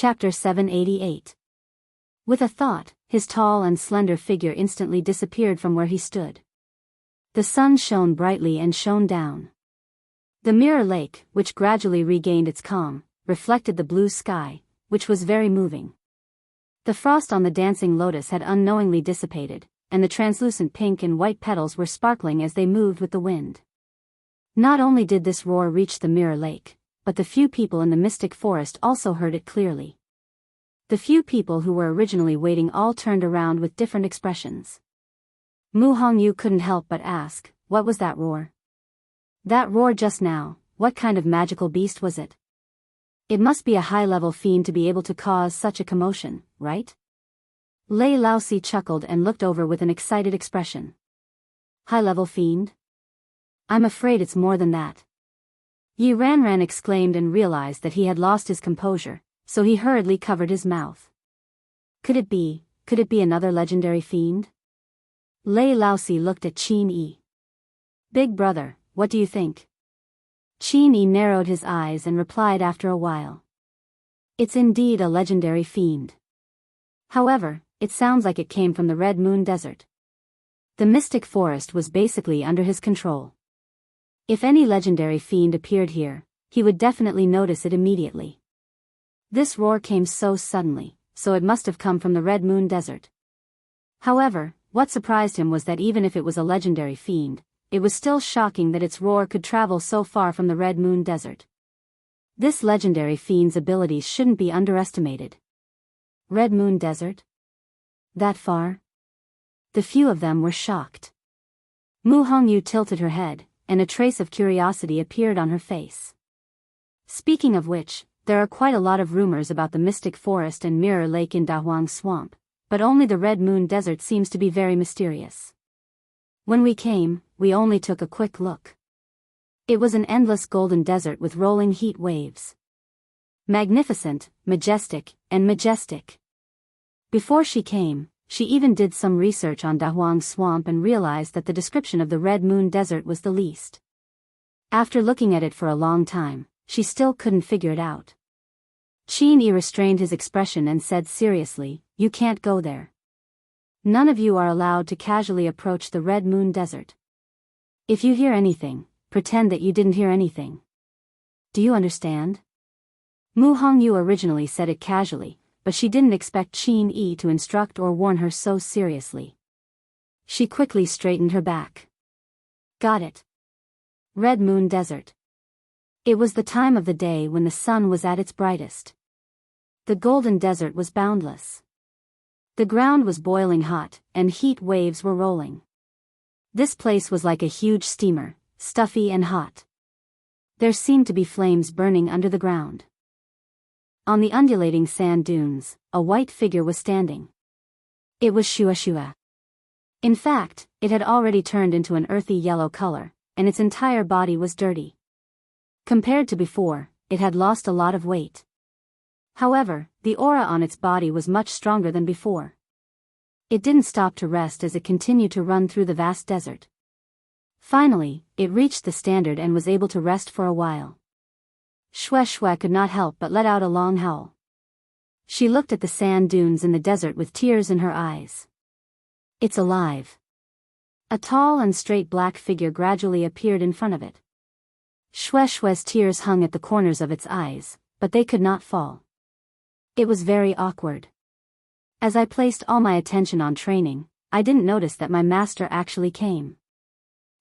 Chapter 788. With a thought, his tall and slender figure instantly disappeared from where he stood. The sun shone brightly and shone down. The mirror lake, which gradually regained its calm, reflected the blue sky, which was very moving. The frost on the dancing lotus had unknowingly dissipated, and the translucent pink and white petals were sparkling as they moved with the wind. Not only did this roar reach the mirror lake, but the few people in the mystic forest also heard it clearly. The few people who were originally waiting all turned around with different expressions. Mu Hongyu couldn't help but ask, what was that roar? That roar just now, what kind of magical beast was it? It must be a high-level fiend to be able to cause such a commotion, right? Lei Laosi chuckled and looked over with an excited expression. High-level fiend? I'm afraid it's more than that. Yi Ranran exclaimed and realized that he had lost his composure, so he hurriedly covered his mouth. Could it be another legendary fiend? Lei Laosi looked at Qin Yi. Big brother, what do you think? Qin Yi narrowed his eyes and replied after a while. It's indeed a legendary fiend. However, it sounds like it came from the Red Moon Desert. The mystic forest was basically under his control. If any legendary fiend appeared here, he would definitely notice it immediately. This roar came so suddenly, so it must have come from the Red Moon Desert. However, what surprised him was that even if it was a legendary fiend, it was still shocking that its roar could travel so far from the Red Moon Desert. This legendary fiend's abilities shouldn't be underestimated. Red Moon Desert? That far? The few of them were shocked. Mu Hongyu tilted her head, and a trace of curiosity appeared on her face. Speaking of which, there are quite a lot of rumors about the Mystic Forest and Mirror Lake in Dahuang Swamp, but only the Red Moon Desert seems to be very mysterious. When we came, we only took a quick look. It was an endless golden desert with rolling heat waves. Magnificent, majestic, and majestic. Before she came, she even did some research on Dahuang Swamp and realized that the description of the Red Moon Desert was the least. After looking at it for a long time, she still couldn't figure it out. Qin Yi restrained his expression and said seriously, you can't go there. None of you are allowed to casually approach the Red Moon Desert. If you hear anything, pretend that you didn't hear anything. Do you understand? Mu Hongyu originally said it casually, but she didn't expect Qin Yi to instruct or warn her so seriously. She quickly straightened her back. Got it. Red Moon Desert. It was the time of the day when the sun was at its brightest. The golden desert was boundless. The ground was boiling hot, and heat waves were rolling. This place was like a huge steamer, stuffy and hot. There seemed to be flames burning under the ground. On the undulating sand dunes, a white figure was standing. It was Shua. In fact, it had already turned into an earthy yellow color, and its entire body was dirty. Compared to before, it had lost a lot of weight. However, the aura on its body was much stronger than before. It didn't stop to rest as it continued to run through the vast desert. Finally, it reached the standard and was able to rest for a while. Shue could not help but let out a long howl. She looked at the sand dunes in the desert with tears in her eyes. It's alive. A tall and straight black figure gradually appeared in front of it. Shue's tears hung at the corners of its eyes, but they could not fall. It was very awkward. As I placed all my attention on training, I didn't notice that my master actually came.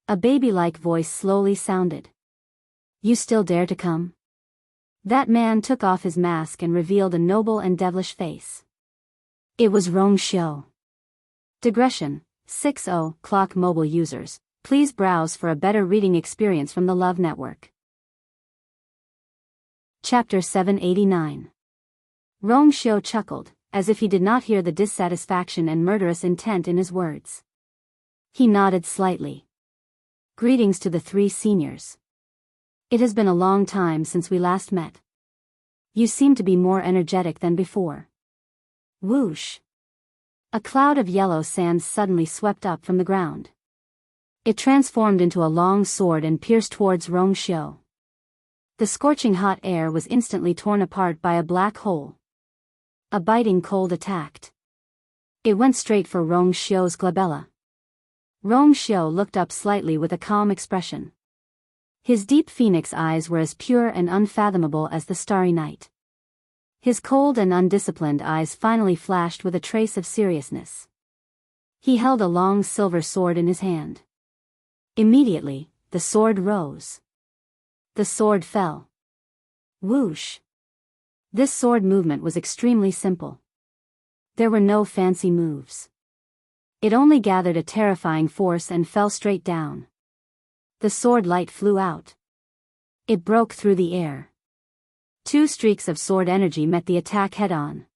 A baby-like voice slowly sounded. You still dare to come? That man took off his mask and revealed a noble and devilish face. It was Rongxiu. Digression, 6.0 Clock mobile users, please browse for a better reading experience from the Love Network. Chapter 789. Rongxiu chuckled, as if he did not hear the dissatisfaction and murderous intent in his words. He nodded slightly. Greetings to the three seniors. It has been a long time since we last met. You seem to be more energetic than before. Whoosh! A cloud of yellow sand suddenly swept up from the ground. It transformed into a long sword and pierced towards Rongxiu. The scorching hot air was instantly torn apart by a black hole. A biting cold attacked. It went straight for Rong Xiu's glabella. Rong Xiu looked up slightly with a calm expression. His deep phoenix eyes were as pure and unfathomable as the starry night. His cold and undisciplined eyes finally flashed with a trace of seriousness. He held a long silver sword in his hand. Immediately, the sword rose. The sword fell. Whoosh! This sword movement was extremely simple. There were no fancy moves. It only gathered a terrifying force and fell straight down. The sword light flew out. It broke through the air. Two streaks of sword energy met the attack head-on.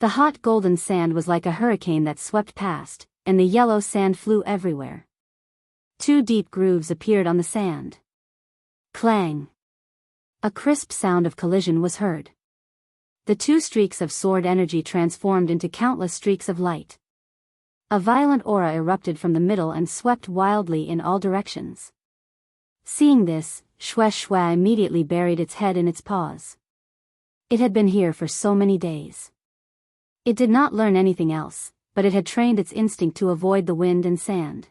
The hot golden sand was like a hurricane that swept past, and the yellow sand flew everywhere. Two deep grooves appeared on the sand. Clang! A crisp sound of collision was heard. The two streaks of sword energy transformed into countless streaks of light. A violent aura erupted from the middle and swept wildly in all directions. Seeing this, Xue Xue immediately buried its head in its paws. It had been here for so many days. It did not learn anything else, but it had trained its instinct to avoid the wind and sand.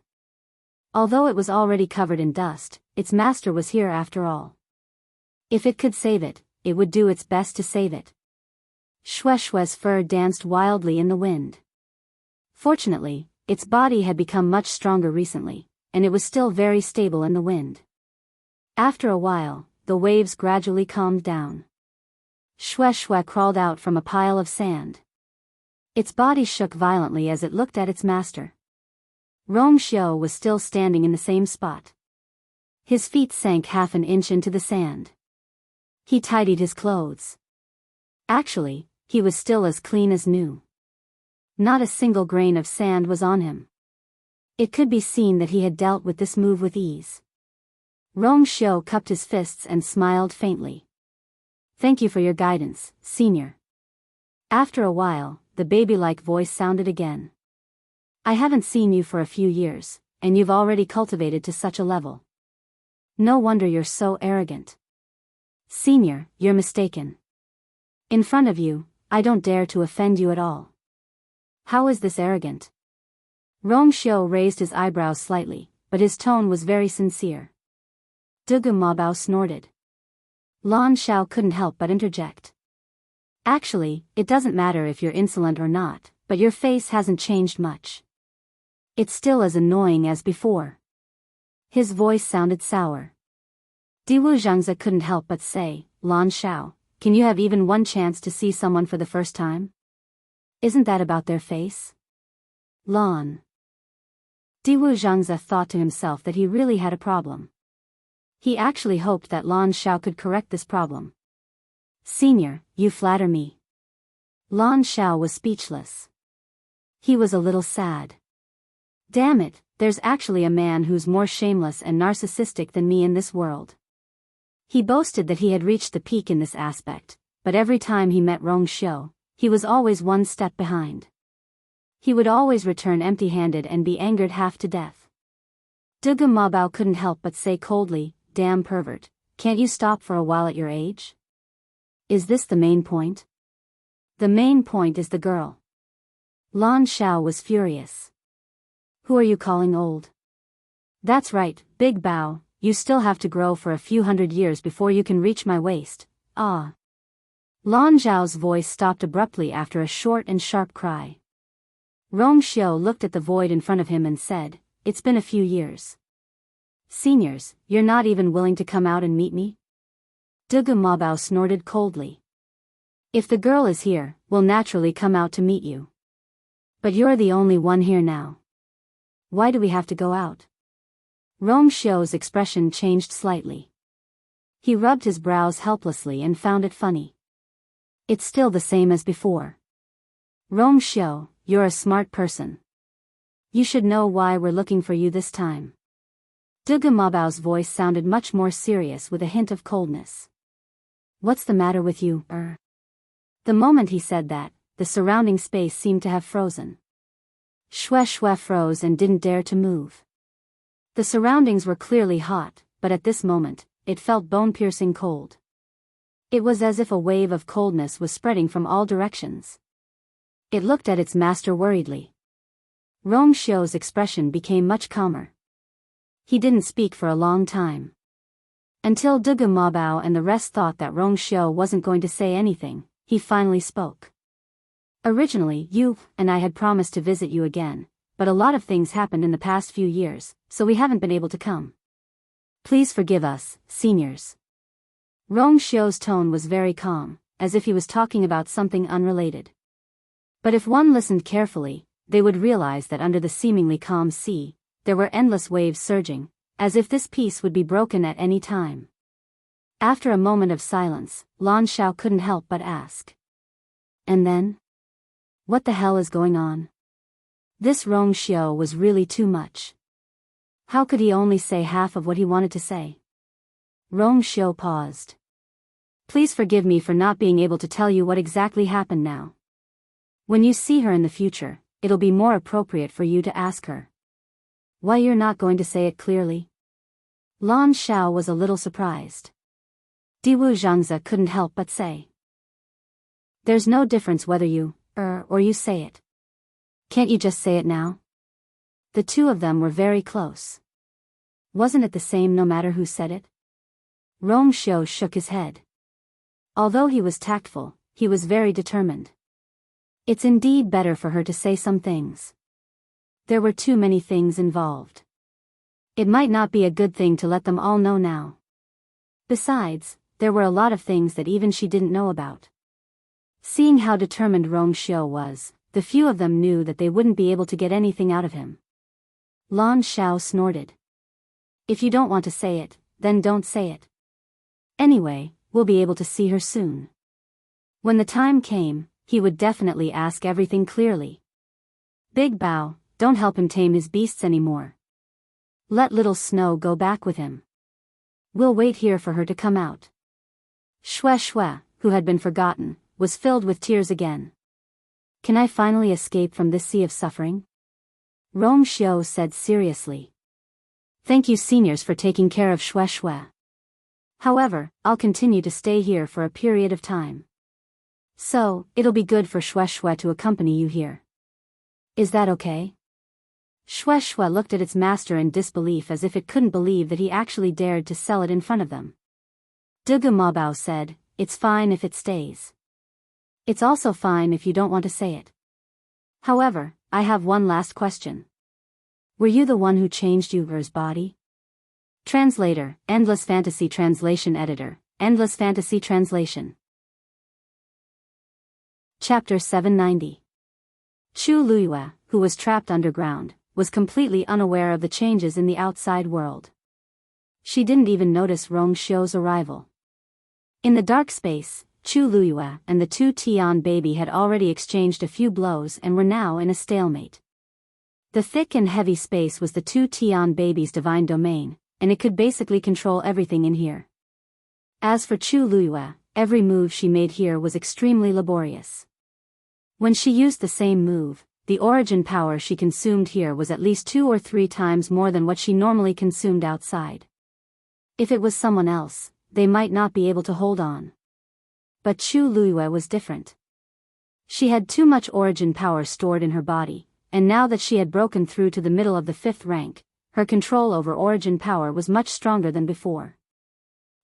Although it was already covered in dust, its master was here after all. If it could save it, it would do its best to save it. Xue Xue's fur danced wildly in the wind. Fortunately, its body had become much stronger recently, and it was still very stable in the wind. After a while, the waves gradually calmed down. Xue Xue crawled out from a pile of sand. Its body shook violently as it looked at its master. Rong Xiu was still standing in the same spot. His feet sank half an inch into the sand. He tidied his clothes. Actually, he was still as clean as new. Not a single grain of sand was on him. It could be seen that he had dealt with this move with ease. Rong Xiu cupped his fists and smiled faintly. "Thank you for your guidance, senior." After a while, the baby-like voice sounded again. "I haven't seen you for a few years, and you've already cultivated to such a level. No wonder you're so arrogant. Senior, you're mistaken. In front of you, I don't dare to offend you at all." "How is this arrogant?" Rong Xiu raised his eyebrows slightly, but his tone was very sincere. Dugu Mabao snorted. Lan Xiao couldn't help but interject. "Actually, it doesn't matter if you're insolent or not, but your face hasn't changed much. It's still as annoying as before." His voice sounded sour. Diwu Zhangzi couldn't help but say, "Lan Xiao, can you have even one chance to see someone for the first time? Isn't that about their face?" Lan. Diwu Zhangzi thought to himself that he really had a problem. He actually hoped that Lan Xiao could correct this problem. "Senior, you flatter me." Lan Xiao was speechless. He was a little sad. Damn it, there's actually a man who's more shameless and narcissistic than me in this world. He boasted that he had reached the peak in this aspect, but every time he met Rong Xiu, he was always one step behind. He would always return empty-handed and be angered half to death. Dugu Mabao couldn't help but say coldly, "Damn pervert, can't you stop for a while at your age? Is this the main point?" "The main point is the girl." Lan Xiao was furious. "Who are you calling old?" "That's right, Big Bao, you still have to grow for a few hundred years before you can reach my waist." "Ah." Lan Xiao's voice stopped abruptly after a short and sharp cry. Rong Xiu looked at the void in front of him and said, "It's been a few years. Seniors, you're not even willing to come out and meet me?" Dugu Mabao snorted coldly. "If the girl is here, we'll naturally come out to meet you. But you're the only one here now. Why do we have to go out?" Rong Xiu's expression changed slightly. He rubbed his brows helplessly and found it funny. "It's still the same as before. Rong Xiu, you're a smart person. You should know why we're looking for you this time." Dugu Mabao's voice sounded much more serious with a hint of coldness. "What's the matter with you, The moment he said that, the surrounding space seemed to have frozen. Xue Xue froze and didn't dare to move. The surroundings were clearly hot, but at this moment, it felt bone-piercing cold. It was as if a wave of coldness was spreading from all directions. It looked at its master worriedly. Rong Xiu's expression became much calmer. He didn't speak for a long time. Until Dugu Mabao and the rest thought that Rong Xiu wasn't going to say anything, he finally spoke. Originally, you and I had promised to visit you again, but a lot of things happened in the past few years, so we haven't been able to come. Please forgive us, seniors. Rong Xiu's tone was very calm, as if he was talking about something unrelated. But if one listened carefully, they would realize that under the seemingly calm sea, there were endless waves surging, as if this peace would be broken at any time. After a moment of silence, Lan Xiao couldn't help but ask. And then? What the hell is going on? This Rong Xiu was really too much. How could he only say half of what he wanted to say? Rong Xiu paused. Please forgive me for not being able to tell you what exactly happened now. When you see her in the future, it'll be more appropriate for you to ask her. Why you're not going to say it clearly? Lan Xiao was a little surprised. Diwu Zhangzi couldn't help but say. There's no difference whether you, or you say it. Can't you just say it now? The two of them were very close. Wasn't it the same no matter who said it? Rong Xiu shook his head. Although he was tactful, he was very determined. It's indeed better for her to say some things. There were too many things involved. It might not be a good thing to let them all know now. Besides, there were a lot of things that even she didn't know about. Seeing how determined Rong Xiu was, the few of them knew that they wouldn't be able to get anything out of him. Lan Xiao snorted. If you don't want to say it, then don't say it. Anyway, we'll be able to see her soon. When the time came, he would definitely ask everything clearly. Big Bao, don't help him tame his beasts anymore. Let little Snow go back with him. We'll wait here for her to come out. Xue Xue, who had been forgotten, was filled with tears again. Can I finally escape from this sea of suffering? Rong Xiu said seriously. Thank you seniors for taking care of Xue Xue. However, I'll continue to stay here for a period of time. So, it'll be good for Xue Xue to accompany you here. Is that okay? Xue Xue looked at its master in disbelief as if it couldn't believe that he actually dared to sell it in front of them. Dugu Mabao said, it's fine if it stays. It's also fine if you don't want to say it. However, I have one last question. Were you the one who changed Yuger's body? Translator, Endless Fantasy Translation Editor, Endless Fantasy Translation. Chapter 790. Chu Luiyue, who was trapped underground, was completely unaware of the changes in the outside world. She didn't even notice Rong Xiu's arrival. In the dark space, Chu Luiyue and the two Tian baby had already exchanged a few blows and were now in a stalemate. The thick and heavy space was the two Tian baby's divine domain, and it could basically control everything in here. As for Chu Luiyue, every move she made here was extremely laborious. When she used the same move, the origin power she consumed here was at least 2 or 3 times more than what she normally consumed outside. If it was someone else, they might not be able to hold on. But Chu Luiyue was different. She had too much origin power stored in her body, and now that she had broken through to the middle of the 5th rank, her control over origin power was much stronger than before.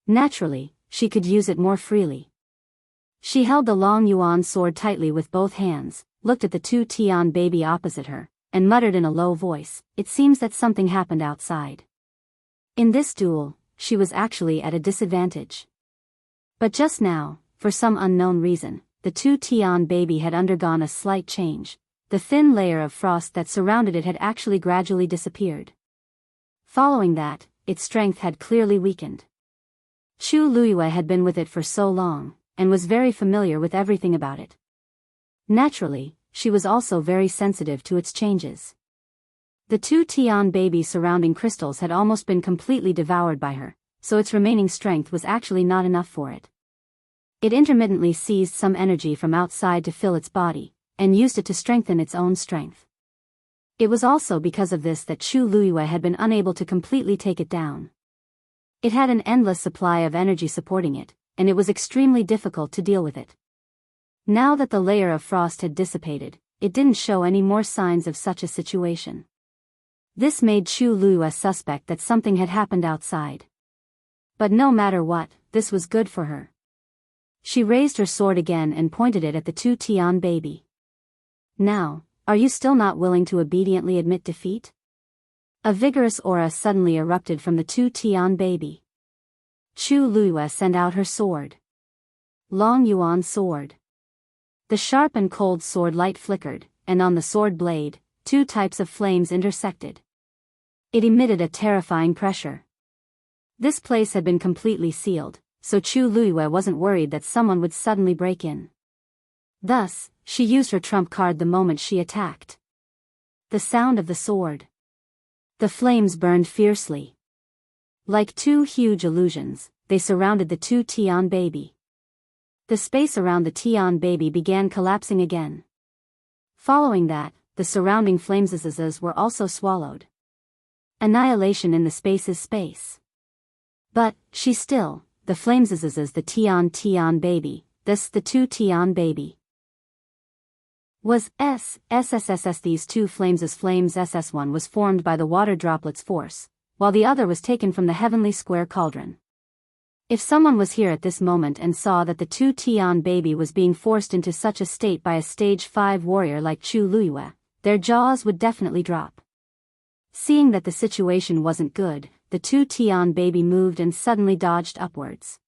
Naturally, she could use it more freely. She held the long yuan sword tightly with both hands, looked at the two Tian baby opposite her, and muttered in a low voice, it seems that something happened outside. In this duel, she was actually at a disadvantage. But just now, for some unknown reason, the two Tian baby had undergone a slight change. The thin layer of frost that surrounded it had actually gradually disappeared. Following that, its strength had clearly weakened. Chu Luiyue had been with it for so long, and was very familiar with everything about it. Naturally, she was also very sensitive to its changes. The two Tian baby surrounding crystals had almost been completely devoured by her, so its remaining strength was actually not enough for it. It intermittently seized some energy from outside to fill its body, and used it to strengthen its own strength. It was also because of this that Chu Luiyue had been unable to completely take it down. It had an endless supply of energy supporting it, and it was extremely difficult to deal with it. Now that the layer of frost had dissipated, it didn't show any more signs of such a situation. This made Chu Luyue suspect that something had happened outside. But no matter what, this was good for her. She raised her sword again and pointed it at the Tu Tian baby. Now, are you still not willing to obediently admit defeat? A vigorous aura suddenly erupted from the Tu Tian baby. Chu Luyue sent out her sword. Long Yuan sword. The sharp and cold sword light flickered, and on the sword blade, two types of flames intersected. It emitted a terrifying pressure. This place had been completely sealed, so Chu Luyue wasn't worried that someone would suddenly break in. Thus, she used her trump card the moment she attacked. The sound of the sword. The flames burned fiercely. Like two huge illusions, they surrounded the Tu Tian baby. The space around the Tian baby began collapsing again. Following that, the surrounding flames were also swallowed. Annihilation in the space is space. But, the flames the Tian baby, this the Tu Tian baby. Was SSSS these two flames SS1 was formed by the water droplets force, while the other was taken from the heavenly square cauldron. If someone was here at this moment and saw that the Tu Tian baby was being forced into such a state by a stage 5 warrior like Chu Luyue, their jaws would definitely drop. Seeing that the situation wasn't good, the Tu Tian baby moved and suddenly dodged upwards.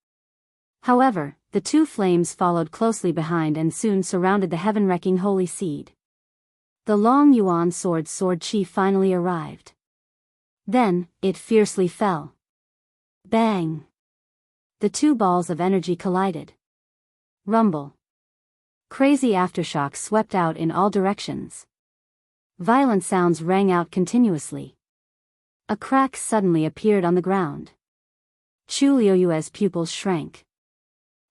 However, the two flames followed closely behind and soon surrounded the heaven-wrecking holy seed. The Long Yuan sword chi finally arrived. Then, it fiercely fell. Bang! The two balls of energy collided. Rumble. Crazy aftershocks swept out in all directions. Violent sounds rang out continuously. A crack suddenly appeared on the ground. Chu Luyue's pupils shrank.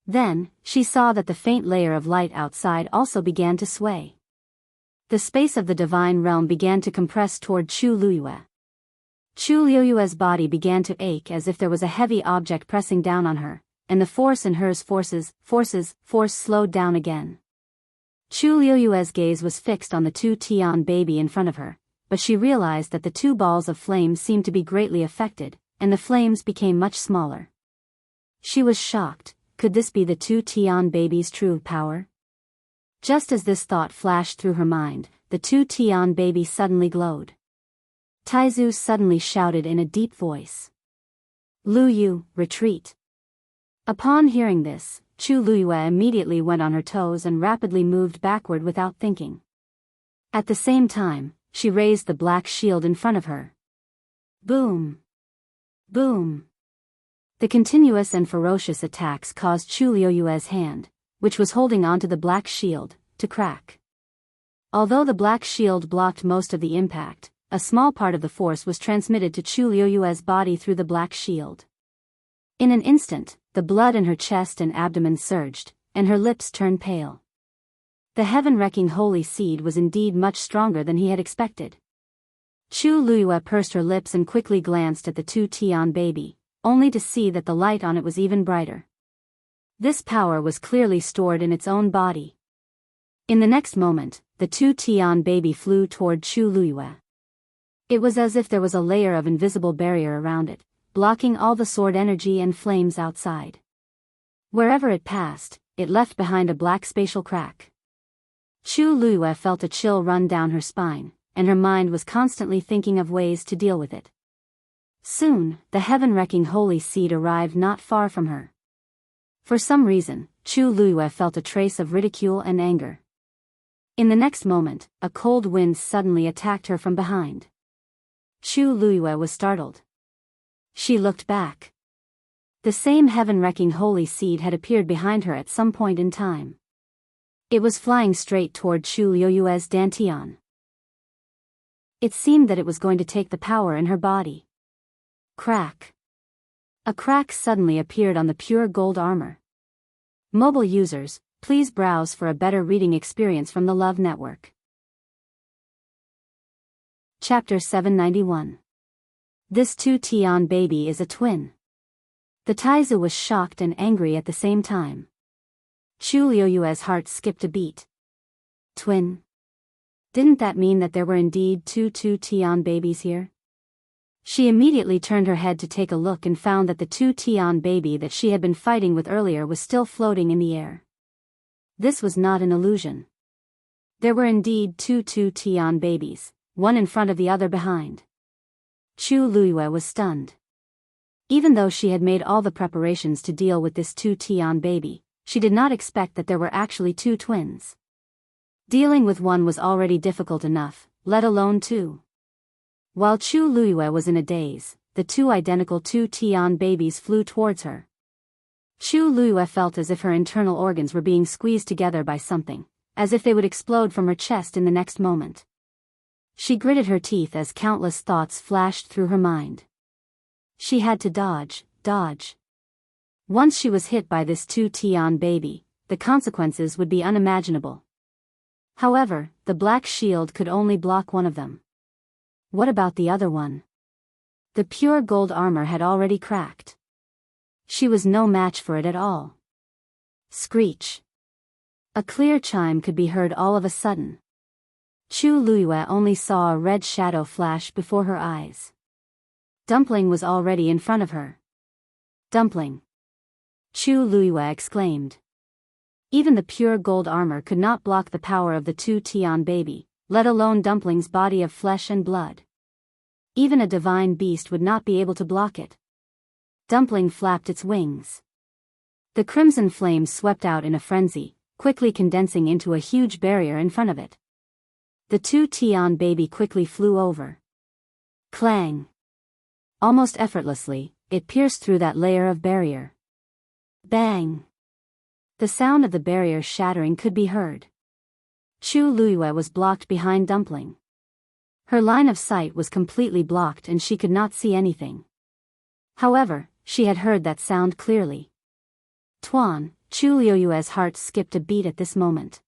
Then, she saw that the faint layer of light outside also began to sway. The space of the divine realm began to compress toward Chu Luyue. Chu Luyue's body began to ache as if there was a heavy object pressing down on her, and the force in her force slowed down again. Chu Luyue's gaze was fixed on the Tu Tian baby in front of her, but she realized that the two balls of flame seemed to be greatly affected, and the flames became much smaller. She was shocked. Could this be the Tu Tian baby's true power? Just as this thought flashed through her mind, the Tu Tian baby suddenly glowed. Taizu suddenly shouted in a deep voice. Luyu, retreat. Upon hearing this, Chu Luyue immediately went on her toes and rapidly moved backward without thinking. At the same time, she raised the black shield in front of her. Boom! Boom! The continuous and ferocious attacks caused Chu Luyue's hand, which was holding onto the black shield, to crack. Although the black shield blocked most of the impact, a small part of the force was transmitted to Chu Luyue's body through the black shield. In an instant, the blood in her chest and abdomen surged, and her lips turned pale. The heaven-wrecking holy seed was indeed much stronger than he had expected. Chu Luyue pursed her lips and quickly glanced at the Tu Tian baby, only to see that the light on it was even brighter. This power was clearly stored in its own body. In the next moment, the Tu Tian baby flew toward Chu Luyue. It was as if there was a layer of invisible barrier around it, blocking all the sword energy and flames outside. Wherever it passed, it left behind a black spatial crack. Chu Luyue felt a chill run down her spine, and her mind was constantly thinking of ways to deal with it. Soon, the heaven-wrecking holy seed arrived not far from her. For some reason, Chu Luyue felt a trace of ridicule and anger. In the next moment, a cold wind suddenly attacked her from behind. Chu Luyue was startled. She looked back. The same heaven-wrecking holy seed had appeared behind her at some point in time. It was flying straight toward Chu Luyue's dantian. It seemed that it was going to take the power in her body. Crack. A crack suddenly appeared on the pure gold armor. Mobile users, please browse for a better reading experience from the Love Network. Chapter 791. This Tu Tian baby is a twin. The Taizu was shocked and angry at the same time. Chu Liuyue's heart skipped a beat. Twin? Didn't that mean that there were indeed two Tian babies here? She immediately turned her head to take a look and found that the two Tian baby that she had been fighting with earlier was still floating in the air. This was not an illusion. There were indeed two Tian babies, one in front of the other behind. Chu Liyue was stunned. Even though she had made all the preparations to deal with this two Tian baby, she did not expect that there were actually two twins. Dealing with one was already difficult enough, let alone two. While Chu Liyue was in a daze, the two identical two Tian babies flew towards her. Chu Liyue felt as if her internal organs were being squeezed together by something, as if they would explode from her chest in the next moment. She gritted her teeth as countless thoughts flashed through her mind. She had to dodge. Once she was hit by this two Tian baby, the consequences would be unimaginable. However, the black shield could only block one of them. What about the other one? The pure gold armor had already cracked. She was no match for it at all. Screech. A clear chime could be heard all of a sudden. Chu Liyue only saw a red shadow flash before her eyes. Dumpling was already in front of her. Dumpling! Chu Liyue exclaimed. Even the pure gold armor could not block the power of the two Tian baby, let alone Dumpling's body of flesh and blood. Even a divine beast would not be able to block it. Dumpling flapped its wings. The crimson flame swept out in a frenzy, quickly condensing into a huge barrier in front of it. The two Tian baby quickly flew over. Clang! Almost effortlessly, it pierced through that layer of barrier. Bang! The sound of the barrier shattering could be heard. Chu Liyue was blocked behind Dumpling. Her line of sight was completely blocked and she could not see anything. However, she had heard that sound clearly. Tuan, Chu Liyue's heart skipped a beat at this moment.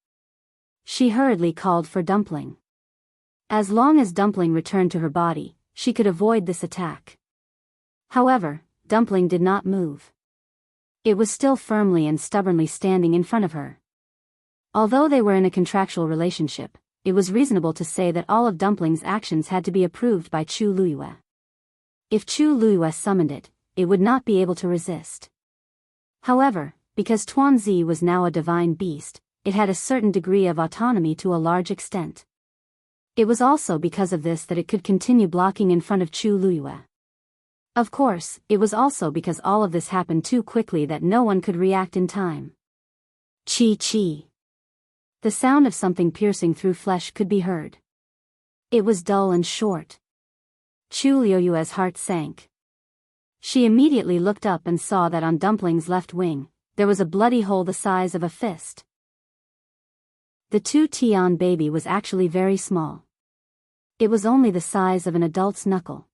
She hurriedly called for Dumpling. As long as Dumpling returned to her body, she could avoid this attack. However, Dumpling did not move. It was still firmly and stubbornly standing in front of her. Although they were in a contractual relationship, it was reasonable to say that all of Dumpling's actions had to be approved by Chu Liyue. If Chu Liyue summoned it, it would not be able to resist. However, because Tuanzi was now a divine beast, it had a certain degree of autonomy to a large extent. It was also because of this that it could continue blocking in front of Chu Liyue. Of course, it was also because all of this happened too quickly that no one could react in time. Chi. The sound of something piercing through flesh could be heard. It was dull and short. Chu Liyue's heart sank. She immediately looked up and saw that on Dumpling's left wing, there was a bloody hole the size of a fist. The two Tian baby was actually very small. It was only the size of an adult's knuckle.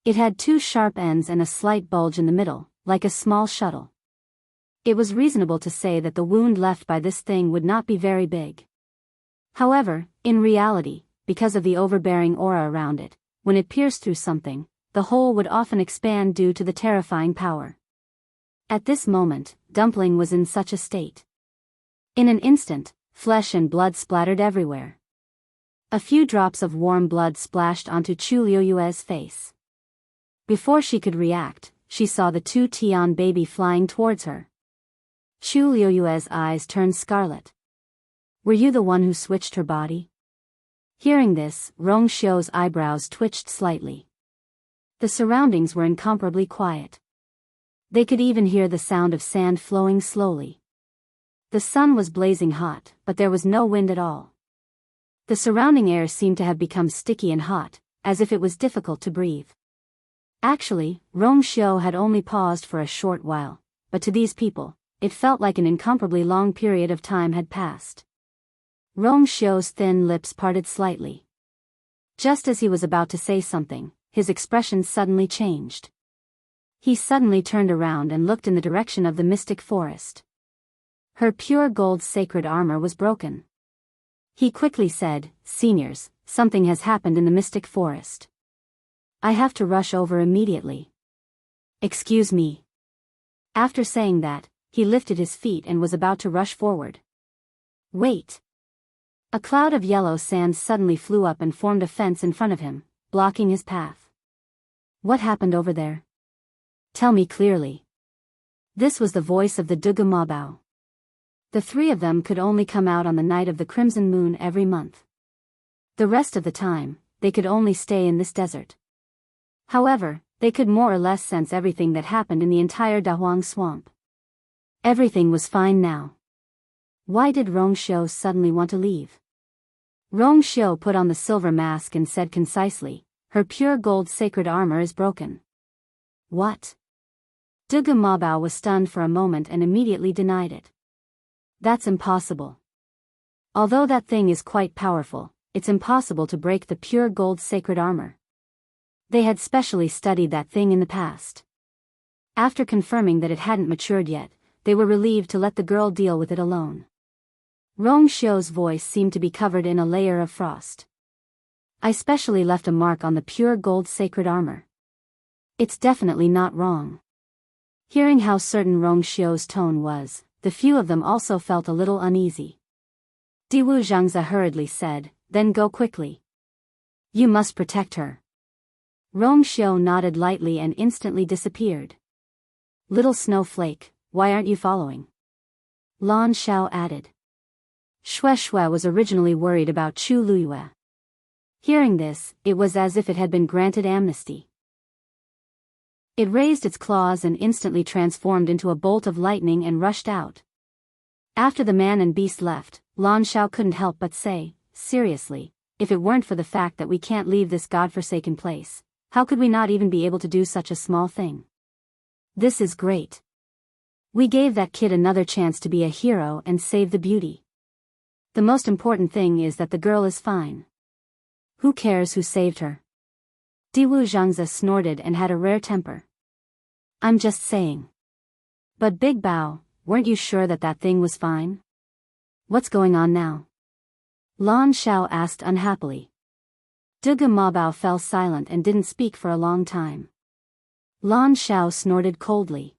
It had two sharp ends and a slight bulge in the middle, like a small shuttle. It was reasonable to say that the wound left by this thing would not be very big. However, in reality, because of the overbearing aura around it, when it pierced through something, the hole would often expand due to the terrifying power. At this moment, Dumpling was in such a state. In an instant, flesh and blood splattered everywhere. A few drops of warm blood splashed onto Chu Liyue's face. Before she could react, she saw the two Tian baby flying towards her. Chu Liyue's eyes turned scarlet. Were you the one who switched her body? Hearing this, Rong Xiu's eyebrows twitched slightly. The surroundings were incomparably quiet. They could even hear the sound of sand flowing slowly. The sun was blazing hot, but there was no wind at all. The surrounding air seemed to have become sticky and hot, as if it was difficult to breathe. Actually, Rong Xiu had only paused for a short while, but to these people, it felt like an incomparably long period of time had passed. Rong Xiu's thin lips parted slightly. Just as he was about to say something, his expression suddenly changed. He suddenly turned around and looked in the direction of the mystic forest. Her pure gold sacred armor was broken. He quickly said, "Seniors, something has happened in the mystic forest. I have to rush over immediately." "Excuse me." After saying that, he lifted his feet and was about to rush forward. Wait! A cloud of yellow sand suddenly flew up and formed a fence in front of him, blocking his path. What happened over there? Tell me clearly. This was the voice of the Duga Mabao. The three of them could only come out on the night of the crimson moon every month. The rest of the time, they could only stay in this desert. However, they could more or less sense everything that happened in the entire Dahuang swamp. Everything was fine now. Why did Rongxiu suddenly want to leave? Rongxiu put on the silver mask and said concisely, "Her pure gold sacred armor is broken." What? Duga Mabao was stunned for a moment and immediately denied it. That's impossible. Although that thing is quite powerful, it's impossible to break the pure gold sacred armor. They had specially studied that thing in the past. After confirming that it hadn't matured yet, they were relieved to let the girl deal with it alone. Rongxiu's voice seemed to be covered in a layer of frost. I specially left a mark on the pure gold sacred armor. It's definitely not wrong. Hearing how certain Rongxiu's tone was, the few of them also felt a little uneasy. Diwu Zhangzi hurriedly said, "Then go quickly. You must protect her." Rongxiu nodded lightly and instantly disappeared. "Little snowflake, why aren't you following?" Lan Xiao added. Xue Xue was originally worried about Chu Luyue. Hearing this, it was as if it had been granted amnesty. It raised its claws and instantly transformed into a bolt of lightning and rushed out. After the man and beast left, Lan Xiao couldn't help but say, "Seriously, if it weren't for the fact that we can't leave this godforsaken place, how could we not even be able to do such a small thing? This is great. We gave that kid another chance to be a hero and save the beauty. The most important thing is that the girl is fine. Who cares who saved her?" Diwu Zhangzi snorted and had a rare temper. "I'm just saying. But Big Bao, weren't you sure that that thing was fine? What's going on now?" Lan Xiao asked unhappily. Duga Mabao fell silent and didn't speak for a long time. Lan Xiao snorted coldly.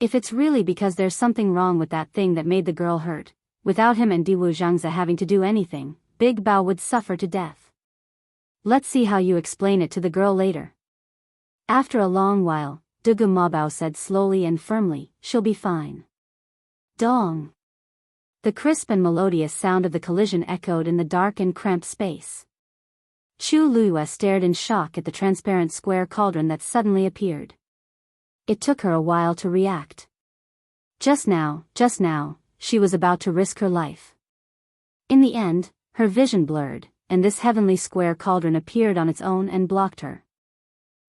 If it's really because there's something wrong with that thing that made the girl hurt, without him and Diwu Zhangzi having to do anything, Big Bao would suffer to death. Let's see how you explain it to the girl later. After a long while, Duga Mabao said slowly and firmly, "She'll be fine." Dong! The crisp and melodious sound of the collision echoed in the dark and cramped space. Chu Luyue stared in shock at the transparent square cauldron that suddenly appeared. It took her a while to react. Just now, she was about to risk her life. In the end, her vision blurred, and this heavenly square cauldron appeared on its own and blocked her.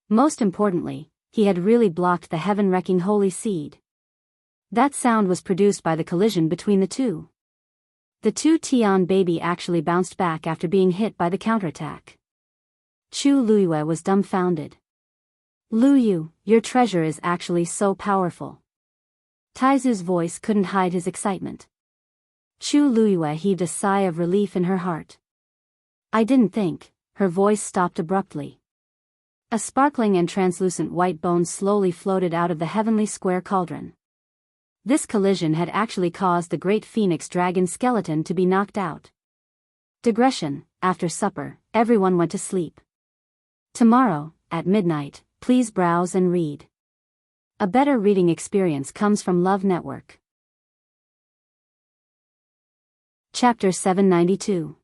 Most importantly, he had really blocked the heaven-wrecking holy seed. That sound was produced by the collision between the two. The two Tian baby actually bounced back after being hit by the counterattack. Chu Luyue was dumbfounded. "Luyu, your treasure is actually so powerful." Taizu's voice couldn't hide his excitement. Chu Luyue heaved a sigh of relief in her heart. "I didn't think," her voice stopped abruptly. A sparkling and translucent white bone slowly floated out of the heavenly square cauldron. This collision had actually caused the great phoenix dragon skeleton to be knocked out. Digression: after supper, everyone went to sleep. Tomorrow, at midnight, please browse and read. A better reading experience comes from Love Network. Chapter 792.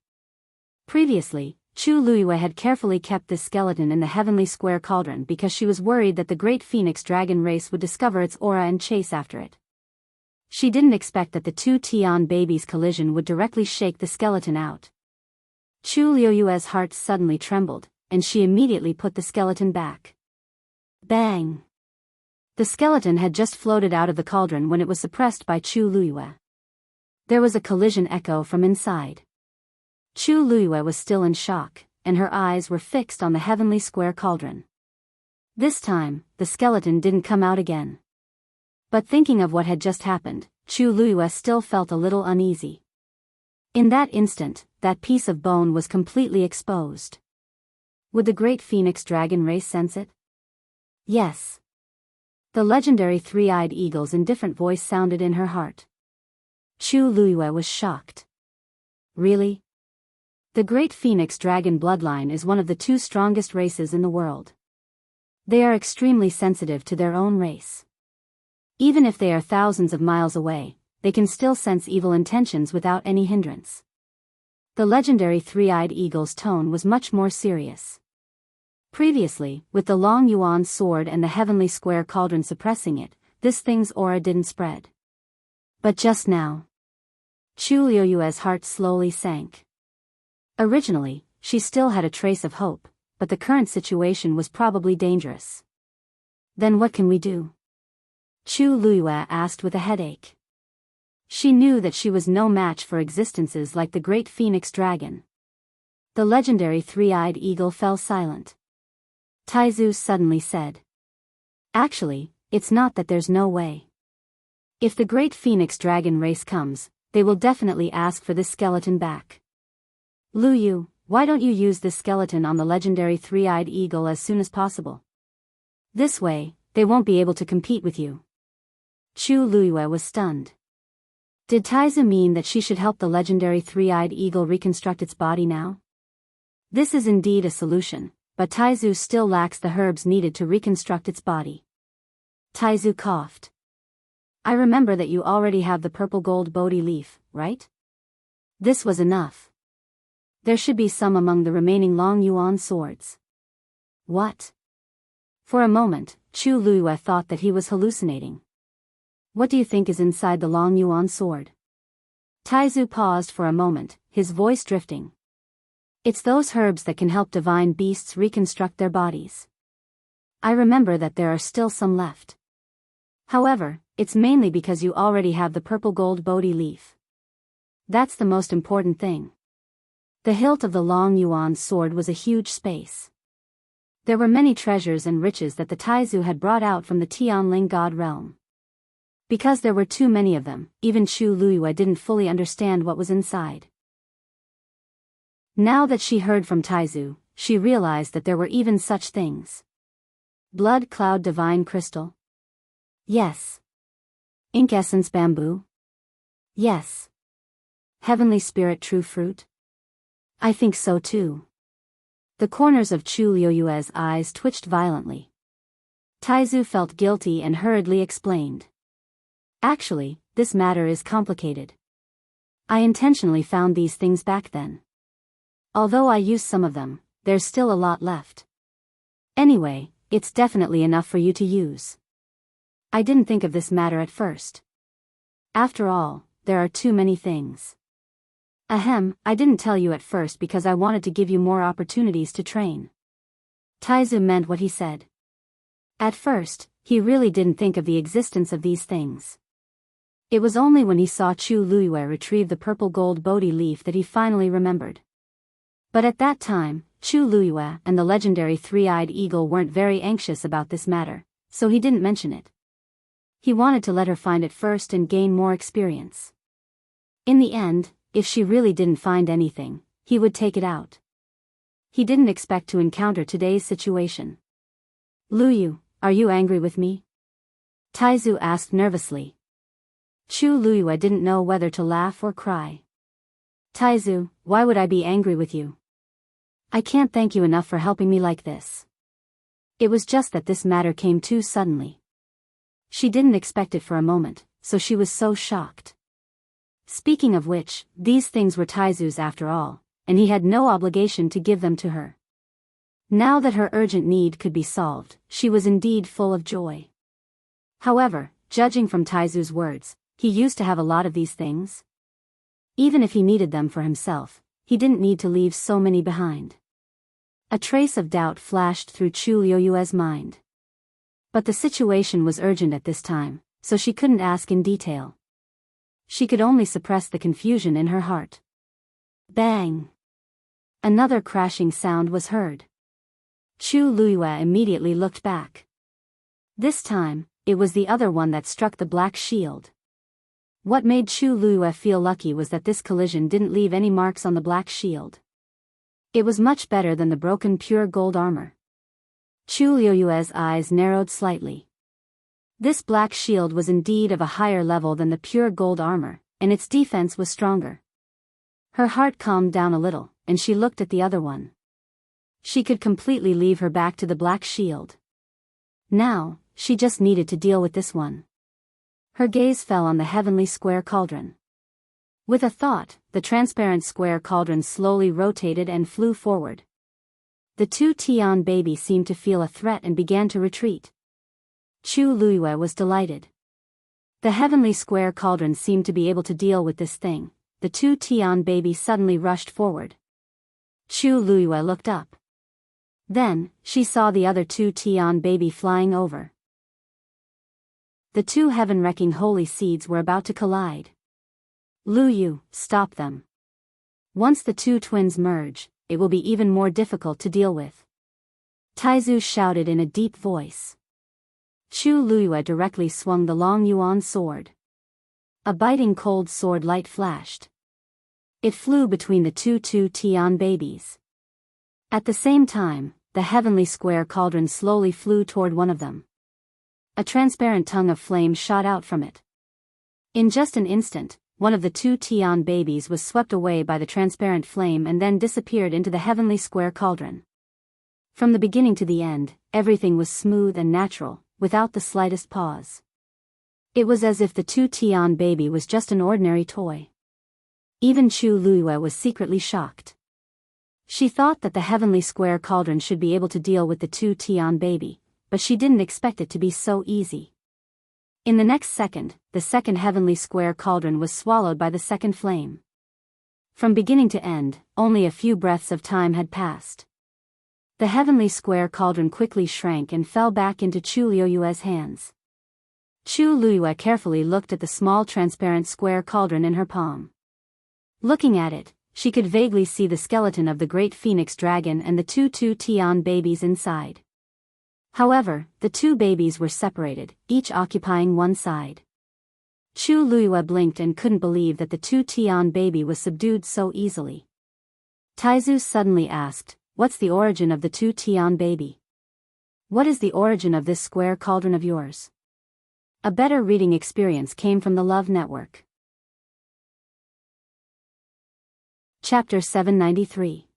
Previously, Chu Luyue had carefully kept this skeleton in the heavenly square cauldron because she was worried that the great phoenix dragon race would discover its aura and chase after it. She didn't expect that the two Tian babies' collision would directly shake the skeleton out. Chu Luyue's heart suddenly trembled, and she immediately put the skeleton back. Bang! The skeleton had just floated out of the cauldron when it was suppressed by Chu Luyue. There was a collision echo from inside. Chu Luyue was still in shock, and her eyes were fixed on the heavenly square cauldron. This time, the skeleton didn't come out again. But thinking of what had just happened, Chu Luyue still felt a little uneasy. In that instant, that piece of bone was completely exposed. Would the great phoenix dragon race sense it? Yes. The legendary three-eyed eagle's indifferent voice sounded in her heart. Chu Luiyue was shocked. Really? The great phoenix dragon bloodline is one of the two strongest races in the world. They are extremely sensitive to their own race. Even if they are thousands of miles away, they can still sense evil intentions without any hindrance. The legendary three-eyed eagle's tone was much more serious. Previously, with the long yuan sword and the heavenly square cauldron suppressing it, this thing's aura didn't spread. But just now, Chu Luiyue's heart slowly sank. Originally, she still had a trace of hope, but the current situation was probably dangerous. Then what can we do? Chu Luiyue asked with a headache. She knew that she was no match for existences like the great phoenix dragon. The legendary three-eyed eagle fell silent. Taizu suddenly said. Actually, it's not that there's no way. If the great phoenix dragon race comes, they will definitely ask for this skeleton back. Lu Yu, why don't you use this skeleton on the legendary three-eyed eagle as soon as possible? This way, they won't be able to compete with you. Chu Luiyue was stunned. Did Taizu mean that she should help the legendary three-eyed eagle reconstruct its body now? This is indeed a solution, but Taizu still lacks the herbs needed to reconstruct its body. Taizu coughed. I remember that you already have the purple gold Bodhi leaf, right? This was enough. There should be some among the remaining long yuan swords. What? For a moment, Chu Luiyue thought that he was hallucinating. What do you think is inside the long yuan sword? Taizu paused for a moment, his voice drifting. It's those herbs that can help divine beasts reconstruct their bodies. I remember that there are still some left. However, it's mainly because you already have the purple gold Bodhi leaf. That's the most important thing. The hilt of the long yuan sword was a huge space. There were many treasures and riches that the Taizu had brought out from the Tianling god realm. Because there were too many of them, even Chu Luiyue didn't fully understand what was inside. Now that she heard from Taizu, she realized that there were even such things. Blood cloud divine crystal? Yes. Ink essence bamboo? Yes. Heavenly spirit true fruit? I think so too. The corners of Chu Luiyue's eyes twitched violently. Taizu felt guilty and hurriedly explained. Actually, this matter is complicated. I intentionally found these things back then. Although I used some of them, there's still a lot left. Anyway, it's definitely enough for you to use. I didn't think of this matter at first. After all, there are too many things. Ahem, I didn't tell you at first because I wanted to give you more opportunities to train. Taizu meant what he said. At first, he really didn't think of the existence of these things. It was only when he saw Chu Luiyue retrieve the purple gold Bodhi leaf that he finally remembered. But at that time, Chu Luiyue and the legendary three-eyed eagle weren't very anxious about this matter, so he didn't mention it. He wanted to let her find it first and gain more experience. In the end, if she really didn't find anything, he would take it out. He didn't expect to encounter today's situation. Lu Yu, are you angry with me? Taizu asked nervously. Chu Luiyue didn't know whether to laugh or cry. Taizu, why would I be angry with you? I can't thank you enough for helping me like this. It was just that this matter came too suddenly. She didn't expect it for a moment, so she was so shocked. Speaking of which, these things were Taizu's after all, and he had no obligation to give them to her. Now that her urgent need could be solved, she was indeed full of joy. However, judging from Taizu's words, he used to have a lot of these things. Even if he needed them for himself, he didn't need to leave so many behind. A trace of doubt flashed through Chu Luiyue's mind. But the situation was urgent at this time, so she couldn't ask in detail. She could only suppress the confusion in her heart. Bang! Another crashing sound was heard. Chu Luiyue immediately looked back. This time, it was the other one that struck the black shield. What made Chu Luiyue feel lucky was that this collision didn't leave any marks on the black shield. It was much better than the broken pure gold armor. Chu Luiyue's eyes narrowed slightly. This black shield was indeed of a higher level than the pure gold armor, and its defense was stronger. Her heart calmed down a little, and she looked at the other one. She could completely leave her back to the black shield. Now, she just needed to deal with this one. Her gaze fell on the heavenly square cauldron. With a thought, the transparent square cauldron slowly rotated and flew forward. The two Tian babies seemed to feel a threat and began to retreat. Chu Luiyue was delighted. The heavenly square cauldron seemed to be able to deal with this thing. The two Tian babies suddenly rushed forward. Chu Luiyue looked up. Then, she saw the other two Tian baby flying over. The two heaven-wrecking holy seeds were about to collide. Lu Yu, stop them. Once the two twins merge, it will be even more difficult to deal with. Taizu shouted in a deep voice. Chu Luiyue directly swung the long yuan sword. A biting cold sword light flashed. It flew between the two Tian babies. At the same time, the heavenly square cauldron slowly flew toward one of them. A transparent tongue of flame shot out from it. In just an instant, one of the two Tian babies was swept away by the transparent flame and then disappeared into the heavenly square cauldron. From the beginning to the end, everything was smooth and natural, without the slightest pause. It was as if the two Tian baby was just an ordinary toy. Even Chu Luiyue was secretly shocked. She thought that the heavenly square cauldron should be able to deal with the two Tian baby, but she didn't expect it to be so easy. In the next second, the second heavenly square cauldron was swallowed by the second flame. From beginning to end, only a few breaths of time had passed. The heavenly square cauldron quickly shrank and fell back into Chu Luiyue's hands. Chu Luiyue carefully looked at the small transparent square cauldron in her palm. Looking at it, she could vaguely see the skeleton of the great phoenix dragon and the two Tian babies inside. However, the two babies were separated, each occupying one side. Chu Luiyue blinked and couldn't believe that the two Tian baby was subdued so easily. Taizu suddenly asked, "What's the origin of the two Tian baby? What is the origin of this square cauldron of yours?" A better reading experience came from the Love Network. Chapter 793.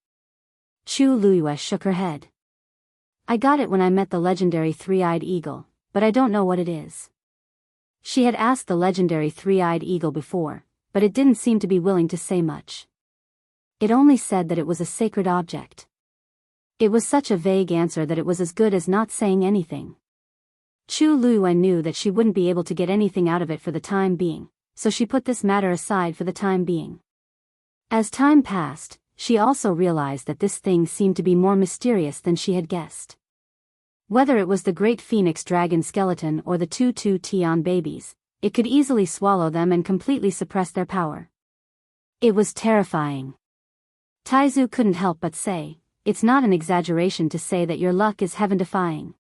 Chu Luiyue shook her head. "I got it when I met the legendary three-eyed eagle, but I don't know what it is." She had asked the legendary three-eyed eagle before, but it didn't seem to be willing to say much. It only said that it was a sacred object. It was such a vague answer that it was as good as not saying anything. Chu Luiyue knew that she wouldn't be able to get anything out of it for the time being, so she put this matter aside for the time being. As time passed, she also realized that this thing seemed to be more mysterious than she had guessed. Whether it was the great phoenix dragon skeleton or the two Tian babies, it could easily swallow them and completely suppress their power. It was terrifying. Taizu couldn't help but say, "It's not an exaggeration to say that your luck is heaven-defying."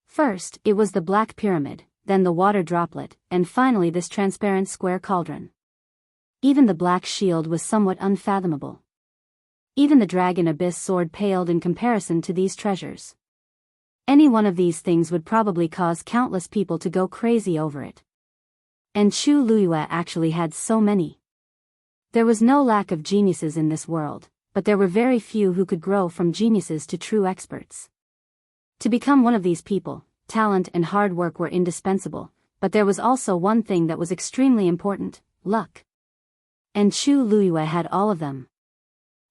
First, it was the black pyramid, then the water droplet, and finally this transparent square cauldron. Even the black shield was somewhat unfathomable. Even the dragon abyss sword paled in comparison to these treasures. Any one of these things would probably cause countless people to go crazy over it. And Chu Luiyue actually had so many. There was no lack of geniuses in this world, but there were very few who could grow from geniuses to true experts. To become one of these people, talent and hard work were indispensable, but there was also one thing that was extremely important: luck. And Chu Luiyue had all of them.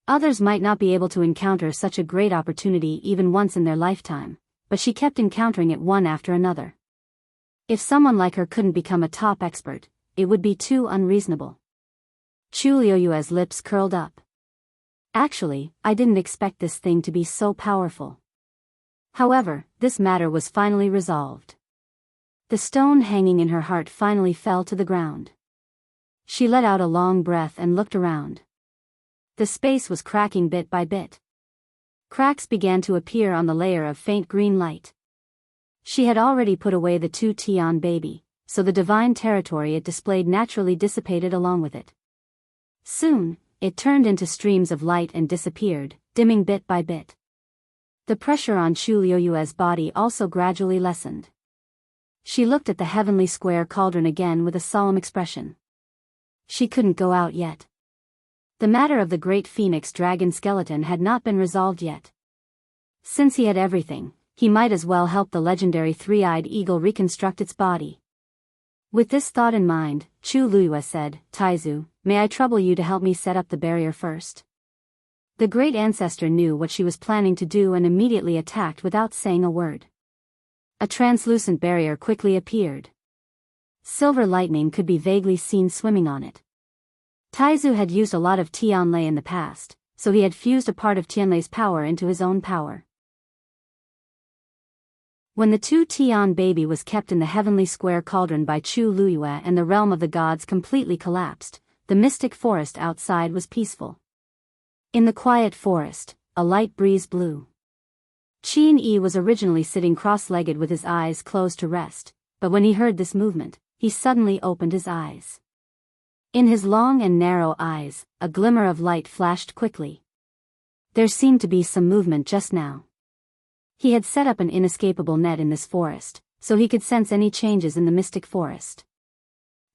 Others might not be able to encounter such a great opportunity even once in their lifetime, but she kept encountering it one after another. If someone like her couldn't become a top expert, it would be too unreasonable. Chu Luiyue's lips curled up. "Actually, I didn't expect this thing to be so powerful." However, this matter was finally resolved. The stone hanging in her heart finally fell to the ground. She let out a long breath and looked around. The space was cracking bit by bit. Cracks began to appear on the layer of faint green light. She had already put away the two Tian baby, so the divine territory it displayed naturally dissipated along with it. Soon, it turned into streams of light and disappeared, dimming bit by bit. The pressure on Chu Luiyue's body also gradually lessened. She looked at the heavenly square cauldron again with a solemn expression. She couldn't go out yet. The matter of the great phoenix dragon skeleton had not been resolved yet. Since he had everything, he might as well help the legendary three-eyed eagle reconstruct its body. With this thought in mind, Chu Luiyue said, "Taizu, may I trouble you to help me set up the barrier first?" The great ancestor knew what she was planning to do and immediately attacked without saying a word. A translucent barrier quickly appeared. Silver lightning could be vaguely seen swimming on it. Taizu had used a lot of Tianlei in the past, so he had fused a part of Tianlei's power into his own power. When the 2 Tian baby was kept in the heavenly square cauldron by Chu Luiyue and the realm of the gods completely collapsed, the mystic forest outside was peaceful. In the quiet forest, a light breeze blew. Qin Yi was originally sitting cross-legged with his eyes closed to rest, but when he heard this movement, he suddenly opened his eyes. In his long and narrow eyes, a glimmer of light flashed quickly. There seemed to be some movement just now. He had set up an inescapable net in this forest, so he could sense any changes in the mystic forest.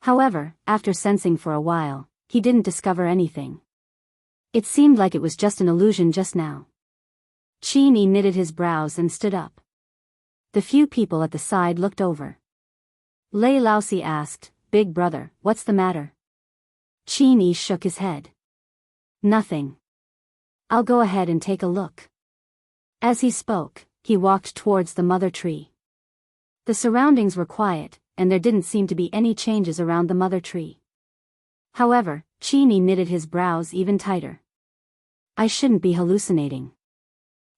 However, after sensing for a while, he didn't discover anything. It seemed like it was just an illusion just now. Qin Yi knitted his brows and stood up. The few people at the side looked over. Lei Laosi asked, "Big brother, what's the matter?" Qin Yi shook his head. "Nothing. I'll go ahead and take a look." As he spoke, he walked towards the mother tree. The surroundings were quiet, and there didn't seem to be any changes around the mother tree. However, Qin Yi knitted his brows even tighter. "I shouldn't be hallucinating."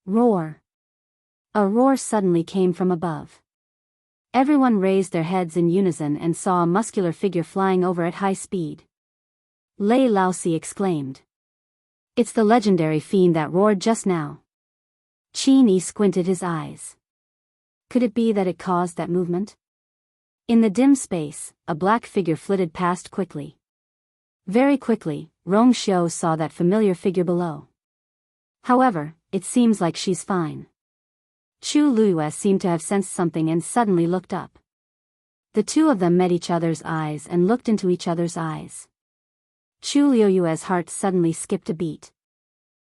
Roar. A roar suddenly came from above. Everyone raised their heads in unison and saw a muscular figure flying over at high speed. Lei Laosi exclaimed. "It's the legendary fiend that roared just now." Qin Yi squinted his eyes. Could it be that it caused that movement? In the dim space, a black figure flitted past quickly. Very quickly, Rong Xiu saw that familiar figure below. However, it seems like she's fine. Chu Luiyue seemed to have sensed something and suddenly looked up. The two of them met each other's eyes and looked into each other's eyes. Chu Luiyue's heart suddenly skipped a beat.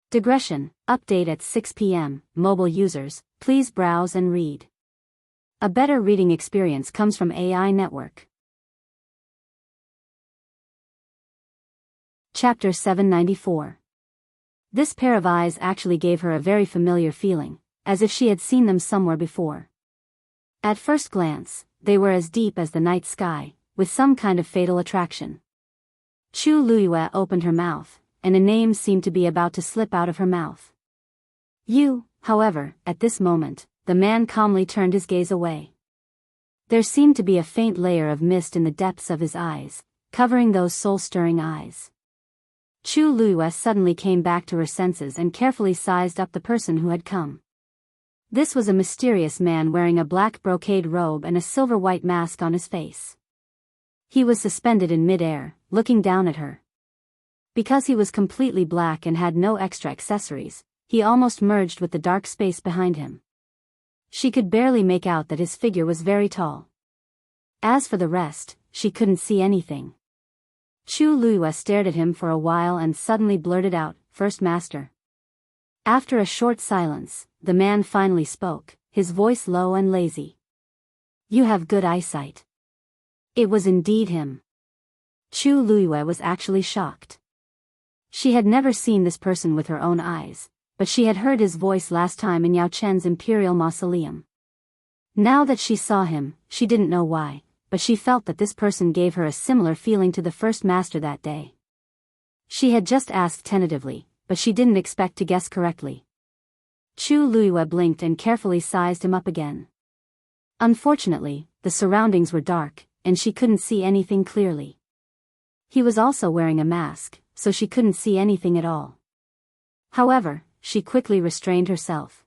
Digression, update at 6 p.m. Mobile users, please browse and read. A better reading experience comes from AI Network. Chapter 794. This pair of eyes actually gave her a very familiar feeling, as if she had seen them somewhere before. At first glance, they were as deep as the night sky, with some kind of fatal attraction. Chu Luiyue opened her mouth, and a name seemed to be about to slip out of her mouth. "You," however, at this moment, the man calmly turned his gaze away. There seemed to be a faint layer of mist in the depths of his eyes, covering those soul-stirring eyes. Chu Luiyue suddenly came back to her senses and carefully sized up the person who had come. This was a mysterious man wearing a black brocade robe and a silver-white mask on his face. He was suspended in mid-air, looking down at her. Because he was completely black and had no extra accessories, he almost merged with the dark space behind him. She could barely make out that his figure was very tall. As for the rest, she couldn't see anything. Chu Luiyue stared at him for a while and suddenly blurted out, "First Master." After a short silence, the man finally spoke, his voice low and lazy. "You have good eyesight." It was indeed him. Chu Luiyue was actually shocked. She had never seen this person with her own eyes, but she had heard his voice last time in Yao Chen's imperial mausoleum. Now that she saw him, she didn't know why, but she felt that this person gave her a similar feeling to the first master that day. She had just asked tentatively, but she didn't expect to guess correctly. Chu Luiyue blinked and carefully sized him up again. Unfortunately, the surroundings were dark, and she couldn't see anything clearly. He was also wearing a mask, so she couldn't see anything at all. However, she quickly restrained herself.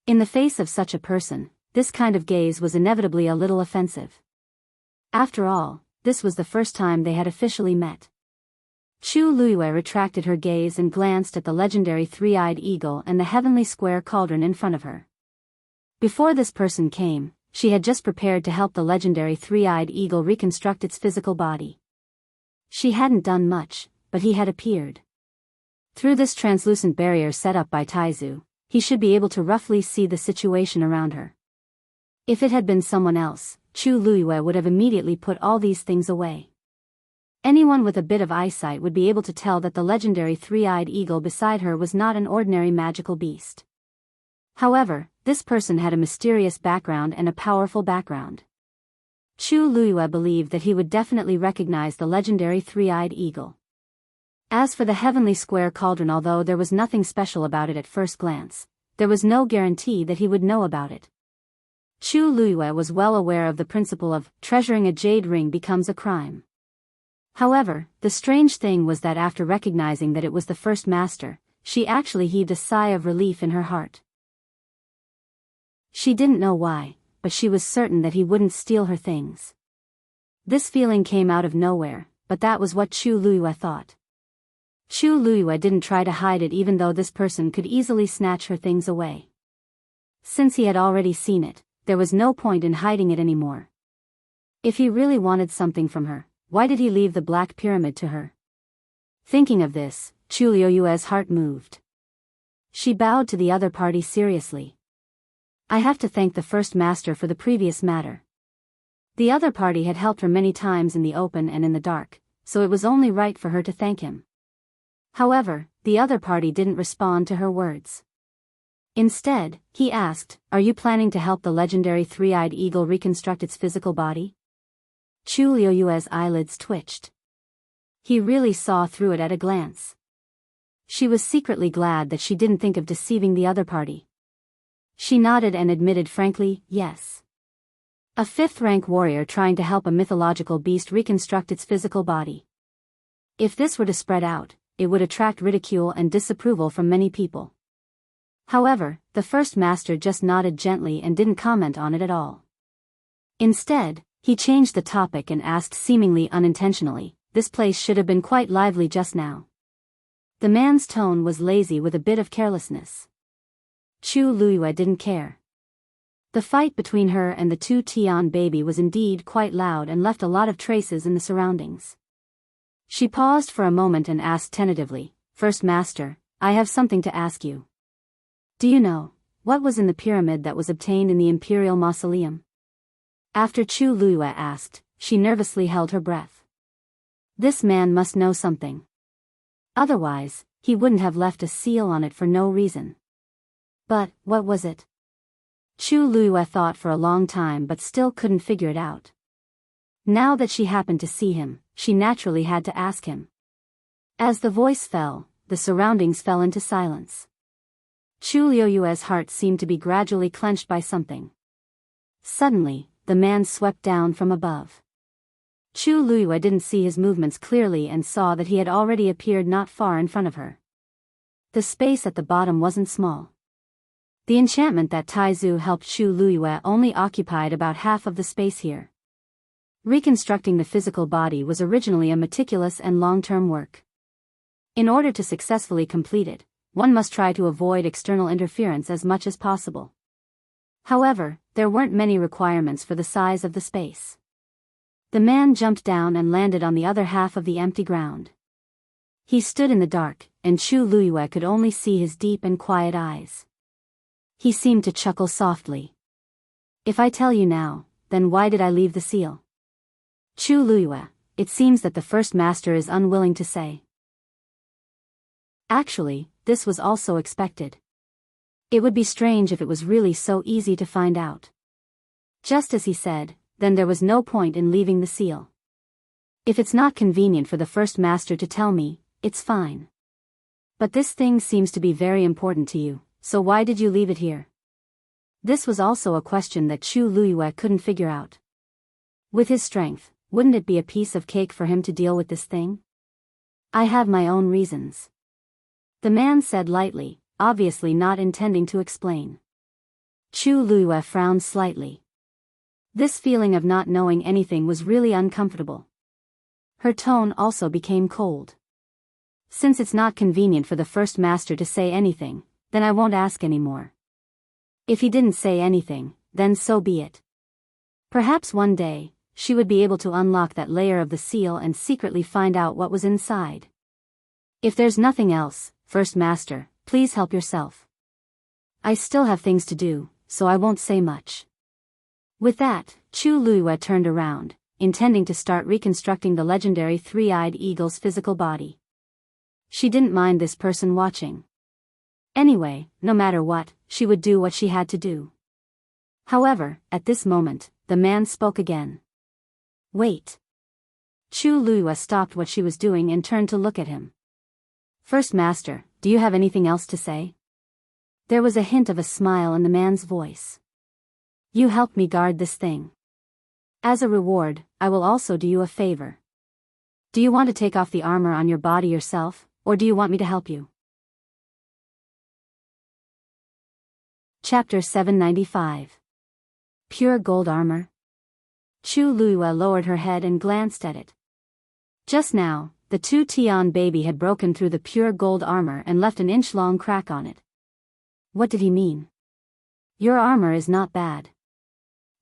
In the face of such a person, this kind of gaze was inevitably a little offensive. After all, this was the first time they had officially met. Chu Luiyue retracted her gaze and glanced at the legendary three-eyed eagle and the heavenly square cauldron in front of her. Before this person came, she had just prepared to help the legendary three-eyed eagle reconstruct its physical body. She hadn't done much, but he had appeared. Through this translucent barrier set up by Taizu, he should be able to roughly see the situation around her. If it had been someone else, Chu Luiyue would have immediately put all these things away. Anyone with a bit of eyesight would be able to tell that the legendary three-eyed eagle beside her was not an ordinary magical beast. However, this person had a mysterious background and a powerful background. Chu Luiyue believed that he would definitely recognize the legendary three-eyed eagle. As for the heavenly square cauldron, although there was nothing special about it at first glance, there was no guarantee that he would know about it. Chu Luiyue was well aware of the principle of treasuring a jade ring becomes a crime. However, the strange thing was that after recognizing that it was the first master, she actually heaved a sigh of relief in her heart. She didn't know why, but she was certain that he wouldn't steal her things. This feeling came out of nowhere, but that was what Chu Luiyue thought. Chu Luiyue didn't try to hide it even though this person could easily snatch her things away. Since he had already seen it, there was no point in hiding it anymore. If he really wanted something from her, why did he leave the Black Pyramid to her? Thinking of this, Chu Luiyue's heart moved. She bowed to the other party seriously. I have to thank the first master for the previous matter. The other party had helped her many times in the open and in the dark, so it was only right for her to thank him. However, the other party didn't respond to her words. Instead, he asked, "Are you planning to help the legendary three-eyed eagle reconstruct its physical body?" Chu Luiyue's eyelids twitched. He really saw through it at a glance. She was secretly glad that she didn't think of deceiving the other party. She nodded and admitted frankly, yes. A fifth-rank warrior trying to help a mythological beast reconstruct its physical body. If this were to spread out, it would attract ridicule and disapproval from many people. However, the first master just nodded gently and didn't comment on it at all. Instead, he changed the topic and asked seemingly unintentionally, "This place should have been quite lively just now." The man's tone was lazy with a bit of carelessness. Chu Luiyue didn't care. The fight between her and the two Tian baby was indeed quite loud and left a lot of traces in the surroundings. She paused for a moment and asked tentatively, "First Master, I have something to ask you. Do you know what was in the pyramid that was obtained in the Imperial Mausoleum?" After Chu Luiyue asked, she nervously held her breath. This man must know something. Otherwise, he wouldn't have left a seal on it for no reason. But, what was it? Chu Luiyue thought for a long time but still couldn't figure it out. Now that she happened to see him, she naturally had to ask him. As the voice fell, the surroundings fell into silence. Chu Luiyue's heart seemed to be gradually clenched by something. Suddenly, the man swept down from above. Chu Luiyue didn't see his movements clearly and saw that he had already appeared not far in front of her. The space at the bottom wasn't small. The enchantment that Taizu helped Chu Luiyue only occupied about half of the space here. Reconstructing the physical body was originally a meticulous and long-term work. In order to successfully complete it, one must try to avoid external interference as much as possible. However, there weren't many requirements for the size of the space. The man jumped down and landed on the other half of the empty ground. He stood in the dark, and Chu Luiyue could only see his deep and quiet eyes. He seemed to chuckle softly. "If I tell you now, then why did I leave the seal?" "Chu Luiyue, it seems that the first master is unwilling to say." Actually, this was also expected. It would be strange if it was really so easy to find out. Just as he said, then there was no point in leaving the seal. If it's not convenient for the first master to tell me, it's fine. But this thing seems to be very important to you, so why did you leave it here? This was also a question that Chu Luiyue couldn't figure out. With his strength, wouldn't it be a piece of cake for him to deal with this thing? "I have my own reasons," the man said lightly, obviously not intending to explain. Chu Luiyue frowned slightly. This feeling of not knowing anything was really uncomfortable. Her tone also became cold. "Since it's not convenient for the first master to say anything, then I won't ask anymore. If he didn't say anything, then so be it." Perhaps one day, she would be able to unlock that layer of the seal and secretly find out what was inside. If there's nothing else, First Master, please help yourself. I still have things to do, so I won't say much. With that, Chu Luiyue turned around, intending to start reconstructing the legendary three-eyed eagle's physical body. She didn't mind this person watching. Anyway, no matter what, she would do what she had to do. However, at this moment, the man spoke again. Wait. Chu Luiyue stopped what she was doing and turned to look at him. First Master, do you have anything else to say? There was a hint of a smile in the man's voice. You helped me guard this thing. As a reward, I will also do you a favor. Do you want to take off the armor on your body yourself, or do you want me to help you? Chapter 795. Pure gold armor. Chu Luiyue lowered her head and glanced at it. Just now, the two Tian baby had broken through the pure gold armor and left an inch-long crack on it. What did he mean? Your armor is not bad.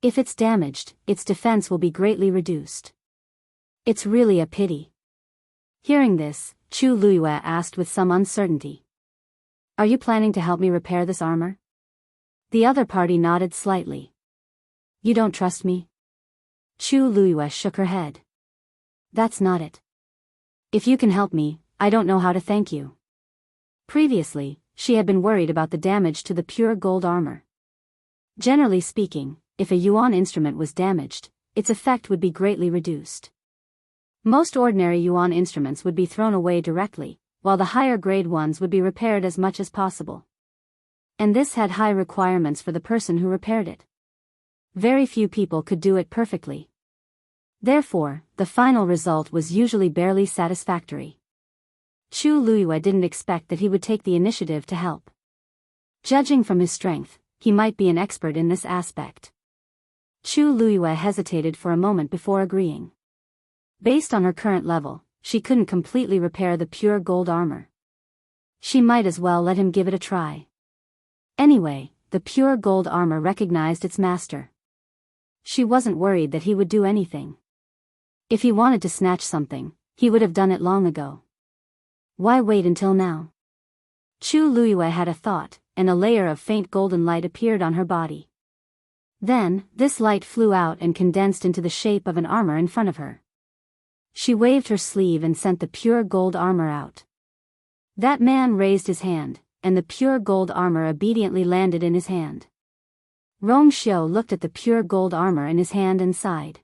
If it's damaged, its defense will be greatly reduced. It's really a pity. Hearing this, Chu Luiyue asked with some uncertainty. Are you planning to help me repair this armor? The other party nodded slightly. You don't trust me? Chu Luiyue shook her head. That's not it. If you can help me, I don't know how to thank you. Previously, she had been worried about the damage to the pure gold armor. Generally speaking, if a yuan instrument was damaged, its effect would be greatly reduced. Most ordinary yuan instruments would be thrown away directly, while the higher grade ones would be repaired as much as possible. And this had high requirements for the person who repaired it. Very few people could do it perfectly. Therefore, the final result was usually barely satisfactory. Chu Luiyue didn't expect that he would take the initiative to help. Judging from his strength, he might be an expert in this aspect. Chu Luiyue hesitated for a moment before agreeing. Based on her current level, she couldn't completely repair the pure gold armor. She might as well let him give it a try. Anyway, the pure gold armor recognized its master. She wasn't worried that he would do anything. If he wanted to snatch something, he would have done it long ago. Why wait until now? Chu Luiyue had a thought, and a layer of faint golden light appeared on her body. Then, this light flew out and condensed into the shape of an armor in front of her. She waved her sleeve and sent the pure gold armor out. That man raised his hand, and the pure gold armor obediently landed in his hand. Rong Xiu looked at the pure gold armor in his hand and sighed.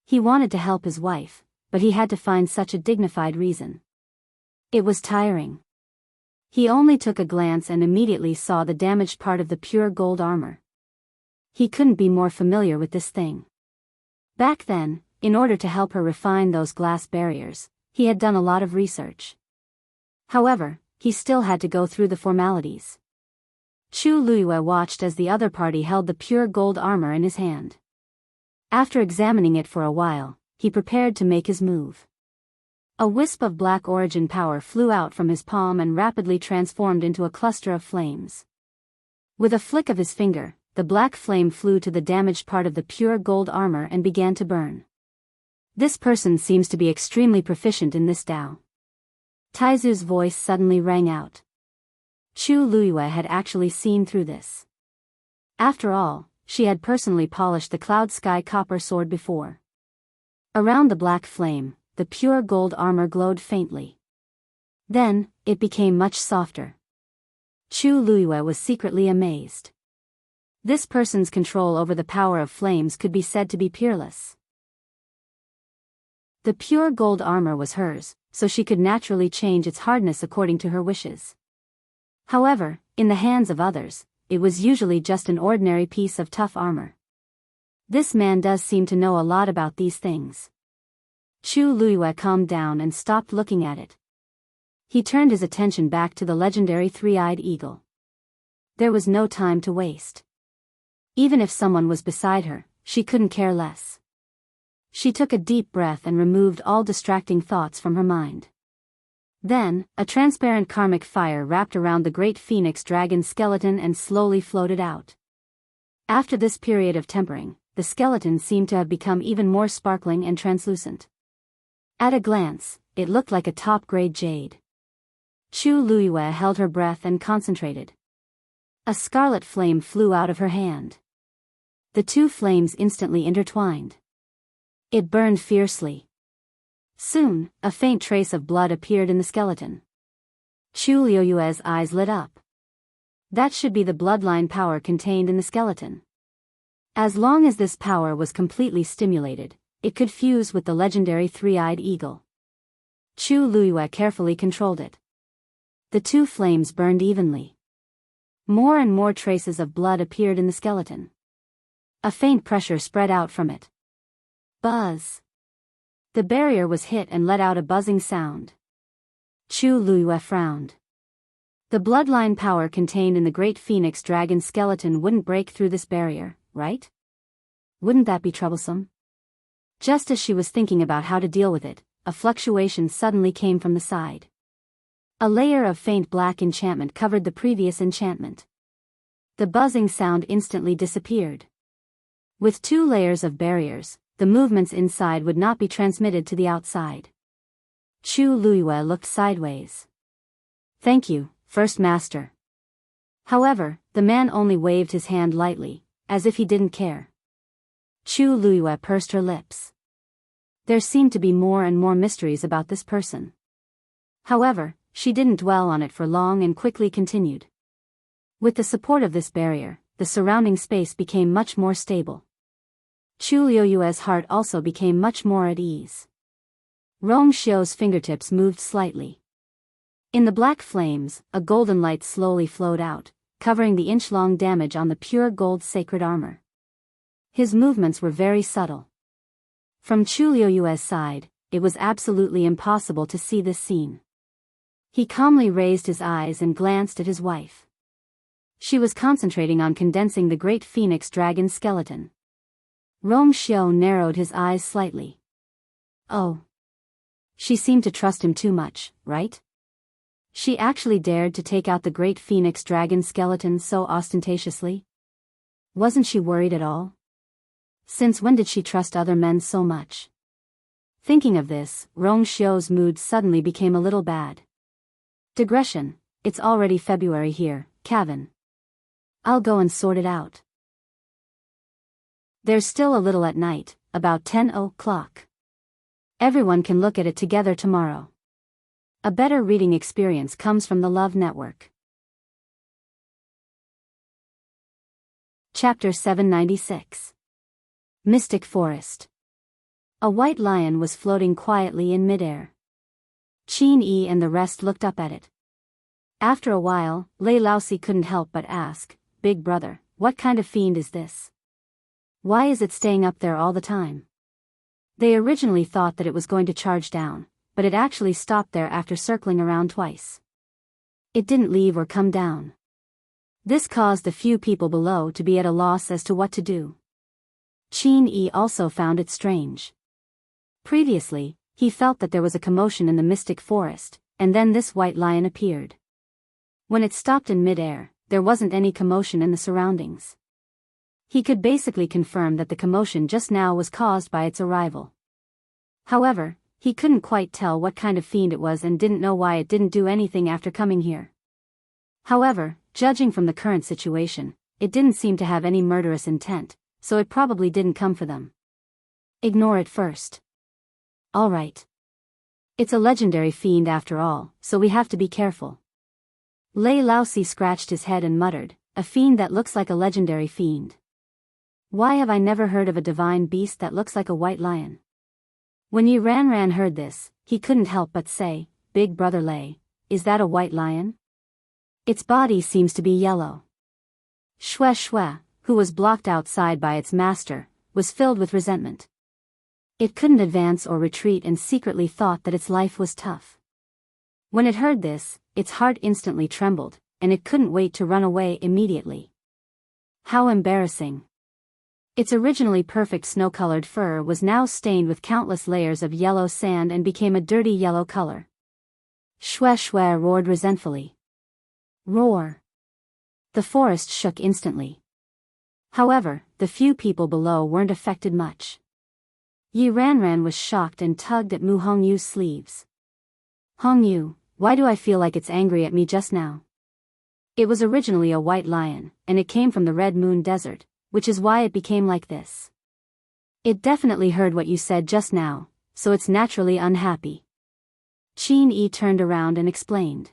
He wanted to help his wife, but he had to find such a dignified reason. It was tiring. He only took a glance and immediately saw the damaged part of the pure gold armor. He couldn't be more familiar with this thing. Back then, in order to help her refine those glass barriers, he had done a lot of research. However, he still had to go through the formalities. Chu Luiyue watched as the other party held the pure gold armor in his hand. After examining it for a while, he prepared to make his move. A wisp of black origin power flew out from his palm and rapidly transformed into a cluster of flames. With a flick of his finger, the black flame flew to the damaged part of the pure gold armor and began to burn. This person seems to be extremely proficient in this Dao. Taizu's voice suddenly rang out. Chu Luiyue had actually seen through this. After all, she had personally polished the Cloud Sky copper sword before. Around the black flame, the pure gold armor glowed faintly. Then, it became much softer. Chu Luiyue was secretly amazed. This person's control over the power of flames could be said to be peerless. The pure gold armor was hers, so she could naturally change its hardness according to her wishes. However, in the hands of others, it was usually just an ordinary piece of tough armor. This man does seem to know a lot about these things. Chu Luiyue calmed down and stopped looking at it. He turned his attention back to the legendary three-eyed eagle. There was no time to waste. Even if someone was beside her, she couldn't care less. She took a deep breath and removed all distracting thoughts from her mind. Then, a transparent karmic fire wrapped around the great phoenix dragon skeleton and slowly floated out. After this period of tempering, the the skeleton seemed to have become even more sparkling and translucent. At a glance, it looked like a top-grade jade. Chu Luiyue held her breath and concentrated. A scarlet flame flew out of her hand. The two flames instantly intertwined. It burned fiercely. Soon, a faint trace of blood appeared in the skeleton. Chu Luiyue's eyes lit up. That should be the bloodline power contained in the skeleton. As long as this power was completely stimulated, it could fuse with the legendary three-eyed eagle. Chu Luiyue carefully controlled it. The two flames burned evenly. More and more traces of blood appeared in the skeleton. A faint pressure spread out from it. Buzz. The barrier was hit and let out a buzzing sound. Chu Luiyue frowned. The bloodline power contained in the great phoenix dragon skeleton wouldn't break through this barrier, right? Wouldn't that be troublesome? Just as she was thinking about how to deal with it, a fluctuation suddenly came from the side. A layer of faint black enchantment covered the previous enchantment. The buzzing sound instantly disappeared. With 2 layers of barriers, the movements inside would not be transmitted to the outside. Chu Luiyue looked sideways. "Thank you, First Master." However, the man only waved his hand lightly, as if he didn't care. Chu Luiyue pursed her lips. There seemed to be more and more mysteries about this person. However, she didn't dwell on it for long and quickly continued. With the support of this barrier, the surrounding space became much more stable. Chu Luiyue's heart also became much more at ease. Rong Xiu's fingertips moved slightly. In the black flames, a golden light slowly flowed out, covering the inch-long damage on the pure gold sacred armor. His movements were very subtle. From Chu Luiyue's side, it was absolutely impossible to see this scene. He calmly raised his eyes and glanced at his wife. She was concentrating on condensing the great phoenix dragon skeleton. Rong Xiu narrowed his eyes slightly. Oh. She seemed to trust him too much, right? She actually dared to take out the great phoenix dragon skeleton so ostentatiously? Wasn't she worried at all? Since when did she trust other men so much? Thinking of this, Rong Xiu's mood suddenly became a little bad. Digression, it's already February here, Kevin. I'll go and sort it out. There's still a little at night, about 10 o'clock. Everyone can look at it together tomorrow. A better reading experience comes from the Love Network. Chapter 796. Mystic Forest. A white lion was floating quietly in midair. Qin Yi and the rest looked up at it. After a while, Lei Laosi couldn't help but ask, "Big brother, what kind of fiend is this? Why is it staying up there all the time?" They originally thought that it was going to charge down, but it actually stopped there after circling around twice. It didn't leave or come down. This caused the few people below to be at a loss as to what to do. Qin Yi also found it strange. Previously, he felt that there was a commotion in the mystic forest, and then this white lion appeared. When it stopped in midair, there wasn't any commotion in the surroundings. He could basically confirm that the commotion just now was caused by its arrival. However, he couldn't quite tell what kind of fiend it was and didn't know why it didn't do anything after coming here. However, judging from the current situation, it didn't seem to have any murderous intent, so it probably didn't come for them. Ignore it first. Alright. It's a legendary fiend after all, so we have to be careful. Lei Laosi scratched his head and muttered, "A fiend that looks like a legendary fiend. Why have I never heard of a divine beast that looks like a white lion?" When Yi Ranran heard this, he couldn't help but say, "Big brother Lei, is that a white lion? Its body seems to be yellow." Xue Xue, who was blocked outside by its master, was filled with resentment. It couldn't advance or retreat and secretly thought that its life was tough. When it heard this, its heart instantly trembled, and it couldn't wait to run away immediately. How embarrassing. Its originally perfect snow-colored fur was now stained with countless layers of yellow sand and became a dirty yellow color. Xue Xue roared resentfully. Roar. The forest shook instantly. However, the few people below weren't affected much. Yi Ranran was shocked and tugged at Mu Hongyu's sleeves. "Hongyu, why do I feel like it's angry at me just now? It was originally a white lion, and it came from the Red Moon Desert, which is why it became like this. It definitely heard what you said just now, so it's naturally unhappy." Qin Yi turned around and explained.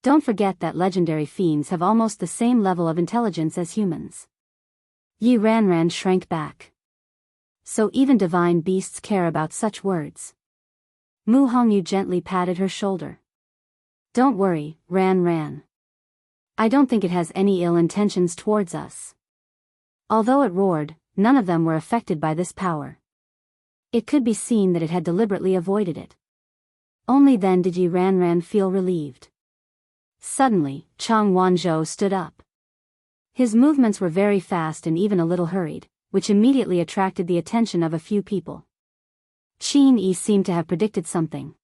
"Don't forget that legendary fiends have almost the same level of intelligence as humans." Yi Ranran shrank back. So even divine beasts care about such words. Mu Hongyu gently patted her shoulder. "Don't worry, Ran. I don't think it has any ill intentions towards us." Although it roared, none of them were affected by this power. It could be seen that it had deliberately avoided it. Only then did Yi Ranran feel relieved. Suddenly, Chang Wanzhou stood up. His movements were very fast and even a little hurried, which immediately attracted the attention of a few people. Qin Yi seemed to have predicted something.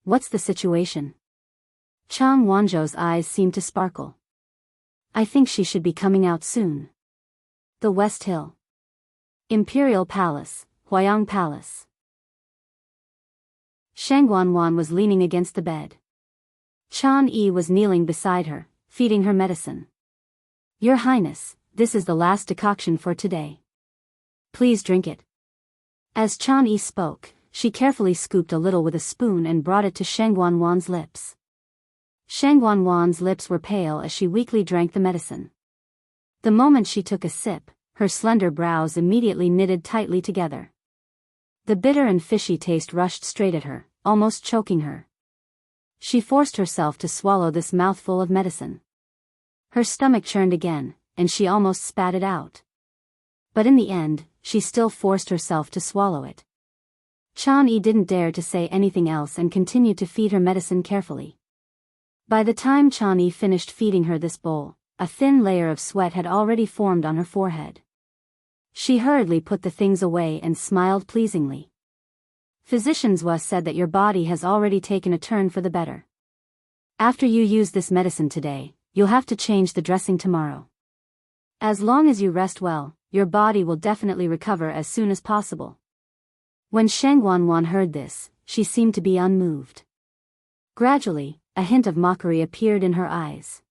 "What's the situation?" Chang Wanzhou's eyes seemed to sparkle. "I think she should be coming out soon." The West Hill. Imperial Palace, Huayang Palace. Shangguanwan was leaning against the bed. Chan Yi was kneeling beside her, feeding her medicine. "Your Highness, this is the last decoction for today. Please drink it." As Chan Yi spoke, she carefully scooped a little with a spoon and brought it to Shangguanwan's lips. Shangguanwan's lips were pale as she weakly drank the medicine. The moment she took a sip, her slender brows immediately knitted tightly together. The bitter and fishy taste rushed straight at her, almost choking her. She forced herself to swallow this mouthful of medicine. Her stomach churned again, and she almost spat it out. But in the end, she still forced herself to swallow it. Chan Yi didn't dare to say anything else and continued to feed her medicine carefully. By the time Chan Yi finished feeding her this bowl, a thin layer of sweat had already formed on her forehead. She hurriedly put the things away and smiled pleasingly. "Physicians said that your body has already taken a turn for the better. After you use this medicine today, you'll have to change the dressing tomorrow. As long as you rest well, your body will definitely recover as soon as possible." When Shangguanwan heard this, she seemed to be unmoved. Gradually, a hint of mockery appeared in her eyes.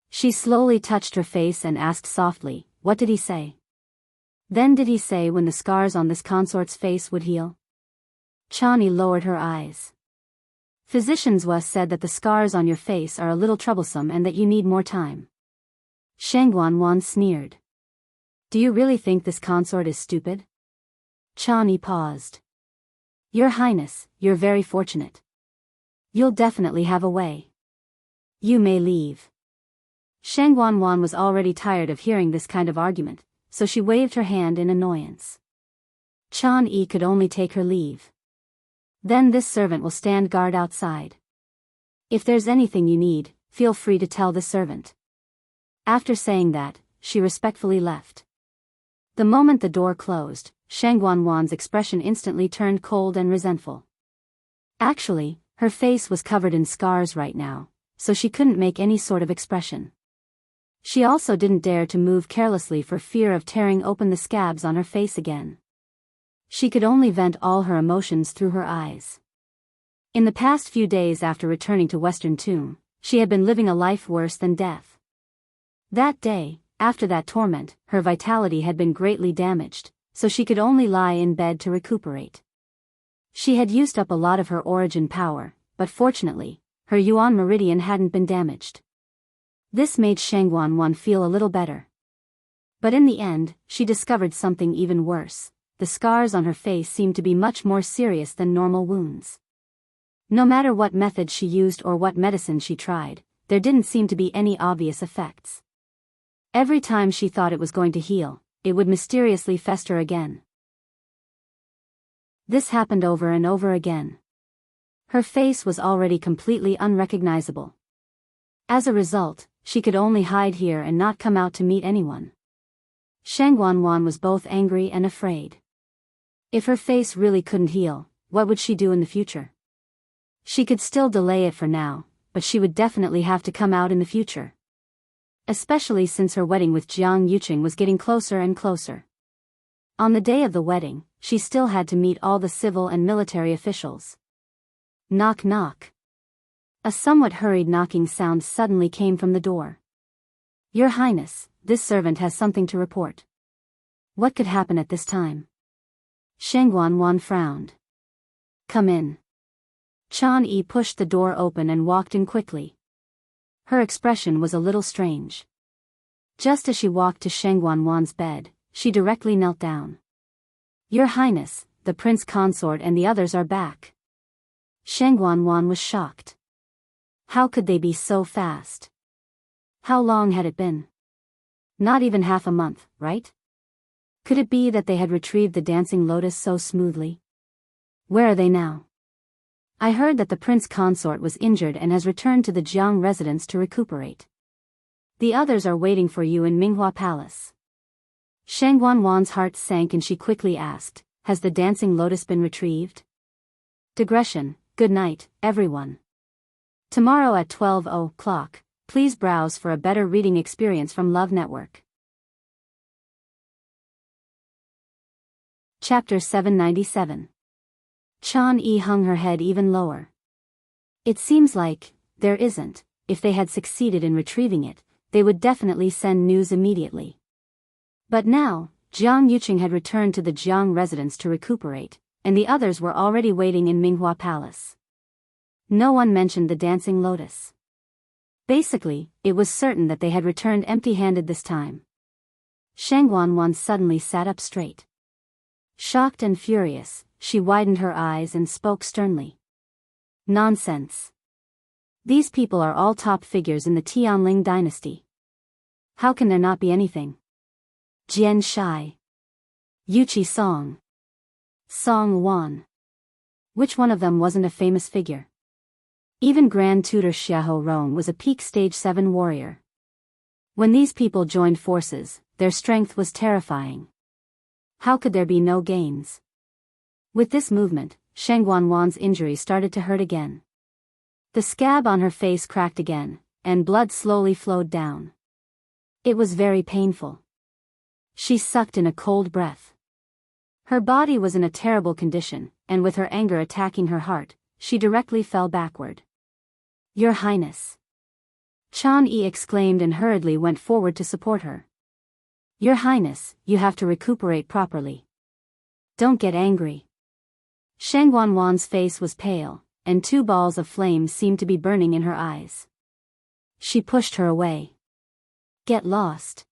She slowly touched her face and asked softly, "What did he say?" "Then did he say when the scars on this consort's face would heal?" Chani lowered her eyes. "Physicians said that the scars on your face are a little troublesome and that you need more time." Shangguanwan sneered. "Do you really think this consort is stupid?" Chani paused. "Your Highness, you're very fortunate. You'll definitely have a way. You may leave." Shangguanwan was already tired of hearing this kind of argument, so she waved her hand in annoyance. Chan Yi could only take her leave. "Then this servant will stand guard outside. If there's anything you need, feel free to tell the servant." After saying that, she respectfully left. The moment the door closed, Shangguanwan's expression instantly turned cold and resentful. Actually, her face was covered in scars right now, so she couldn't make any sort of expression. She also didn't dare to move carelessly for fear of tearing open the scabs on her face again. She could only vent all her emotions through her eyes. In the past few days after returning to Western Tomb, she had been living a life worse than death. That day, after that torment, her vitality had been greatly damaged, so she could only lie in bed to recuperate. She had used up a lot of her origin power, but fortunately, her Yuan meridian hadn't been damaged. This made Shangguanwan feel a little better. But in the end, she discovered something even worse. The scars on her face seemed to be much more serious than normal wounds. No matter what method she used or what medicine she tried, there didn't seem to be any obvious effects. Every time she thought it was going to heal, it would mysteriously fester again. This happened over and over again. Her face was already completely unrecognizable. As a result, she could only hide here and not come out to meet anyone. Shangguanwan was both angry and afraid. If her face really couldn't heal, what would she do in the future? She could still delay it for now, but she would definitely have to come out in the future. especially since her wedding with Jiang Yuqing was getting closer and closer. On the day of the wedding, she still had to meet all the civil and military officials. Knock knock. A somewhat hurried knocking sound suddenly came from the door. Your Highness, this servant has something to report. What could happen at this time? Sheng Guanwan frowned. Come in. Chan Yi pushed the door open and walked in quickly. Her expression was a little strange. Just as she walked to Sheng Guanwan's bed, she directly knelt down. Your Highness, the prince consort and the others are back. Sheng Guanwan was shocked. How could they be so fast? How long had it been? Not even half a month, right? Could it be that they had retrieved the dancing lotus so smoothly? Where are they now? I heard that the prince consort was injured and has returned to the Jiang residence to recuperate. The others are waiting for you in Minghua Palace. Sheng Guanwan's heart sank and she quickly asked, has the dancing lotus been retrieved? Digression, good night, everyone. Tomorrow at 12 o'clock, please browse for a better reading experience from Love Network. Chapter 797. Chan Yi hung her head even lower. It seems like, there isn't, if they had succeeded in retrieving it, they would definitely send news immediately. But now, Jiang Yuqing had returned to the Jiang residence to recuperate, and the others were already waiting in Minghua Palace. No one mentioned the dancing lotus. Basically, it was certain that they had returned empty-handed this time. Sheng Guanwan suddenly sat up straight. Shocked and furious, she widened her eyes and spoke sternly. Nonsense. These people are all top figures in the Tianling dynasty. How can there not be anything? Jian Shai. Yuqi Song. Song Wan. Which one of them wasn't a famous figure? Even Grand Tutor Xiahou Rong was a peak stage 7 warrior. When these people joined forces, their strength was terrifying. How could there be no gains? With this movement, Sheng Guanwan's injury started to hurt again. The scab on her face cracked again, and blood slowly flowed down. It was very painful. She sucked in a cold breath. Her body was in a terrible condition, and with her anger attacking her heart, she directly fell backward. Your Highness. Chan Yi exclaimed and hurriedly went forward to support her. Your Highness, you have to recuperate properly. Don't get angry. Sheng Guanwan's face was pale, and 2 balls of flame seemed to be burning in her eyes. She pushed her away. Get lost.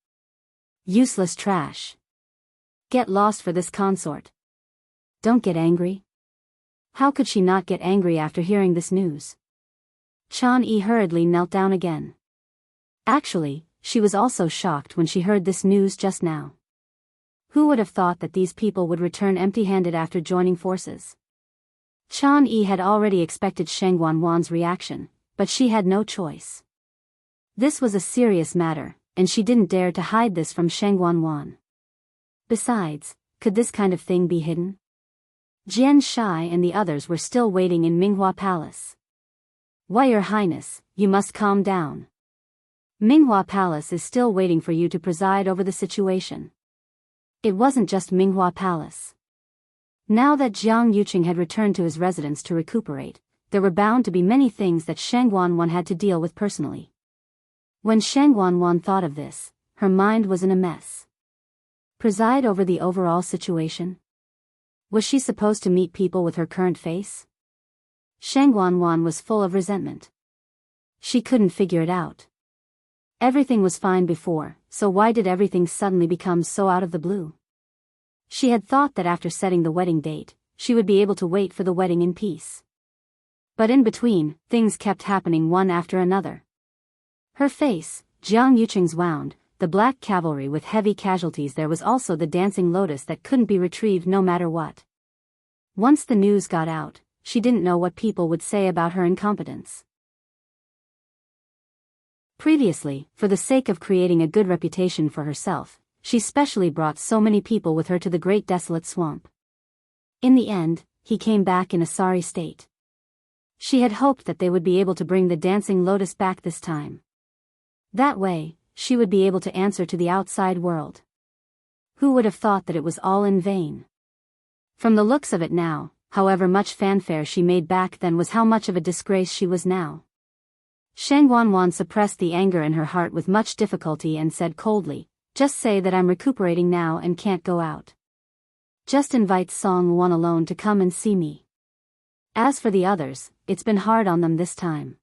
Useless trash. Get lost for this consort. Don't get angry. How could she not get angry after hearing this news? Chan Yi hurriedly knelt down again. Actually, she was also shocked when she heard this news just now. Who would have thought that these people would return empty-handed after joining forces? Chan Yi had already expected Sheng Guanwan's reaction, but she had no choice. This was a serious matter, and she didn't dare to hide this from Sheng Guanwan. Besides, could this kind of thing be hidden? Jian Shai and the others were still waiting in Minghua Palace. Why, Your Highness, you must calm down. Minghua Palace is still waiting for you to preside over the situation. It wasn't just Minghua Palace. Now that Jiang Yuqing had returned to his residence to recuperate, there were bound to be many things that Sheng Guanwan had to deal with personally. When Sheng Guanwan thought of this, her mind was in a mess. Preside over the overall situation? Was she supposed to meet people with her current face? Sheng Guanwan was full of resentment. She couldn't figure it out. Everything was fine before, so why did everything suddenly become so out of the blue? She had thought that after setting the wedding date, she would be able to wait for the wedding in peace. But in between, things kept happening one after another. Her face, Jiang Yuqing's wound, the black cavalry with heavy casualties. There was also the dancing lotus that couldn't be retrieved no matter what. Once the news got out, she didn't know what people would say about her incompetence. Previously, for the sake of creating a good reputation for herself, she specially brought so many people with her to the great desolate swamp. In the end, he came back in a sorry state. She had hoped that they would be able to bring the dancing lotus back this time. That way, she would be able to answer to the outside world. Who would have thought that it was all in vain? From the looks of it now, however much fanfare she made back then was how much of a disgrace she was now. Shang Wanwan suppressed the anger in her heart with much difficulty and said coldly, "Just say that I'm recuperating now and can't go out. Just invite Song Wan alone to come and see me. As for the others, it's been hard on them this time.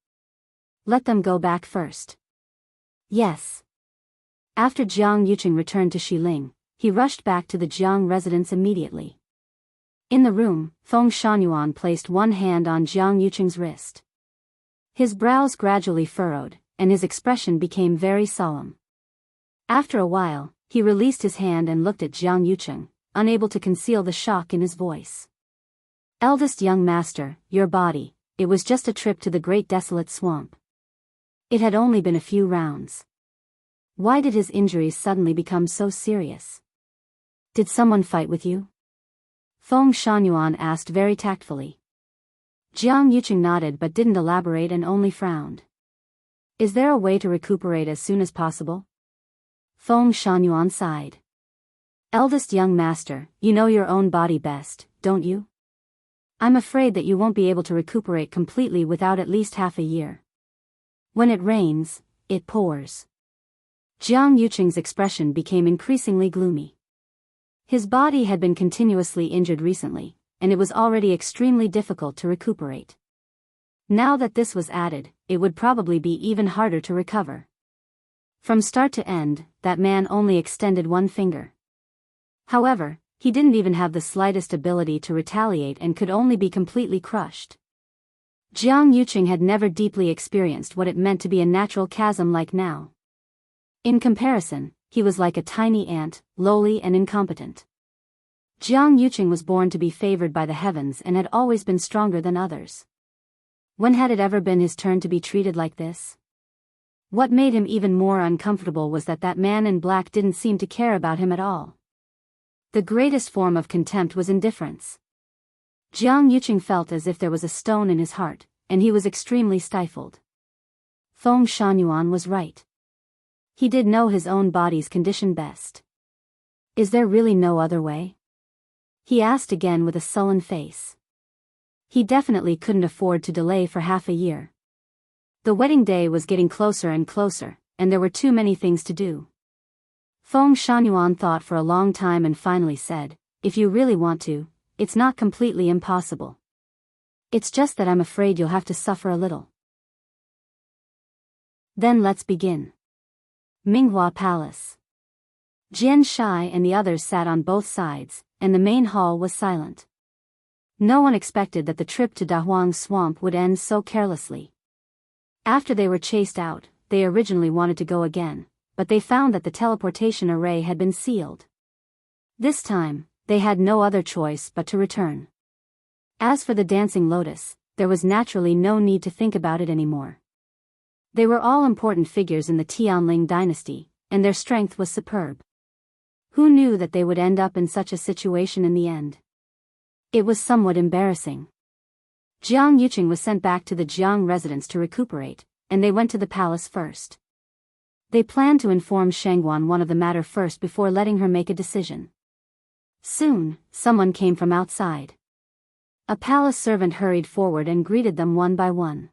Let them go back first." Yes. After Jiang Yuqing returned to Xiling, he rushed back to the Jiang residence immediately. In the room, Feng Shangyuan placed one hand on Jiang Yuqing's wrist. His brows gradually furrowed, and his expression became very solemn. After a while, he released his hand and looked at Jiang Yuqing, unable to conceal the shock in his voice. "Eldest young master, your body, it was just a trip to the great desolate swamp. It had only been a few rounds. Why did his injuries suddenly become so serious? Did someone fight with you?" Feng Shangyuan asked very tactfully. Jiang Yuqing nodded but didn't elaborate and only frowned. "Is there a way to recuperate as soon as possible?" Feng Shangyuan sighed. "Eldest young master, you know your own body best, don't you? I'm afraid that you won't be able to recuperate completely without at least half a year. When it rains, it pours." Jiang Yuqing's expression became increasingly gloomy. His body had been continuously injured recently, and it was already extremely difficult to recuperate. Now that this was added, it would probably be even harder to recover. From start to end, that man only extended one finger. However, he didn't even have the slightest ability to retaliate and could only be completely crushed. Jiang Yuqing had never deeply experienced what it meant to be a natural chasm like now. In comparison, he was like a tiny ant, lowly and incompetent. Jiang Yuqing was born to be favored by the heavens and had always been stronger than others. When had it ever been his turn to be treated like this? What made him even more uncomfortable was that man in black didn't seem to care about him at all. The greatest form of contempt was indifference. Jiang Yuqing felt as if there was a stone in his heart, and he was extremely stifled. Feng Shangyuan was right. He did know his own body's condition best. "Is there really no other way?" he asked again with a sullen face. He definitely couldn't afford to delay for half a year. The wedding day was getting closer and closer, and there were too many things to do. Feng Shangyuan thought for a long time and finally said, "If you really want to, it's not completely impossible. It's just that I'm afraid you'll have to suffer a little." "Then let's begin." Minghua Palace. Jian Shai and the others sat on both sides, and the main hall was silent. No one expected that the trip to Dahuang Swamp would end so carelessly. After they were chased out, they originally wanted to go again, but they found that the teleportation array had been sealed. This time, they had no other choice but to return. As for the dancing lotus, there was naturally no need to think about it anymore. They were all important figures in the Tianling dynasty, and their strength was superb. Who knew that they would end up in such a situation in the end? It was somewhat embarrassing. Jiang Yuqing was sent back to the Jiang residence to recuperate, and they went to the palace first. They planned to inform Shangguan one of the matter first before letting her make a decision. Soon, someone came from outside. A palace servant hurried forward and greeted them one by one.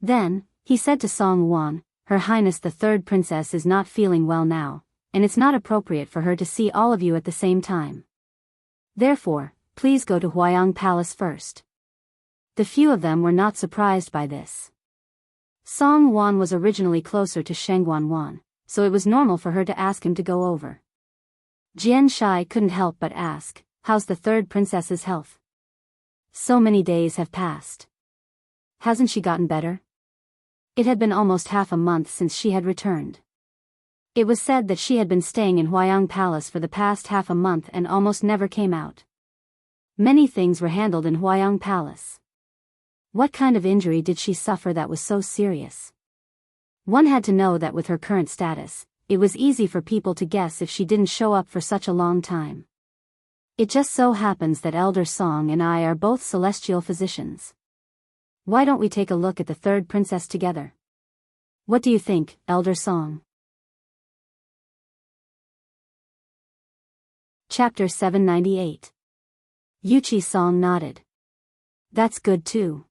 Then, he said to Song Wan, "Her Highness the Third Princess is not feeling well now, and it's not appropriate for her to see all of you at the same time. Therefore, please go to Huayang Palace first." The few of them were not surprised by this. Song Wan was originally closer to Shangguan Wan, so it was normal for her to ask him to go over. Jian Shai couldn't help but ask, "How's the third princess's health? So many days have passed. Hasn't she gotten better?" It had been almost half a month since she had returned. It was said that she had been staying in Huayang Palace for the past half a month and almost never came out. Many things were handled in Huayang Palace. What kind of injury did she suffer that was so serious? One had to know that with her current status, it was easy for people to guess if she didn't show up for such a long time. It just so happens that Elder Song and I are both celestial physicians. Why don't we take a look at the third princess together? What do you think, Elder Song? Chapter 798. Yuchi Song nodded. That's good too.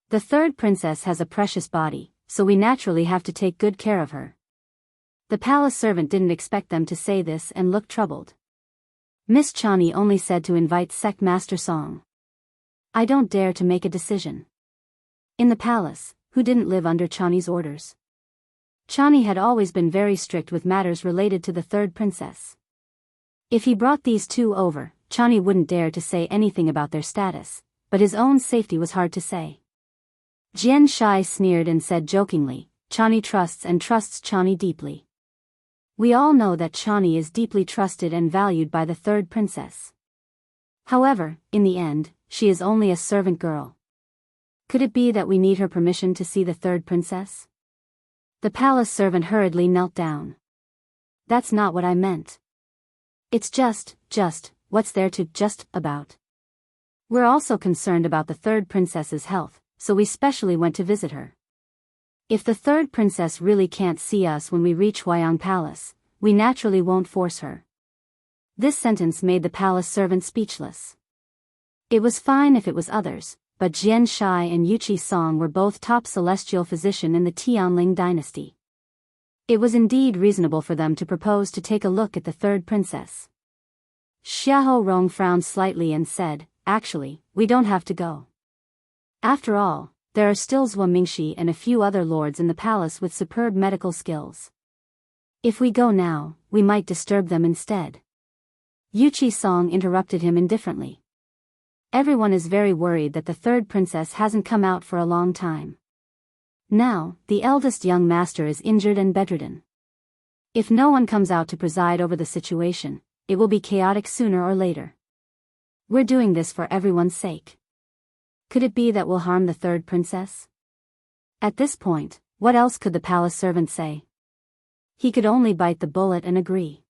The third princess has a precious body, so we naturally have to take good care of her. The palace servant didn't expect them to say this and looked troubled. Miss Chani only said to invite Sect Master Song. I don't dare to make a decision. In the palace, who didn't live under Chani's orders? Chani had always been very strict with matters related to the third princess. If he brought these two over, Chani wouldn't dare to say anything about their status, but his own safety was hard to say. Jian Shai sneered and said jokingly, Chani trusts Chani deeply. We all know that Chani is deeply trusted and valued by the third princess. However, in the end, she is only a servant girl. Could it be that we need her permission to see the third princess? The palace servant hurriedly knelt down. That's not what I meant. It's just, what's there to just about? We're also concerned about the third princess's health, so we specially went to visit her. If the third princess really can't see us when we reach Huayang Palace, we naturally won't force her. This sentence made the palace servant speechless. It was fine if it was others, but Jian Shai and Yuchi Song were both top celestial physician in the Tianling dynasty. It was indeed reasonable for them to propose to take a look at the third princess. Xiahou Rong frowned slightly and said, actually, we don't have to go. After all, there are still Zhuo Mingxi and a few other lords in the palace with superb medical skills. If we go now, we might disturb them instead. Yuchi Song interrupted him indifferently. Everyone is very worried that the third princess hasn't come out for a long time. Now, the eldest young master is injured and bedridden. If no one comes out to preside over the situation, it will be chaotic sooner or later. We're doing this for everyone's sake. Could it be that we'll harm the third princess? At this point, what else could the palace servant say? He could only bite the bullet and agree.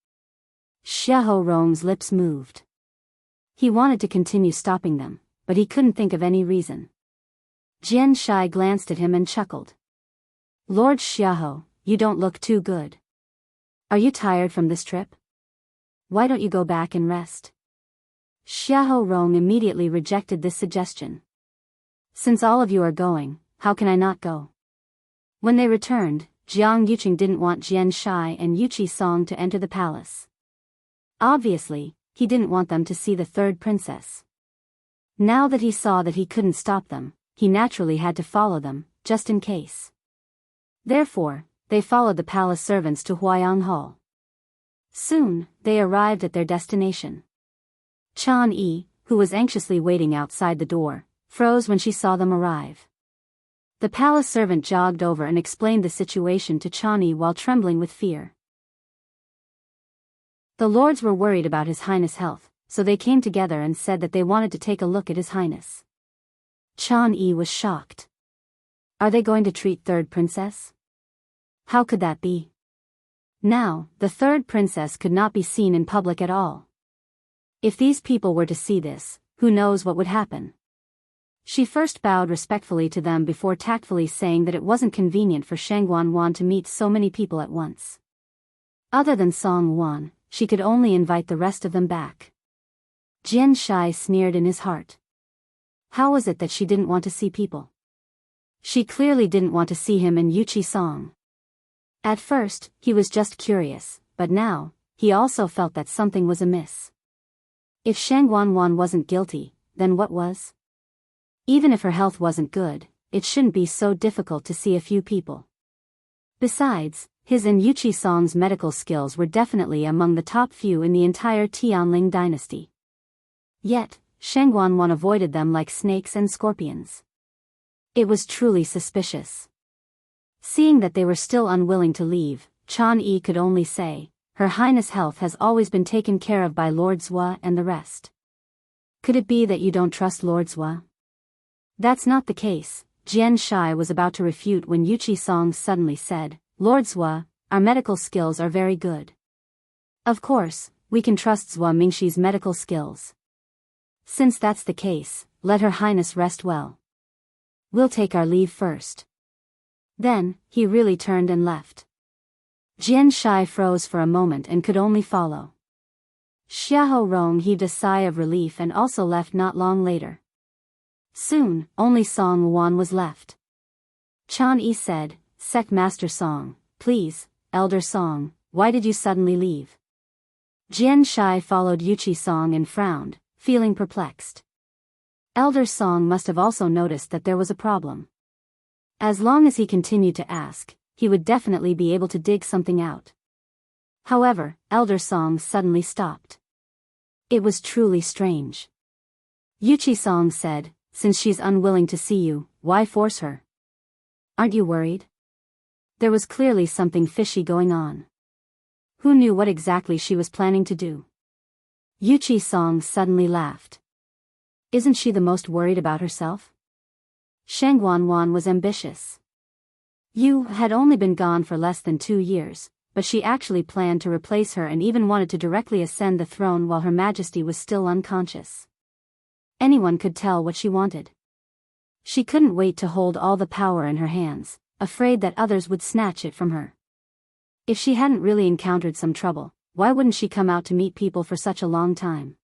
Xiahou Rong's lips moved. He wanted to continue stopping them, but he couldn't think of any reason. Jian Shai glanced at him and chuckled. Lord Xiahou, you don't look too good. Are you tired from this trip? Why don't you go back and rest? Xiahou Rong immediately rejected this suggestion. Since all of you are going, how can I not go? When they returned, Jiang Yuqing didn't want Jian Shai and Yuchi Song to enter the palace. Obviously, he didn't want them to see the third princess. Now that he saw that he couldn't stop them, he naturally had to follow them, just in case. Therefore, they followed the palace servants to Huayang Hall. Soon, they arrived at their destination. Chan Yi, who was anxiously waiting outside the door, froze when she saw them arrive. The palace servant jogged over and explained the situation to Chan Yi while trembling with fear. The lords were worried about His Highness' health, so they came together and said that they wanted to take a look at His Highness. Chan Yi was shocked. Are they going to treat third princess? How could that be? Now, the third princess could not be seen in public at all. If these people were to see this, who knows what would happen? She first bowed respectfully to them before tactfully saying that it wasn't convenient for Shangguan Wan to meet so many people at once. Other than Song Wan, she could only invite the rest of them back. Jian Shai sneered in his heart. How was it that she didn't want to see people? She clearly didn't want to see him and Yuchi Song. At first, he was just curious, but now, he also felt that something was amiss. If Shangguan Wan wasn't guilty, then what was? Even if her health wasn't good, it shouldn't be so difficult to see a few people. Besides, his and Yuchi Song's medical skills were definitely among the top few in the entire Tianling dynasty. Yet, Shangguan Wan avoided them like snakes and scorpions. It was truly suspicious. Seeing that they were still unwilling to leave, Chan Yi could only say, Her Highness' health has always been taken care of by Lord Zhua and the rest. Could it be that you don't trust Lord Zhua? That's not the case, Jian Shai was about to refute when Yuchi Song suddenly said, Lord Zhua, our medical skills are very good. Of course, we can trust Zhuo Mingxi's medical skills. Since that's the case, let Her Highness rest well. We'll take our leave first. Then, he really turned and left. Jian Shai froze for a moment and could only follow. Xiahou Rong heaved a sigh of relief and also left not long later. Soon, only Song Wan was left. Chan Yi said, Sect Master Song, please, Elder Song, why did you suddenly leave? Jian Shai followed Yuchi Song and frowned, feeling perplexed. Elder Song must have also noticed that there was a problem. As long as he continued to ask, he would definitely be able to dig something out. However, Elder Song suddenly stopped. It was truly strange. Yuchi Song said, since she's unwilling to see you, why force her? Aren't you worried? There was clearly something fishy going on. Who knew what exactly she was planning to do? Yuchi Song suddenly laughed. Isn't she the most worried about herself? Shangguan Wan was ambitious. Yu had only been gone for less than 2 years, but she actually planned to replace her and even wanted to directly ascend the throne while Her Majesty was still unconscious. Anyone could tell what she wanted. She couldn't wait to hold all the power in her hands, afraid that others would snatch it from her. If she hadn't really encountered some trouble, why wouldn't she come out to meet people for such a long time?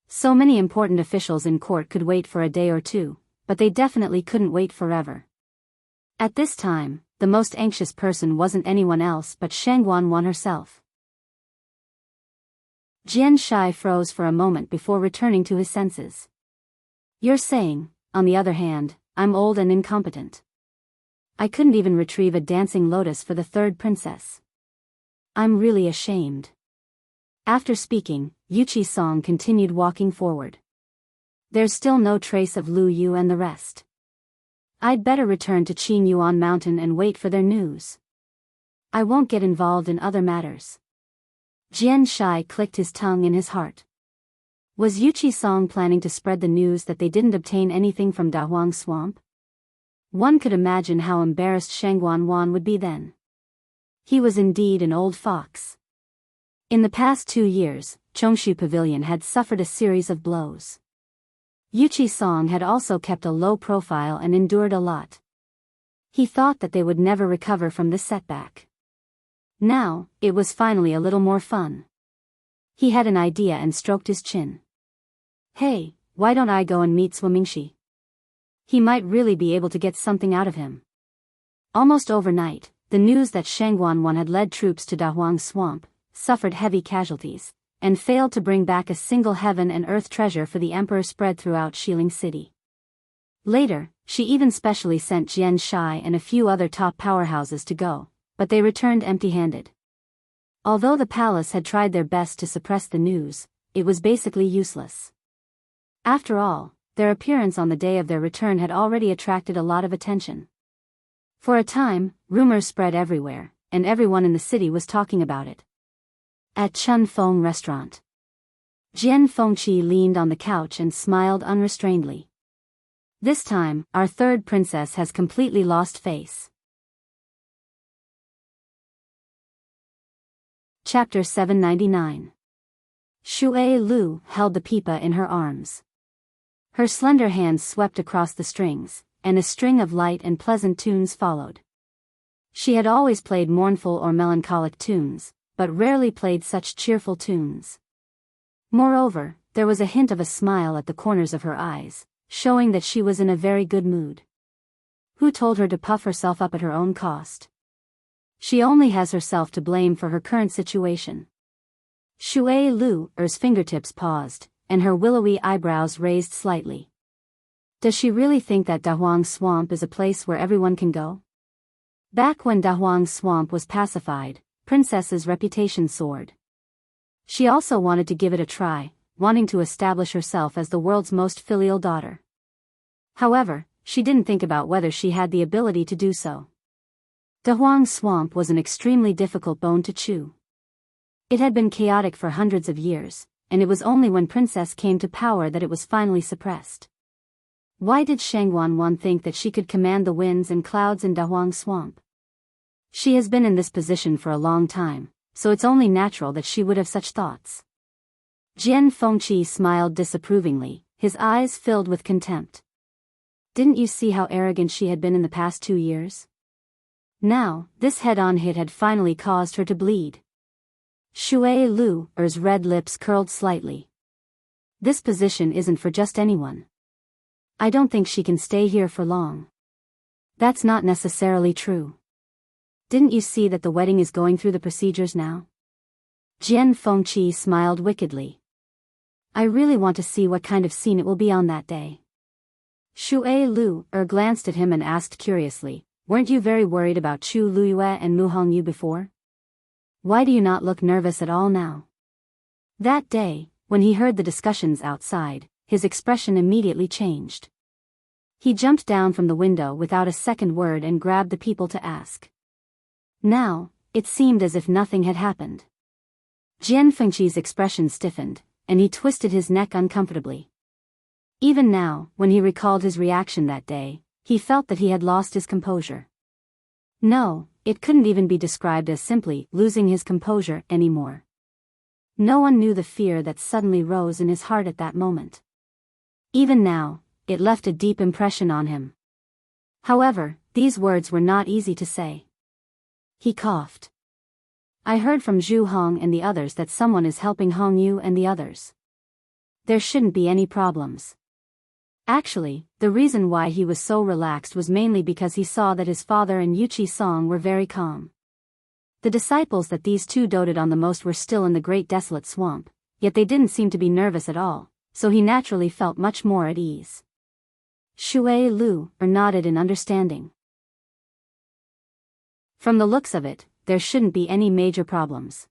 So many important officials in court could wait for a day or two, but they definitely couldn't wait forever. At this time, the most anxious person wasn't anyone else but Shangguan Wan herself. Jian Shai froze for a moment before returning to his senses. You're saying, on the other hand, I'm old and incompetent. I couldn't even retrieve a dancing lotus for the third princess. I'm really ashamed. After speaking, Yuchi Song continued walking forward. There's still no trace of Lu Yu and the rest. I'd better return to Qing Yuan Mountain and wait for their news. I won't get involved in other matters. Jian Shai clicked his tongue in his heart. Was Yuchi Song planning to spread the news that they didn't obtain anything from Dahuang Swamp? One could imagine how embarrassed Shangguan Wan would be then. He was indeed an old fox. In the past 2 years, Chongshu Pavilion had suffered a series of blows. Yuchi Song had also kept a low profile and endured a lot. He thought that they would never recover from this setback. Now, it was finally a little more fun. He had an idea and stroked his chin. Hey, why don't I go and meet Swamingshi? He might really be able to get something out of him. Almost overnight, the news that Shangguan Wan had led troops to Dahuang Swamp, suffered heavy casualties, and failed to bring back a single heaven and earth treasure for the emperor spread throughout Xiling City. Later, she even specially sent Jian Shai and a few other top powerhouses to go, but they returned empty-handed. Although the palace had tried their best to suppress the news, it was basically useless. After all, their appearance on the day of their return had already attracted a lot of attention. For a time, rumors spread everywhere, and everyone in the city was talking about it. At Chun Fong Restaurant, Jian Fengqi leaned on the couch and smiled unrestrainedly. This time, our third princess has completely lost face. Chapter 799. Shui Lu held the pipa in her arms. Her slender hands swept across the strings, and a string of light and pleasant tunes followed. She had always played mournful or melancholic tunes, but rarely played such cheerful tunes. Moreover, there was a hint of a smile at the corners of her eyes, showing that she was in a very good mood. Who told her to puff herself up at her own cost? She only has herself to blame for her current situation. Shui Lu's fingertips paused, and her willowy eyebrows raised slightly. Does she really think that Dahuang Swamp is a place where everyone can go? Back when Dahuang Swamp was pacified, Princess's reputation soared. She also wanted to give it a try, wanting to establish herself as the world's most filial daughter. However, she didn't think about whether she had the ability to do so. Dahuang Swamp was an extremely difficult bone to chew. It had been chaotic for hundreds of years, and it was only when Princess came to power that it was finally suppressed. Why did Shangguan Wan think that she could command the winds and clouds in Dahuang Swamp? She has been in this position for a long time, so it's only natural that she would have such thoughts. Jian Fengqi smiled disapprovingly, his eyes filled with contempt. Didn't you see how arrogant she had been in the past 2 years? Now, this head-on hit had finally caused her to bleed. Shui Lu's red lips curled slightly. This position isn't for just anyone. I don't think she can stay here for long. That's not necessarily true. Didn't you see that the wedding is going through the procedures now? Jian Fengqi smiled wickedly. I really want to see what kind of scene it will be on that day. Shui Lu glanced at him and asked curiously, weren't you very worried about Chu Luyue and Mu Hongyu before? Why do you not look nervous at all now? That day, when he heard the discussions outside, his expression immediately changed. He jumped down from the window without a second word and grabbed the people to ask. Now, it seemed as if nothing had happened. Jian Fengqi's expression stiffened, and he twisted his neck uncomfortably. Even now, when he recalled his reaction that day, he felt that he had lost his composure. No, it couldn't even be described as simply losing his composure anymore. No one knew the fear that suddenly rose in his heart at that moment. Even now, it left a deep impression on him. However, these words were not easy to say. He coughed. I heard from Zhu Hong and the others that someone is helping Hong Yu and the others. There shouldn't be any problems. Actually, the reason why he was so relaxed was mainly because he saw that his father and Yuqi Song were very calm. The disciples that these two doted on the most were still in the great desolate swamp, yet they didn't seem to be nervous at all, so he naturally felt much more at ease. Shui Lu nodded in understanding. From the looks of it, there shouldn't be any major problems.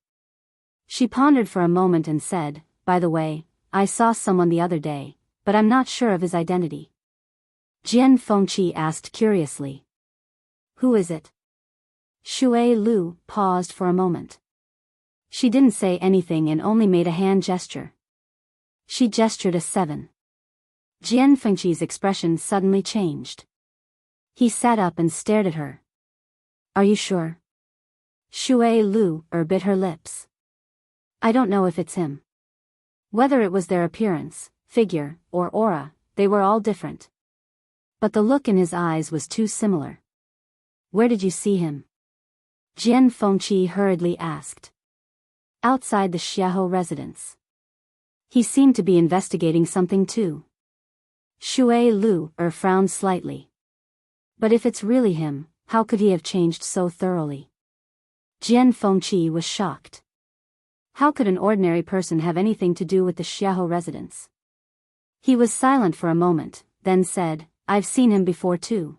She pondered for a moment and said, by the way, I saw someone the other day, but I'm not sure of his identity. Jian Fengqi asked curiously. Who is it? Shui Lu paused for a moment. She didn't say anything and only made a hand gesture. She gestured a 7. Jian Fengqi's expression suddenly changed. He sat up and stared at her. Are you sure? Shui Lu bit her lips. I don't know if it's him. Whether it was their appearance, figure, or aura, they were all different. But the look in his eyes was too similar. Where did you see him? Jian Fengqi hurriedly asked. Outside the Xiahou residence. He seemed to be investigating something too. Shui Lu frowned slightly. But if it's really him, how could he have changed so thoroughly? Jian Fengqi was shocked. How could an ordinary person have anything to do with the Xiahou residence? He was silent for a moment, then said, I've seen him before too.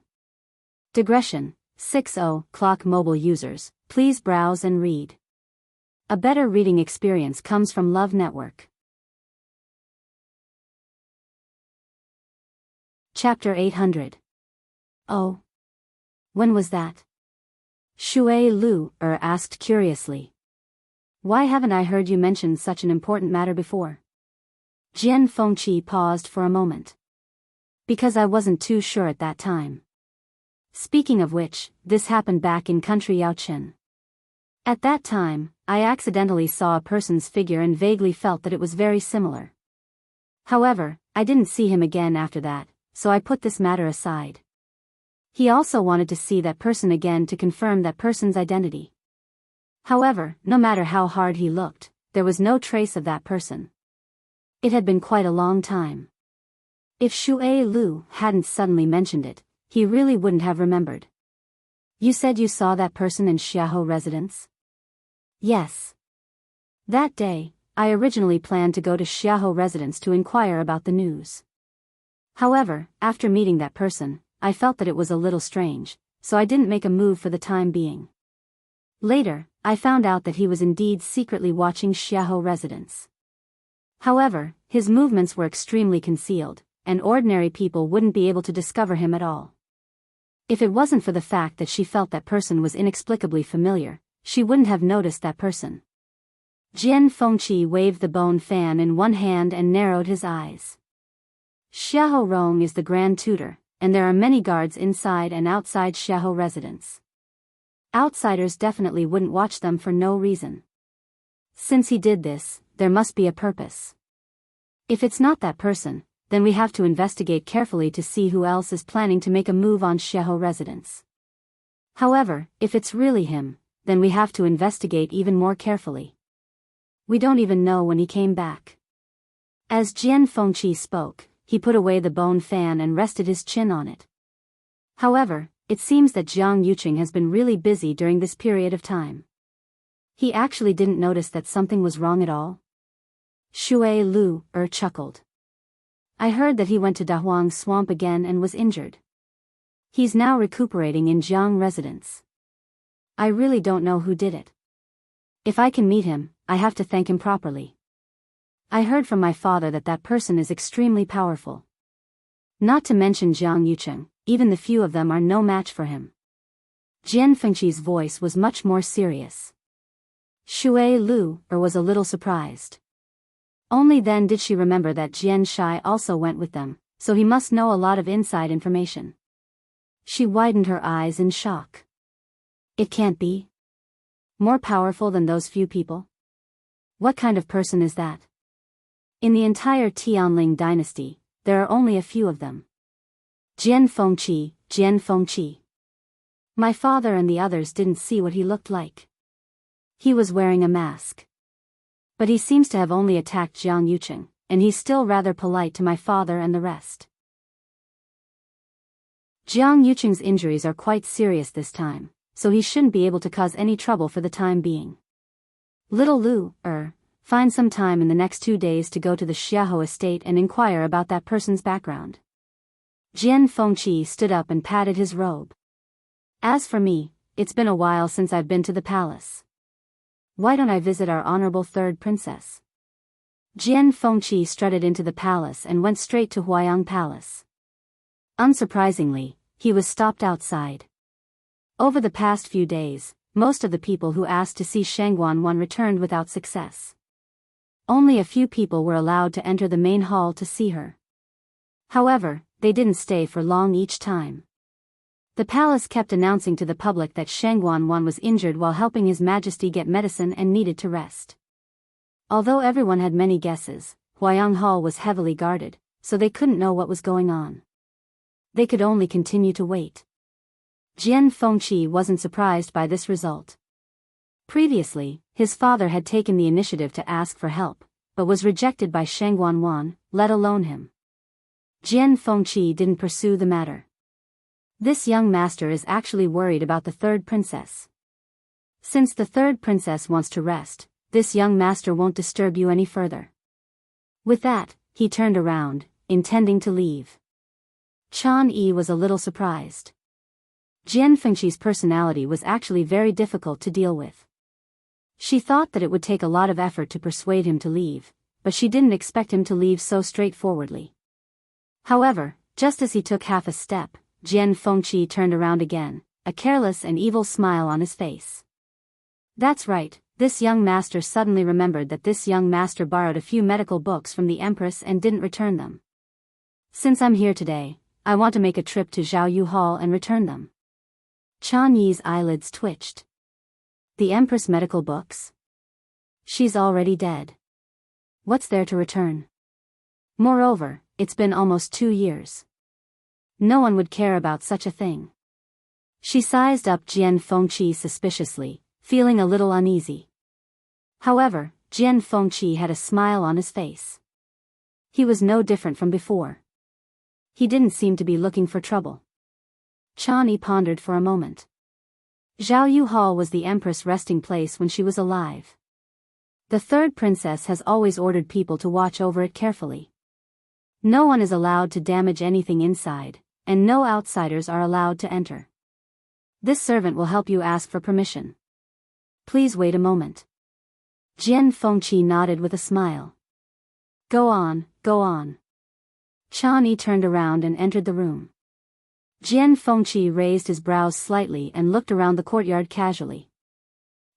Digression, 60 clock mobile users, please browse and read. A better reading experience comes from Love Network. Chapter 800. Oh. When was that? Shui Lu asked curiously. Why haven't I heard you mention such an important matter before? Jian Fengqi paused for a moment. Because I wasn't too sure at that time. Speaking of which, this happened back in country Yaochen. At that time, I accidentally saw a person's figure and vaguely felt that it was very similar. However, I didn't see him again after that, so I put this matter aside. He also wanted to see that person again to confirm that person's identity. However, no matter how hard he looked, there was no trace of that person. It had been quite a long time. If Shui Lu hadn't suddenly mentioned it, he really wouldn't have remembered. You said you saw that person in Xiahou residence? Yes. That day, I originally planned to go to Xiahou residence to inquire about the news. However, after meeting that person, I felt that it was a little strange, so I didn't make a move for the time being. Later, I found out that he was indeed secretly watching Xiahou residence. However, his movements were extremely concealed, and ordinary people wouldn't be able to discover him at all. If it wasn't for the fact that she felt that person was inexplicably familiar, she wouldn't have noticed that person. Jian Fengqi waved the bone fan in one hand and narrowed his eyes. Xiahou Rong is the Grand Tutor, and there are many guards inside and outside Xiahou residence. Outsiders definitely wouldn't watch them for no reason. Since he did this, there must be a purpose. If it's not that person, then we have to investigate carefully to see who else is planning to make a move on Xiahou residence. However, if it's really him, then we have to investigate even more carefully. We don't even know when he came back. As Jian Fengqi spoke, he put away the bone fan and rested his chin on it. However, it seems that Jiang Yuqing has been really busy during this period of time. He actually didn't notice that something was wrong at all. Shui Lu chuckled. I heard that he went to Dahuang Swamp again and was injured. He's now recuperating in Jiang residence. I really don't know who did it. If I can meet him, I have to thank him properly. I heard from my father that that person is extremely powerful. Not to mention Jiang Yuqing, even the few of them are no match for him. Jian Fengqi's voice was much more serious. Shui Lu was a little surprised. Only then did she remember that Jian Shai also went with them, so he must know a lot of inside information. She widened her eyes in shock. It can't be. More powerful than those few people? What kind of person is that? In the entire Tianling dynasty, there are only a few of them. Jian Fengqi. My father and the others didn't see what he looked like. He was wearing a mask. But he seems to have only attacked Jiang Yuqing, and he's still rather polite to my father and the rest. Jiang Yuqing's injuries are quite serious this time, so he shouldn't be able to cause any trouble for the time being. Little Lu, find some time in the next 2 days to go to the Xiaohou estate and inquire about that person's background. Jian Fengqi stood up and patted his robe. As for me, it's been a while since I've been to the palace. Why don't I visit our honorable third princess? Jian Fengqi strutted into the palace and went straight to Huayang Palace. Unsurprisingly, he was stopped outside. Over the past few days, most of the people who asked to see Shangguan returned without success. Only a few people were allowed to enter the main hall to see her. However, they didn't stay for long each time. The palace kept announcing to the public that Shangguan was injured while helping His Majesty get medicine and needed to rest. Although everyone had many guesses, Huayang Hall was heavily guarded, so they couldn't know what was going on. They could only continue to wait. Jian Fengqi wasn't surprised by this result. Previously, his father had taken the initiative to ask for help, but was rejected by Shangguan, let alone him. Jian Fengqi didn't pursue the matter. This young master is actually worried about the third princess. Since the third princess wants to rest, this young master won't disturb you any further. With that, he turned around, intending to leave. Chan Yi was a little surprised. Jian Fengqi's personality was actually very difficult to deal with. She thought that it would take a lot of effort to persuade him to leave, but she didn't expect him to leave so straightforwardly. However, just as he took half a step, Jian Fengqi turned around again, a careless and evil smile on his face. That's right, this young master suddenly remembered that this young master borrowed a few medical books from the Empress and didn't return them. Since I'm here today, I want to make a trip to Xiaoyu Hall and return them. Chan Yi's eyelids twitched. The Empress medical books? She's already dead. What's there to return? Moreover, it's been almost 2 years. No one would care about such a thing. She sized up Jian Fengqi suspiciously, feeling a little uneasy. However, Jian Fengqi had a smile on his face. He was no different from before. He didn't seem to be looking for trouble. Chan Yi pondered for a moment. Xiaoyu Hall was the Empress' resting place when she was alive. The third princess has always ordered people to watch over it carefully. No one is allowed to damage anything inside, and no outsiders are allowed to enter. This servant will help you ask for permission. Please wait a moment. Jian Fengqi nodded with a smile. Go on, go on. Chan Yi turned around and entered the room. Jian Fengqi raised his brows slightly and looked around the courtyard casually.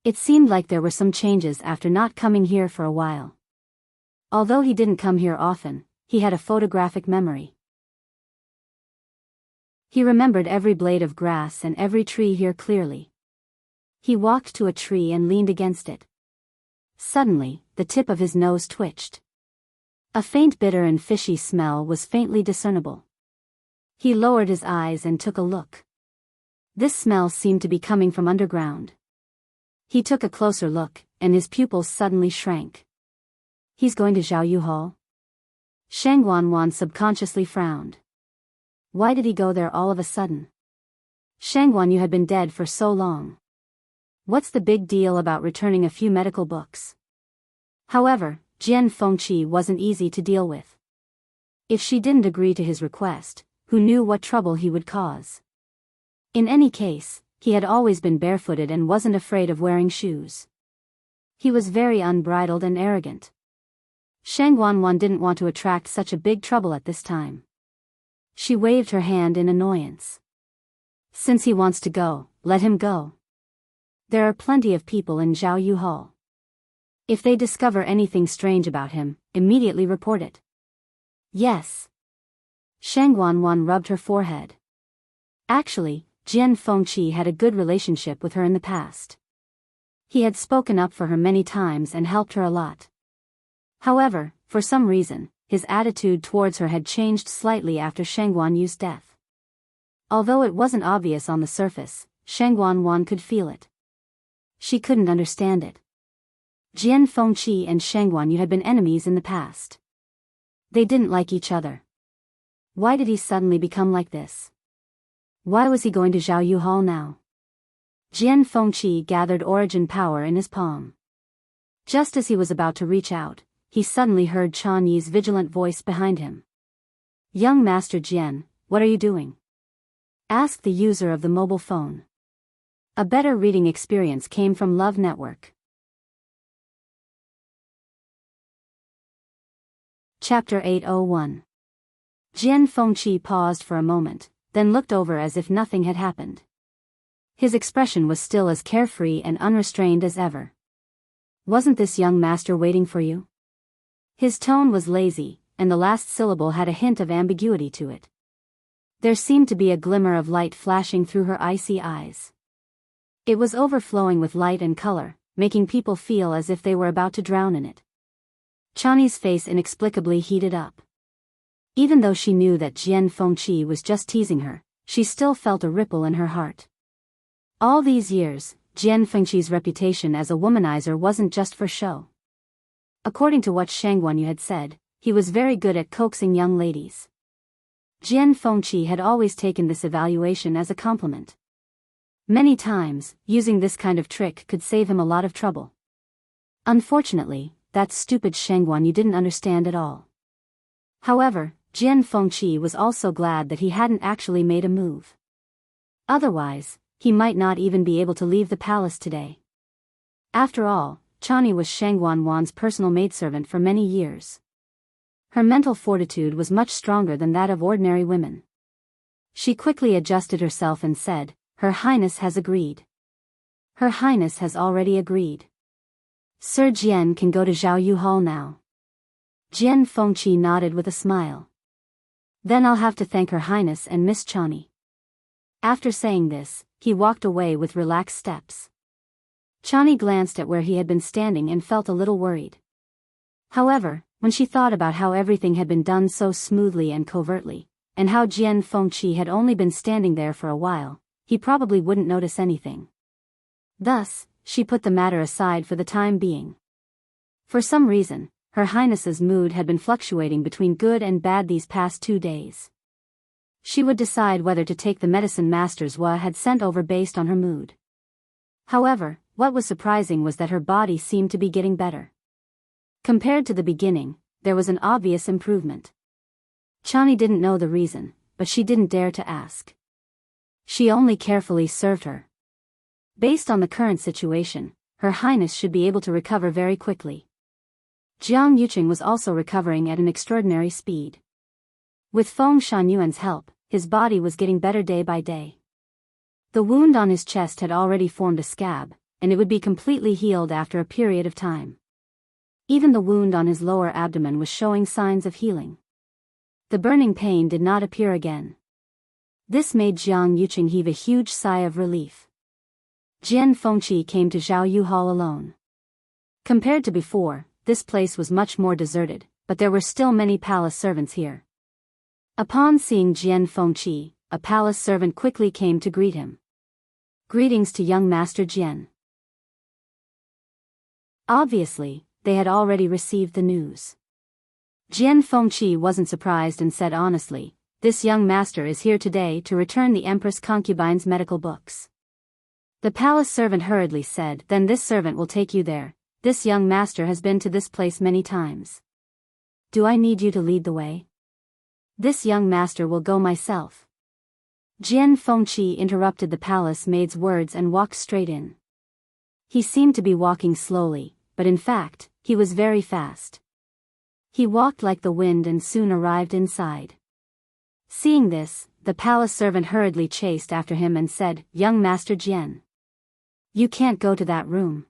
It seemed like there were some changes after not coming here for a while. Although he didn't come here often, he had a photographic memory. He remembered every blade of grass and every tree here clearly. He walked to a tree and leaned against it. Suddenly, the tip of his nose twitched. A faint bitter and fishy smell was faintly discernible. He lowered his eyes and took a look. This smell seemed to be coming from underground. He took a closer look, and his pupils suddenly shrank. He's going to Zhao Yu Hall? Shang Wanwan subconsciously frowned. Why did he go there all of a sudden? Shang Wanyu had been dead for so long. What's the big deal about returning a few medical books? However, Jian Fengqi wasn't easy to deal with. If she didn't agree to his request, who knew what trouble he would cause? In any case, he had always been barefooted and wasn't afraid of wearing shoes. He was very unbridled and arrogant. Shang Wanwan didn't want to attract such a big trouble at this time. She waved her hand in annoyance. Since he wants to go, let him go. There are plenty of people in Zhao Yu Hall. If they discover anything strange about him, immediately report it. Yes. Shang Wanwan rubbed her forehead. Actually, Jian Fengqi had a good relationship with her in the past. He had spoken up for her many times and helped her a lot. However, for some reason, his attitude towards her had changed slightly after Shang Guanyu's death. Although it wasn't obvious on the surface, Shang Wanwan could feel it. She couldn't understand it. Jian Fengqi and Shang Guanyu had been enemies in the past. They didn't like each other. Why did he suddenly become like this? Why was he going to Zhao Yu Hall now? Jian Fengqi gathered origin power in his palm. Just as he was about to reach out, he suddenly heard Chan Yi's vigilant voice behind him. Young Master Jian, what are you doing? Asked the user of the mobile phone. A better reading experience came from Love Network. Chapter 801. Jian Fengqi paused for a moment, then looked over as if nothing had happened. His expression was still as carefree and unrestrained as ever. Wasn't this young master waiting for you? His tone was lazy, and the last syllable had a hint of ambiguity to it. There seemed to be a glimmer of light flashing through her icy eyes. It was overflowing with light and color, making people feel as if they were about to drown in it. Chani's face inexplicably heated up. Even though she knew that Jian Fengqi was just teasing her, she still felt a ripple in her heart. All these years, Jian Fengqi's reputation as a womanizer wasn't just for show. According to what Shang Guanyu had said, he was very good at coaxing young ladies. Jian Fengqi had always taken this evaluation as a compliment. Many times, using this kind of trick could save him a lot of trouble. Unfortunately, that stupid Shang Guanyu didn't understand at all. However, Jian Fengqi was also glad that he hadn't actually made a move. Otherwise, he might not even be able to leave the palace today. After all, Chani was Shang Wanwan's personal maidservant for many years. Her mental fortitude was much stronger than that of ordinary women. She quickly adjusted herself and said, Her Highness has agreed. Her Highness has already agreed. Sir Jian can go to Zhao Yu Hall now. Jian Fengqi nodded with a smile. Then I'll have to thank Her Highness and Miss Chani. After saying this, he walked away with relaxed steps. Chani glanced at where he had been standing and felt a little worried. However, when she thought about how everything had been done so smoothly and covertly, and how Jian Fengqi had only been standing there for a while, he probably wouldn't notice anything. Thus, she put the matter aside for the time being. For some reason, Her Highness's mood had been fluctuating between good and bad these past 2 days. She would decide whether to take the medicine masters Hua had sent over based on her mood. However, what was surprising was that her body seemed to be getting better. Compared to the beginning, there was an obvious improvement. Chani didn't know the reason, but she didn't dare to ask. She only carefully served her. Based on the current situation, Her Highness should be able to recover very quickly. Jiang Yuqing was also recovering at an extraordinary speed. With Feng Shangyuan's help, his body was getting better day by day. The wound on his chest had already formed a scab, and it would be completely healed after a period of time. Even the wound on his lower abdomen was showing signs of healing. The burning pain did not appear again. This made Jiang Yuqing heave a huge sigh of relief. Jian Fengqi came to Zhao Yu Hall alone. Compared to before, this place was much more deserted, but there were still many palace servants here. Upon seeing Jian Fengqi, a palace servant quickly came to greet him. Greetings to young Master Jian. Obviously, they had already received the news. Jian Fengqi wasn't surprised and said honestly, "This young master is here today to return the Empress concubine's medical books." The palace servant hurriedly said, "Then this servant will take you there. This young master has been to this place many times. Do I need you to lead the way? This young master will go myself." Jian Fengqi interrupted the palace maid's words and walked straight in. He seemed to be walking slowly, but in fact, he was very fast. He walked like the wind and soon arrived inside. Seeing this, the palace servant hurriedly chased after him and said, "Young Master Jian, you can't go to that room."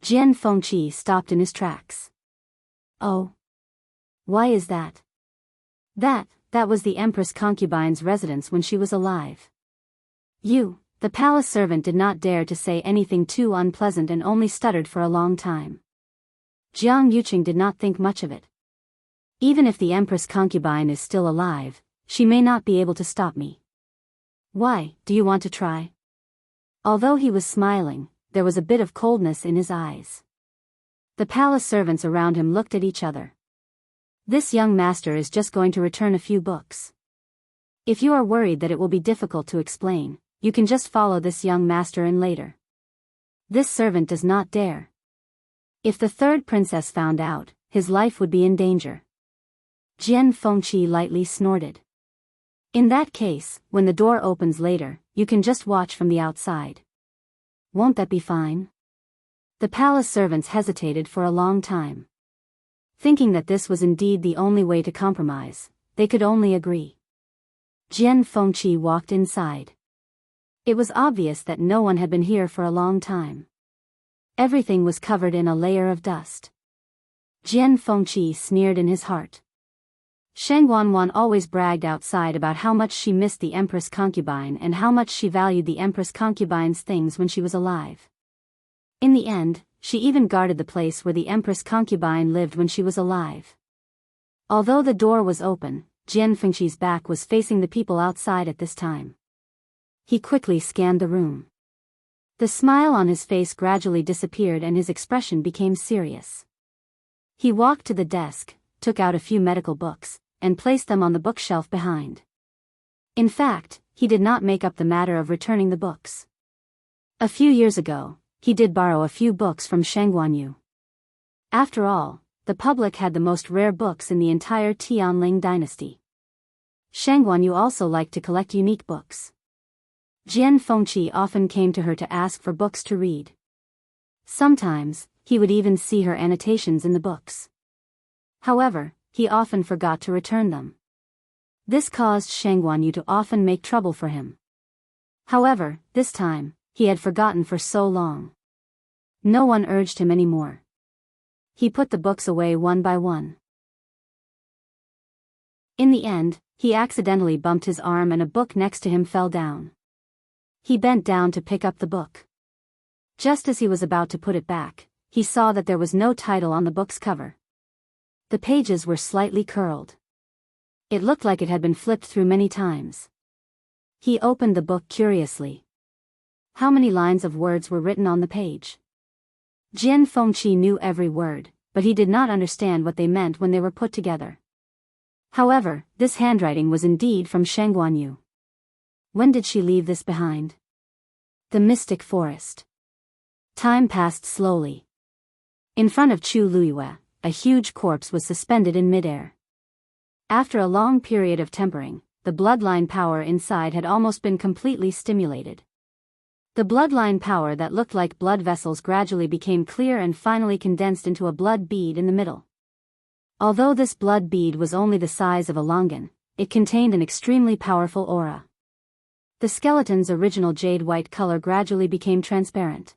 Jian Fengqi stopped in his tracks. "Oh. Why is that?" That was the Empress concubine's residence when she was alive." The palace servant did not dare to say anything too unpleasant and only stuttered for a long time. Jiang Yuqing did not think much of it. "Even if the Empress concubine is still alive, she may not be able to stop me. Why, do you want to try?" Although he was smiling, there was a bit of coldness in his eyes. The palace servants around him looked at each other. This young master is just going to return a few books. If you are worried that it will be difficult to explain, you can just follow this young master in later. This servant does not dare. If the third princess found out, his life would be in danger. Jian Fengqi lightly snorted. "In that case, when the door opens later, you can just watch from the outside. Won't that be fine?" The palace servants hesitated for a long time. Thinking that this was indeed the only way to compromise, they could only agree. Jian Fengqi walked inside. It was obvious that no one had been here for a long time. Everything was covered in a layer of dust. Jian Fengqi sneered in his heart. Shang Wanwan always bragged outside about how much she missed the Empress concubine and how much she valued the Empress concubine's things when she was alive. In the end, she even guarded the place where the Empress concubine lived when she was alive. Although the door was open, Jian Fengqi's back was facing the people outside at this time. He quickly scanned the room. The smile on his face gradually disappeared and his expression became serious. He walked to the desk, took out a few medical books, and placed them on the bookshelf behind. In fact, he did not make up the matter of returning the books. A few years ago, he did borrow a few books from Shang Guanyu. After all, the public had the most rare books in the entire Tianling dynasty. Shang Guanyu also liked to collect unique books. Jian Fengqi often came to her to ask for books to read. Sometimes, he would even see her annotations in the books. However, he often forgot to return them. This caused Shang Guanyu to often make trouble for him. However, this time, he had forgotten for so long. No one urged him anymore. He put the books away one by one. In the end, he accidentally bumped his arm and a book next to him fell down. He bent down to pick up the book. Just as he was about to put it back, he saw that there was no title on the book's cover. The pages were slightly curled. It looked like it had been flipped through many times. He opened the book curiously. How many lines of words were written on the page? Jian Fengqi knew every word, but he did not understand what they meant when they were put together. However, this handwriting was indeed from Shang Guanyu. When did she leave this behind? The mystic forest. Time passed slowly. In front of Chu Luiyue, a huge corpse was suspended in midair. After a long period of tempering, the bloodline power inside had almost been completely stimulated. The bloodline power that looked like blood vessels gradually became clear and finally condensed into a blood bead in the middle. Although this blood bead was only the size of a longan, it contained an extremely powerful aura. The skeleton's original jade-white color gradually became transparent.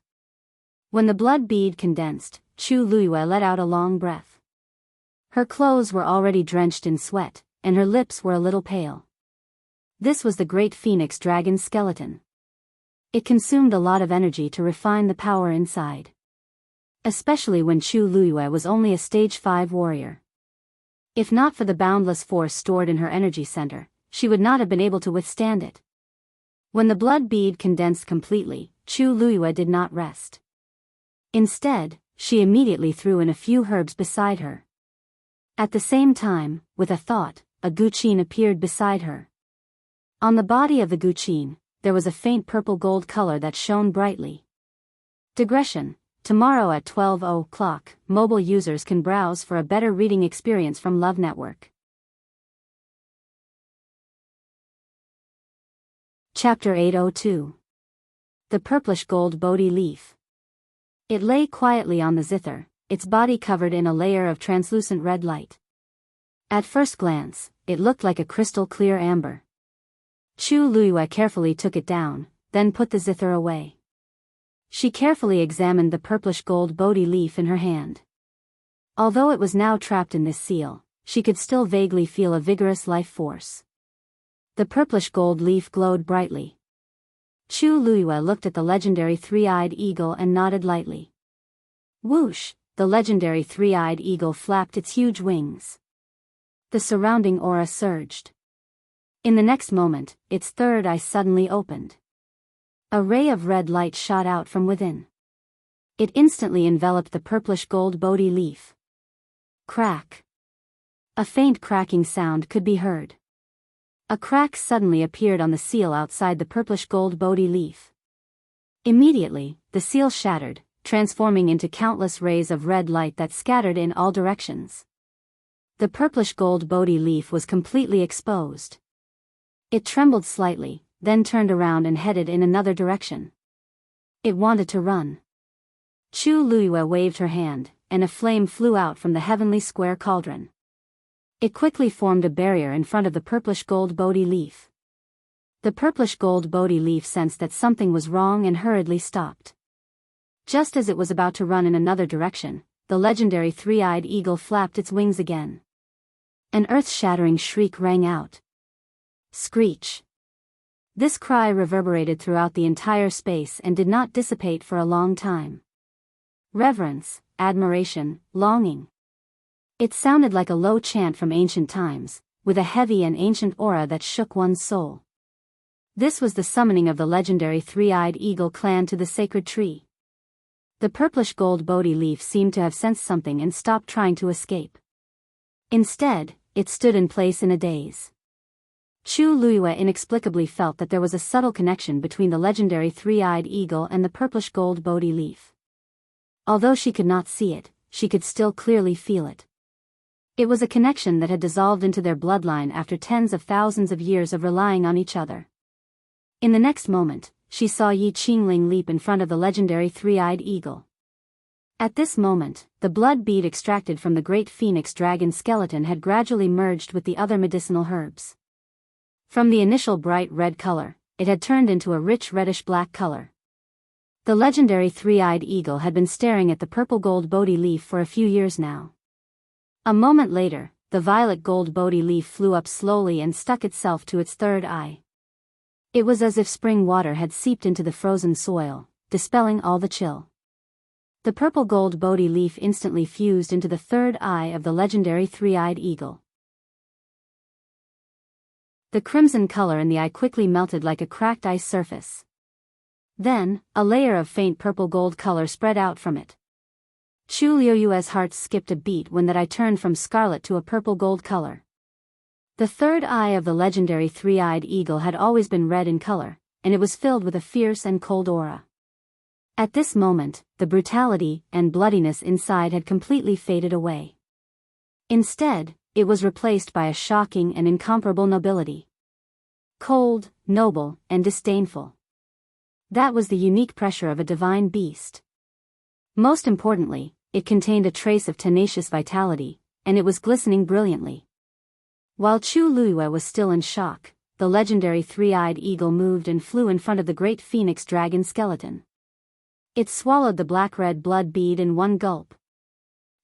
When the blood bead condensed, Chu Luiyue let out a long breath. Her clothes were already drenched in sweat, and her lips were a little pale. This was the great phoenix dragon skeleton. It consumed a lot of energy to refine the power inside. Especially when Chu Luiyue was only a stage 5 warrior. If not for the boundless force stored in her energy center, she would not have been able to withstand it. When the blood bead condensed completely, Chu Luiyue did not rest. Instead, she immediately threw in a few herbs beside her. At the same time, with a thought, a guqin appeared beside her. On the body of the guqin, there was a faint purple gold color that shone brightly. Digression. Tomorrow at 12 o'clock, mobile users can browse for a better reading experience from Love Network. Chapter 802. The Purplish Gold Bodhi Leaf. It lay quietly on the zither, its body covered in a layer of translucent red light. At first glance, it looked like a crystal-clear amber. Chu Luiyue carefully took it down, then put the zither away. She carefully examined the purplish gold Bodhi leaf in her hand. Although it was now trapped in this seal, she could still vaguely feel a vigorous life force. The purplish gold leaf glowed brightly. Chu Luiyue looked at the legendary three-eyed eagle and nodded lightly. Whoosh! The legendary three-eyed eagle flapped its huge wings. The surrounding aura surged. In the next moment, its third eye suddenly opened. A ray of red light shot out from within. It instantly enveloped the purplish gold Bodhi leaf. Crack! A faint cracking sound could be heard. A crack suddenly appeared on the seal outside the purplish gold Bodhi leaf. Immediately, the seal shattered, transforming into countless rays of red light that scattered in all directions. The purplish gold Bodhi leaf was completely exposed. It trembled slightly, then turned around and headed in another direction. It wanted to run. Chu Luiyue waved her hand, and a flame flew out from the heavenly square cauldron. It quickly formed a barrier in front of the purplish gold Bodhi leaf. The purplish gold Bodhi leaf sensed that something was wrong and hurriedly stopped. Just as it was about to run in another direction, the legendary three-eyed eagle flapped its wings again. An earth-shattering shriek rang out. Screech! This cry reverberated throughout the entire space and did not dissipate for a long time. Reverence, admiration, longing. It sounded like a low chant from ancient times, with a heavy and ancient aura that shook one's soul. This was the summoning of the legendary three-eyed eagle clan to the sacred tree. The purplish gold Bodhi leaf seemed to have sensed something and stopped trying to escape. Instead, it stood in place in a daze. Chu Luiyue inexplicably felt that there was a subtle connection between the legendary three-eyed eagle and the purplish gold Bodhi leaf. Although she could not see it, she could still clearly feel it. It was a connection that had dissolved into their bloodline after tens of thousands of years of relying on each other. In the next moment, she saw Yi Qingling leap in front of the legendary three-eyed eagle. At this moment, the blood bead extracted from the great phoenix dragon skeleton had gradually merged with the other medicinal herbs. From the initial bright red color, it had turned into a rich reddish-black color. The legendary three-eyed eagle had been staring at the purple gold Bodhi leaf for a few years now. A moment later, the violet gold Bodhi leaf flew up slowly and stuck itself to its third eye. It was as if spring water had seeped into the frozen soil, dispelling all the chill. The purple gold Bodhi leaf instantly fused into the third eye of the legendary three-eyed eagle. The crimson color in the eye quickly melted like a cracked ice surface. Then, a layer of faint purple gold color spread out from it. Chu Luiyue's heart skipped a beat when that eye turned from scarlet to a purple gold color. The third eye of the legendary three-eyed eagle had always been red in color, and it was filled with a fierce and cold aura. At this moment, the brutality and bloodiness inside had completely faded away. Instead, it was replaced by a shocking and incomparable nobility. Cold, noble, and disdainful. That was the unique pressure of a divine beast. Most importantly, it contained a trace of tenacious vitality, and it was glistening brilliantly. While Chu Luiyue was still in shock, the legendary three-eyed eagle moved and flew in front of the great phoenix dragon skeleton. It swallowed the black-red blood bead in one gulp.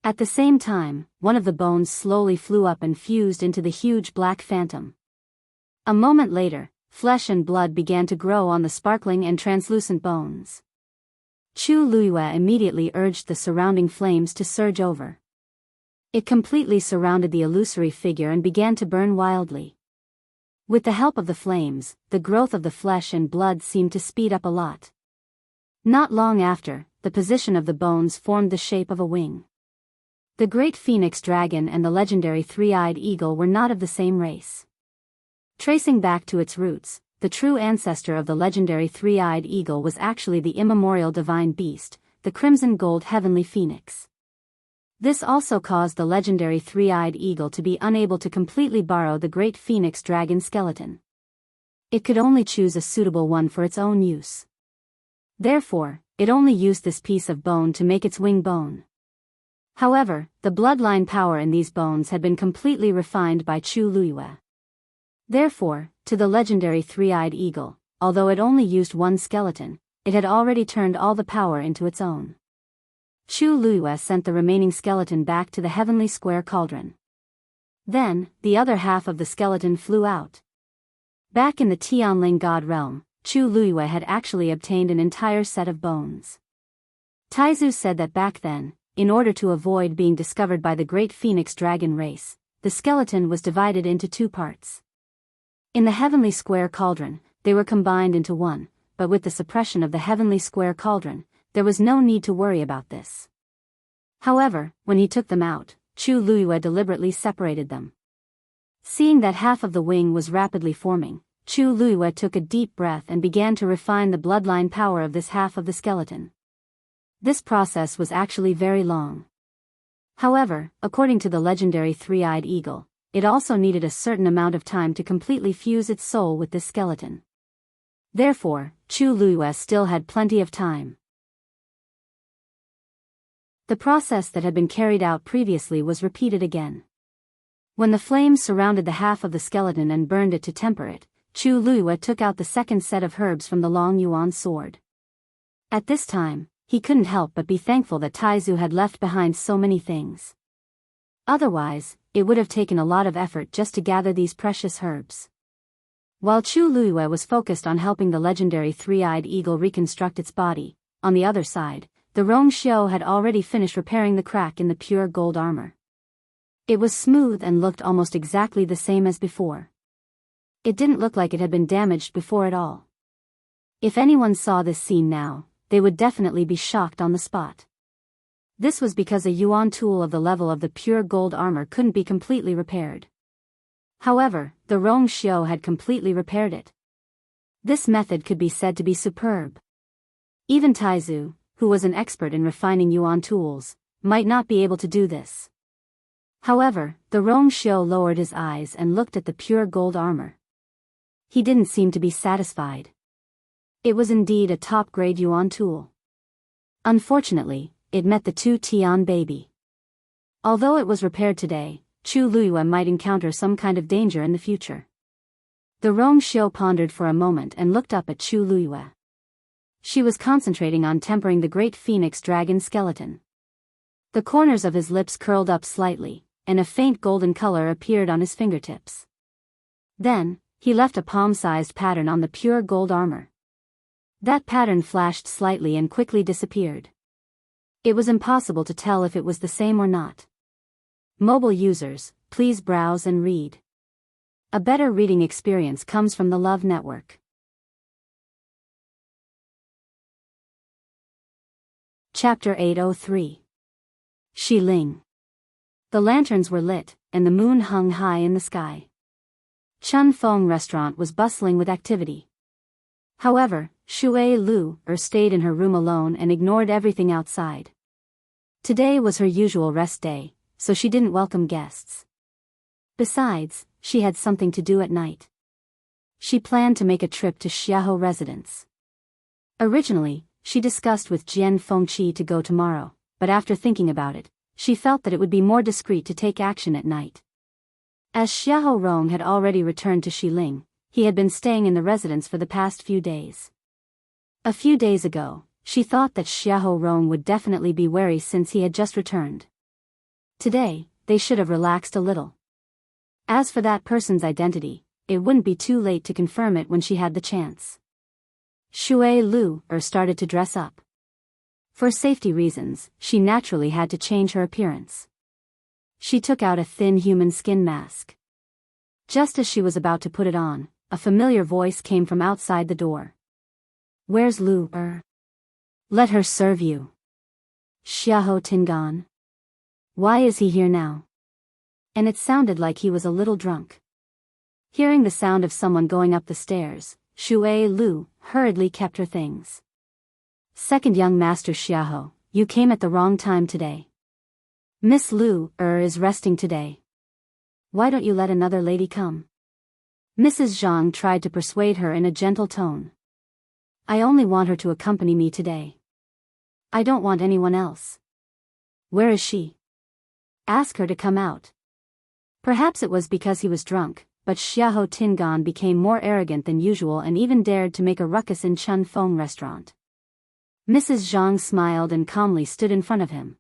At the same time, one of the bones slowly flew up and fused into the huge black phantom. A moment later, flesh and blood began to grow on the sparkling and translucent bones. Chu Luiyue immediately urged the surrounding flames to surge over. It completely surrounded the illusory figure and began to burn wildly. With the help of the flames, the growth of the flesh and blood seemed to speed up a lot. Not long after, the position of the bones formed the shape of a wing. The great phoenix dragon and the legendary three-eyed eagle were not of the same race. Tracing back to its roots, the true ancestor of the legendary three-eyed eagle was actually the immemorial divine beast, the crimson gold heavenly phoenix. This also caused the legendary three-eyed eagle to be unable to completely borrow the great phoenix dragon skeleton. It could only choose a suitable one for its own use. Therefore, it only used this piece of bone to make its wing bone. However, the bloodline power in these bones had been completely refined by Chu Luiyue. Therefore, to the legendary three-eyed eagle, although it only used one skeleton, it had already turned all the power into its own. Chu Luiyue sent the remaining skeleton back to the heavenly square cauldron. Then, the other half of the skeleton flew out. Back in the Tianling God realm, Chu Luiyue had actually obtained an entire set of bones. Taizu said that back then, in order to avoid being discovered by the great phoenix dragon race, the skeleton was divided into two parts. In the heavenly square cauldron, they were combined into one, but with the suppression of the heavenly square cauldron, there was no need to worry about this. However, when he took them out, Chu Luiyue deliberately separated them. Seeing that half of the wing was rapidly forming, Chu Luiyue took a deep breath and began to refine the bloodline power of this half of the skeleton. This process was actually very long. However, according to the legendary three-eyed eagle, it also needed a certain amount of time to completely fuse its soul with this skeleton. Therefore, Chu Luiyue still had plenty of time. The process that had been carried out previously was repeated again. When the flames surrounded the half of the skeleton and burned it to temper it, Chu Luiyue took out the second set of herbs from the long yuan sword. At this time, he couldn't help but be thankful that Taizu had left behind so many things. Otherwise, it would have taken a lot of effort just to gather these precious herbs. While Chu Luiyue was focused on helping the legendary three-eyed eagle reconstruct its body, on the other side, the Rong Xiao had already finished repairing the crack in the pure gold armor. It was smooth and looked almost exactly the same as before. It didn't look like it had been damaged before at all. If anyone saw this scene now, they would definitely be shocked on the spot. This was because a yuan tool of the level of the pure gold armor couldn't be completely repaired. However, the Rong Xiao had completely repaired it. This method could be said to be superb. Even Taizu, who was an expert in refining yuan tools, might not be able to do this. However, the Rong Xiao lowered his eyes and looked at the pure gold armor. He didn't seem to be satisfied. It was indeed a top-grade yuan tool. Unfortunately, it met the two Tian baby. Although it was repaired today, Chu Luiyue might encounter some kind of danger in the future. The Rong Xiao pondered for a moment and looked up at Chu Luiyue. She was concentrating on tempering the great phoenix dragon skeleton. The corners of his lips curled up slightly, and a faint golden color appeared on his fingertips. Then, he left a palm-sized pattern on the pure gold armor. That pattern flashed slightly and quickly disappeared. It was impossible to tell if it was the same or not. Mobile users, please browse and read. A better reading experience comes from the Love Network. Chapter 803. Xiling. The lanterns were lit, and the moon hung high in the sky. Chun Feng restaurant was bustling with activity. However, Shui Lu stayed in her room alone and ignored everything outside. Today was her usual rest day, so she didn't welcome guests. Besides, she had something to do at night. She planned to make a trip to Xiaohou residence. Originally, she discussed with Jian Fengqi to go tomorrow, but after thinking about it, she felt that it would be more discreet to take action at night. As Xiahou Rong had already returned to Xiling, he had been staying in the residence for the past few days. A few days ago, she thought that Xiahou Rong would definitely be wary since he had just returned. Today, they should have relaxed a little. As for that person's identity, it wouldn't be too late to confirm it when she had the chance. Shui Lu started to dress up. For safety reasons, she naturally had to change her appearance. She took out a thin human skin mask. Just as she was about to put it on, a familiar voice came from outside the door. "Where's Lu?" Let her serve you. Xiahou Tingan. Why is he here now? And it sounded like he was a little drunk. Hearing the sound of someone going up the stairs, Shui Lu hurriedly kept her things. Second young master Xiahou, you came at the wrong time today. Miss Lu is resting today. Why don't you let another lady come? Mrs. Zhang tried to persuade her in a gentle tone. I only want her to accompany me today. I don't want anyone else. Where is she? Ask her to come out. Perhaps it was because he was drunk, but Xiahou Tingan became more arrogant than usual and even dared to make a ruckus in Chun Feng restaurant. Mrs. Zhang smiled and calmly stood in front of him.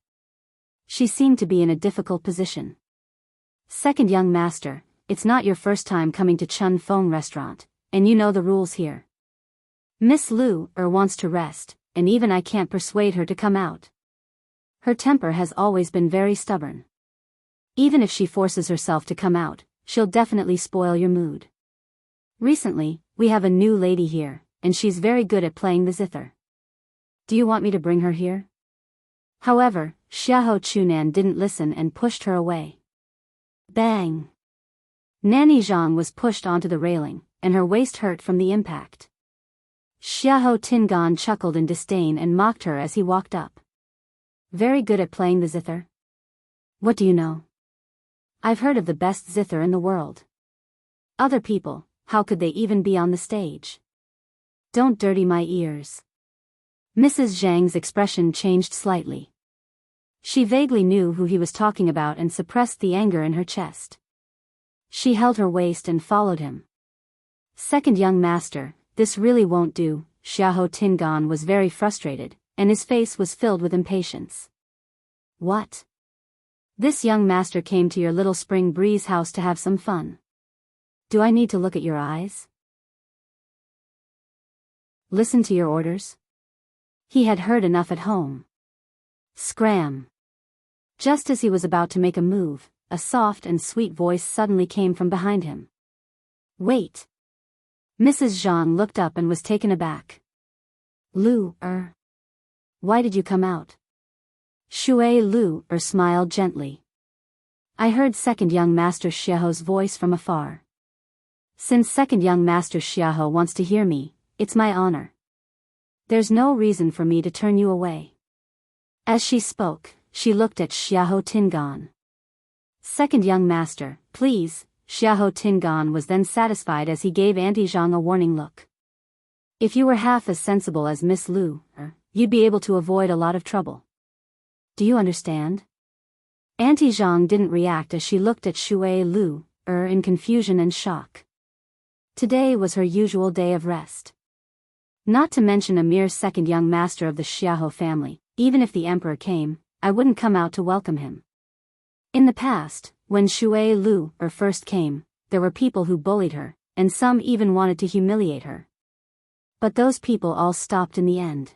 She seemed to be in a difficult position. Second young master, it's not your first time coming to Chun Feng restaurant, and you know the rules here. Miss Lu wants to rest, and even I can't persuade her to come out. Her temper has always been very stubborn. Even if she forces herself to come out, she'll definitely spoil your mood. Recently, we have a new lady here, and she's very good at playing the zither. Do you want me to bring her here? However, Xiahou Chunan didn't listen and pushed her away. Bang! Nanny Zhang was pushed onto the railing, and her waist hurt from the impact. Xiahou Tingan chuckled in disdain and mocked her as he walked up. Very good at playing the zither? What do you know? I've heard of the best zither in the world. Other people, how could they even be on the stage? Don't dirty my ears. Mrs. Zhang's expression changed slightly. She vaguely knew who he was talking about and suppressed the anger in her chest. She held her waist and followed him. Second young master, this really won't do. Xiahou Tingan was very frustrated, and his face was filled with impatience. What? This young master came to your little spring breeze house to have some fun. Do I need to look at your eyes? Listen to your orders? He had heard enough at home. Scram! Just as he was about to make a move, a soft and sweet voice suddenly came from behind him. Wait! Mrs. Zhang looked up and was taken aback. Lu, why did you come out? Shui Lu smiled gently. I heard second young master Xiahou's voice from afar. Since second young master Xiahou wants to hear me, it's my honor. There's no reason for me to turn you away. As she spoke, she looked at Xiahou Tingan. Second young master, please. Xiahou Tingan was then satisfied as he gave Auntie Zhang a warning look. If you were half as sensible as Miss Lu, you'd be able to avoid a lot of trouble. Do you understand? Auntie Zhang didn't react as she looked at Shui Lu, in confusion and shock. Today was her usual day of rest. Not to mention a mere second young master of the Xiahou family, even if the emperor came, I wouldn't come out to welcome him. In the past, when Shui Lu first came, there were people who bullied her, and some even wanted to humiliate her. But those people all stopped in the end.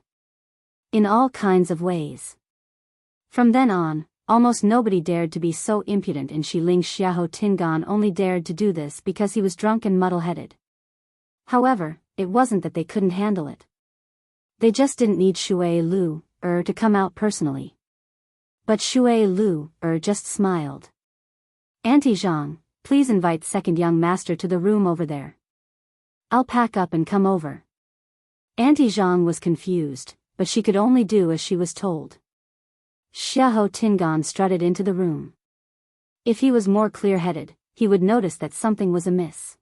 In all kinds of ways. From then on, almost nobody dared to be so impudent, and Xiahou Tingan only dared to do this because he was drunk and muddle-headed. However, it wasn't that they couldn't handle it. They just didn't need Shui Lu to come out personally. But Shui Lu just smiled. Auntie Zhang, please invite second young master to the room over there. I'll pack up and come over. Auntie Zhang was confused, but she could only do as she was told. Xiahou Tingan strutted into the room. If he was more clear-headed, he would notice that something was amiss.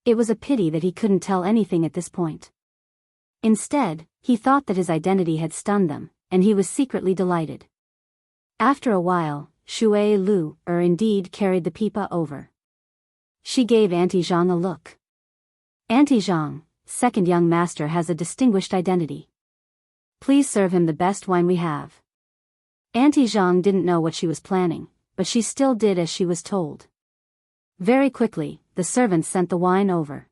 It was a pity that he couldn't tell anything at this point. Instead, he thought that his identity had stunned them, and he was secretly delighted. After a while, Shui Lu indeed carried the pipa over. She gave Auntie Zhang a look. Auntie Zhang, second young master has a distinguished identity. Please serve him the best wine we have. Auntie Zhang didn't know what she was planning, but she still did as she was told. Very quickly, the servants sent the wine over.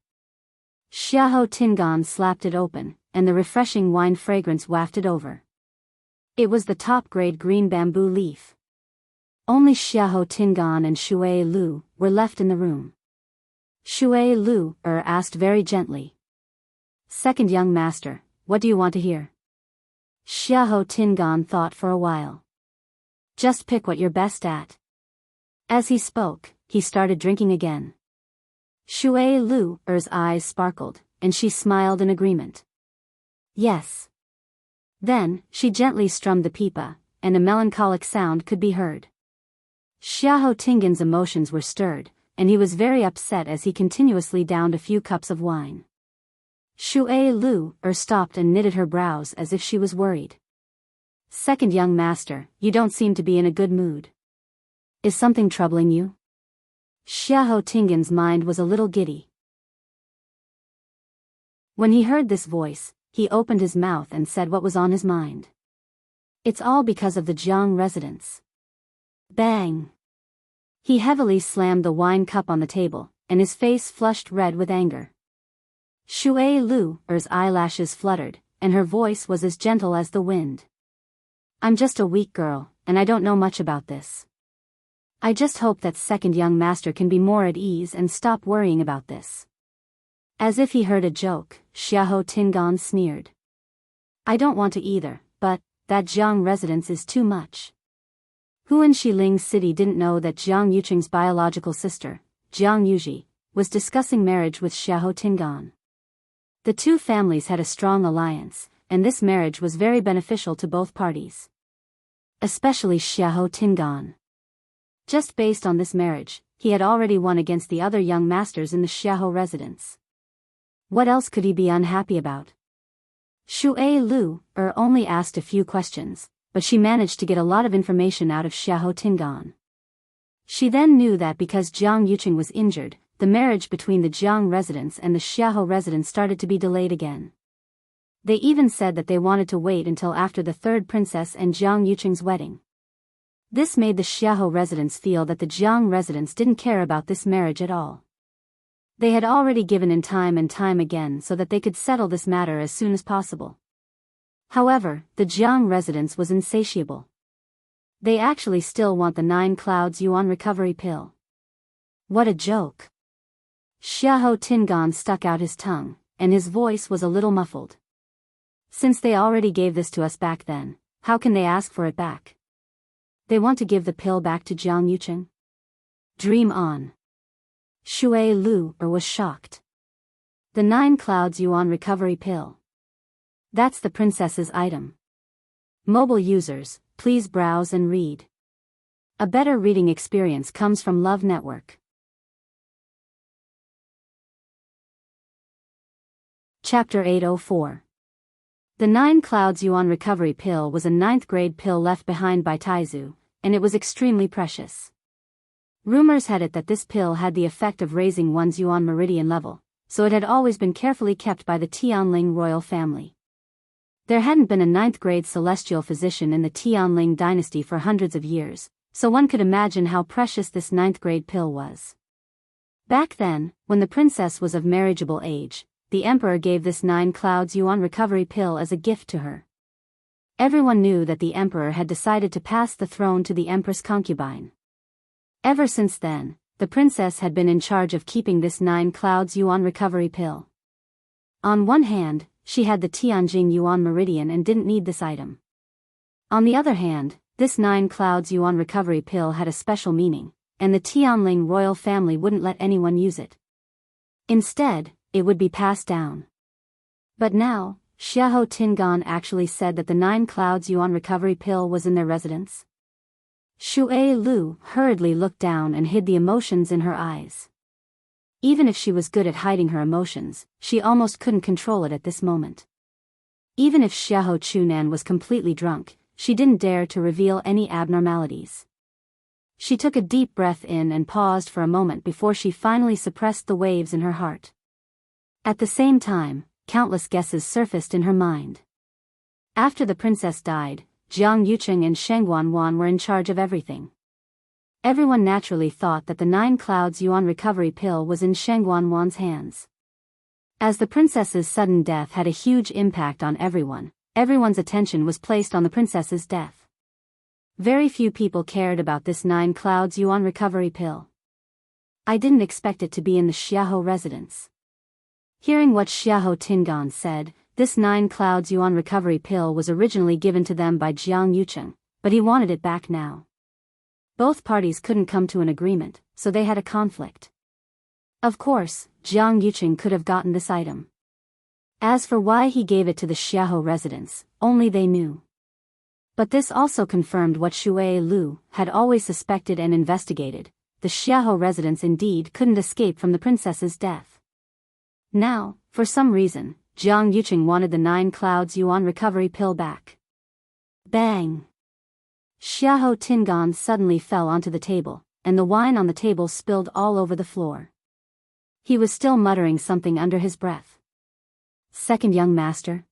Xiahou Tingan slapped it open, and the refreshing wine fragrance wafted over. It was the top-grade green bamboo leaf. Only Xiahou Tingan and Shui Lu were left in the room. Shui Lu asked very gently. Second young master, what do you want to hear? Xiahou Tingan thought for a while. Just pick what you're best at. As he spoke, he started drinking again. Shui Lu's eyes sparkled, and she smiled in agreement. Yes. Then, she gently strummed the pipa, and a melancholic sound could be heard. Xiahou Tingan's emotions were stirred, and he was very upset as he continuously downed a few cups of wine. Shui Lu stopped and knitted her brows as if she was worried. Second young master, you don't seem to be in a good mood. Is something troubling you? Xiahou Tingan's mind was a little giddy. When he heard this voice, he opened his mouth and said what was on his mind. It's all because of the Jiang residence. Bang! He heavily slammed the wine cup on the table, and his face flushed red with anger. Shui Lu's eyelashes fluttered, and her voice was as gentle as the wind. I'm just a weak girl, and I don't know much about this. I just hope that second young master can be more at ease and stop worrying about this. As if he heard a joke, Xiahou Tingan sneered. I don't want to either, but that Jiang residence is too much. Who in Xiling City didn't know that Jiang Yuqing's biological sister, Jiang Yuji, was discussing marriage with Xiahou Tingan? The two families had a strong alliance, and this marriage was very beneficial to both parties. Especially Xiahou Tingan. Just based on this marriage, he had already won against the other young masters in the Xiahou residence. What else could he be unhappy about? Shui Lu only asked a few questions, but she managed to get a lot of information out of Xiahou Tingan. She then knew that because Jiang Yuqing was injured, the marriage between the Jiang residence and the Xiahou residence started to be delayed again. They even said that they wanted to wait until after the third princess and Jiang Yuqing's wedding. This made the Xiahou residence feel that the Jiang residence didn't care about this marriage at all. They had already given in time and time again so that they could settle this matter as soon as possible. However, the Jiang residence was insatiable. They actually still want the 9 Clouds Yuan recovery pill. What a joke. Xiahou Tingan stuck out his tongue, and his voice was a little muffled. Since they already gave this to us back then, how can they ask for it back? They want to give the pill back to Jiang Yuqing? Dream on. Shui Lu was shocked. The 9 Clouds Yuan recovery pill. That's the princess's item. Mobile users, please browse and read. A better reading experience comes from Love Network. Chapter 804. The 9 Clouds Yuan recovery pill was a 9th grade pill left behind by Taizu, and it was extremely precious. Rumors had it that this pill had the effect of raising one's Yuan meridian level, so it had always been carefully kept by the Tianling royal family. There hadn't been a 9th grade celestial physician in the Tianling dynasty for hundreds of years, so one could imagine how precious this 9th grade pill was. Back then, when the princess was of marriageable age, the emperor gave this 9 Clouds Yuan recovery pill as a gift to her. Everyone knew that the emperor had decided to pass the throne to the empress concubine. Ever since then, the princess had been in charge of keeping this 9 Clouds Yuan recovery pill. On one hand, she had the Tianjing Yuan meridian and didn't need this item. On the other hand, this 9 Clouds Yuan recovery pill had a special meaning, and the Tianling royal family wouldn't let anyone use it. Instead, it would be passed down. But now, Xiahou Tingan actually said that the 9 Clouds Yuan recovery pill was in their residence. Shui Lu hurriedly looked down and hid the emotions in her eyes. Even if she was good at hiding her emotions, she almost couldn't control it at this moment. Even if Xiahou Chunan was completely drunk, she didn't dare to reveal any abnormalities. She took a deep breath in and paused for a moment before she finally suppressed the waves in her heart. At the same time, countless guesses surfaced in her mind. After the princess died, Jiang Yuqing and Sheng Wanwan were in charge of everything. Everyone naturally thought that the 9 Clouds Yuan recovery pill was in Sheng Wanwan's hands. As the princess's sudden death had a huge impact on everyone, everyone's attention was placed on the princess's death. Very few people cared about this 9 Clouds Yuan recovery pill. I didn't expect it to be in the Xiahou residence. Hearing what Xiahou Tingan said, This 9 clouds yuan recovery pill was originally given to them by Jiang Yucheng, but he wanted it back now. Both parties couldn't come to an agreement, so they had a conflict. Of course, Jiang Yucheng could have gotten this item. As for why he gave it to the Xiaohou residents, only they knew. But this also confirmed what Shui Lu had always suspected and investigated. The Xiaohou residents indeed couldn't escape from the princess's death. Now, for some reason, Jiang Yucheng wanted the 9 clouds yuan recovery pill back. Bang! Xiaohou Tingan suddenly fell onto the table, and the wine on the table spilled all over the floor. He was still muttering something under his breath. Second young master?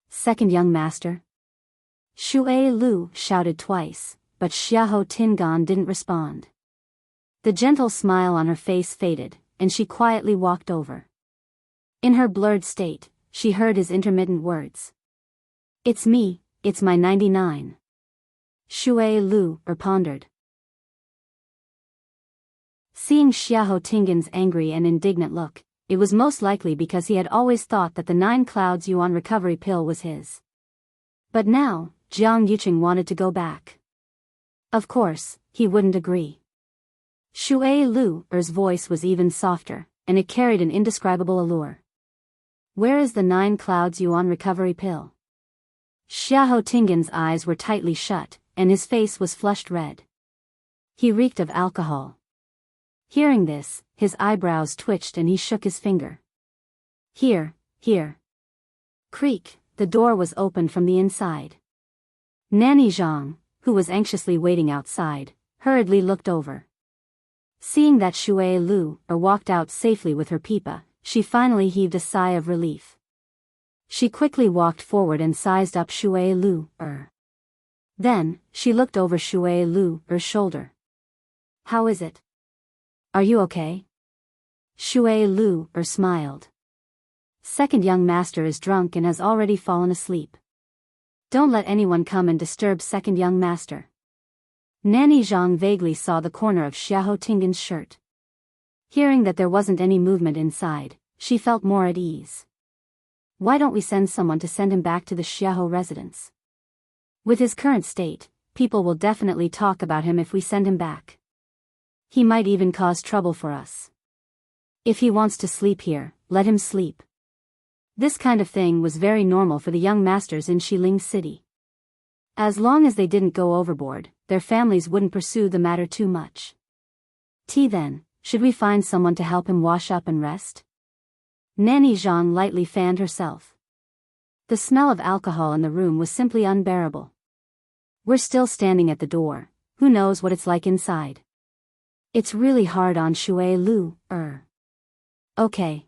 Second young master? Shui Lu shouted twice, but Xiaohou Tingan didn't respond. The gentle smile on her face faded, and she quietly walked over. In her blurred state, she heard his intermittent words. It's me, it's my 99. Shui Lu pondered. Seeing Xiaohou Tingan's angry and indignant look, it was most likely because he had always thought that the 9 clouds yuan recovery pill was his. But now, Jiang Yucheng wanted to go back. Of course, he wouldn't agree. Shui Lu's voice was even softer, and it carried an indescribable allure. Where is the 9 clouds yuan recovery pill? Xiaohou Tingan's eyes were tightly shut, and his face was flushed red. He reeked of alcohol. Hearing this, his eyebrows twitched and he shook his finger. Here. Creak, the door was opened from the inside. Nanny Zhang, who was anxiously waiting outside, hurriedly looked over. Seeing that Shui Lu walked out safely with her pipa, she finally heaved a sigh of relief. She quickly walked forward and sized up Shui Lu. Then, she looked over Shui Lu's shoulder. How is it? Are you okay? Shui Lu smiled. Second young master is drunk and has already fallen asleep. Don't let anyone come and disturb second young master. Nanny Zhang vaguely saw the corner of Xiaohou Tingan's shirt. Hearing that there wasn't any movement inside, she felt more at ease. Why don't we send someone to send him back to the Xiaohou residence? With his current state, people will definitely talk about him if we send him back. He might even cause trouble for us. If he wants to sleep here, let him sleep. This kind of thing was very normal for the young masters in Xiling City. As long as they didn't go overboard, their families wouldn't pursue the matter too much. Then, should we find someone to help him wash up and rest? Nanny Zhang lightly fanned herself. The smell of alcohol in the room was simply unbearable. We're still standing at the door, who knows what it's like inside. It's really hard on Shui Lu. Okay.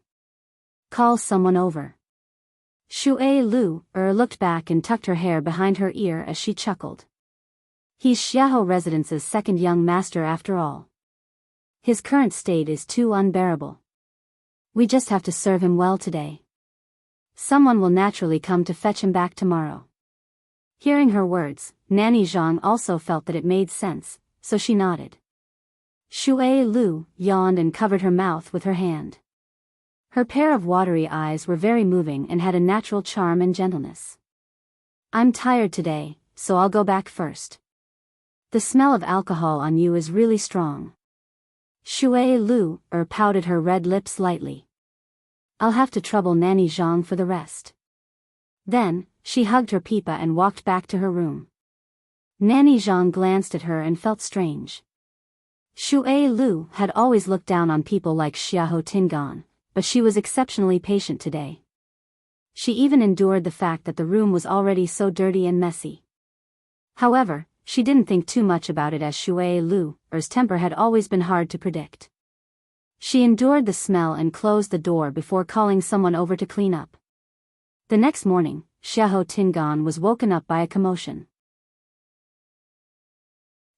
Call someone over. Shui Lu looked back and tucked her hair behind her ear as she chuckled. He's Xiaohou Residence's second young master after all. His current state is too unbearable. We just have to serve him well today. Someone will naturally come to fetch him back tomorrow. Hearing her words, Nanny Zhang also felt that it made sense, so she nodded. Shui Lu yawned and covered her mouth with her hand. Her pair of watery eyes were very moving and had a natural charm and gentleness. I'm tired today, so I'll go back first. The smell of alcohol on you is really strong. Shui Lu pouted her red lips slightly. I'll have to trouble Nanny Zhang for the rest. Then, she hugged her pipa and walked back to her room. Nanny Zhang glanced at her and felt strange. Shui Lu had always looked down on people like Xiaohou Tingan, but she was exceptionally patient today. She even endured the fact that the room was already so dirty and messy. However, she didn't think too much about it as Shui Lu's temper had always been hard to predict. She endured the smell and closed the door before calling someone over to clean up. The next morning, Xiaohou Tingan was woken up by a commotion.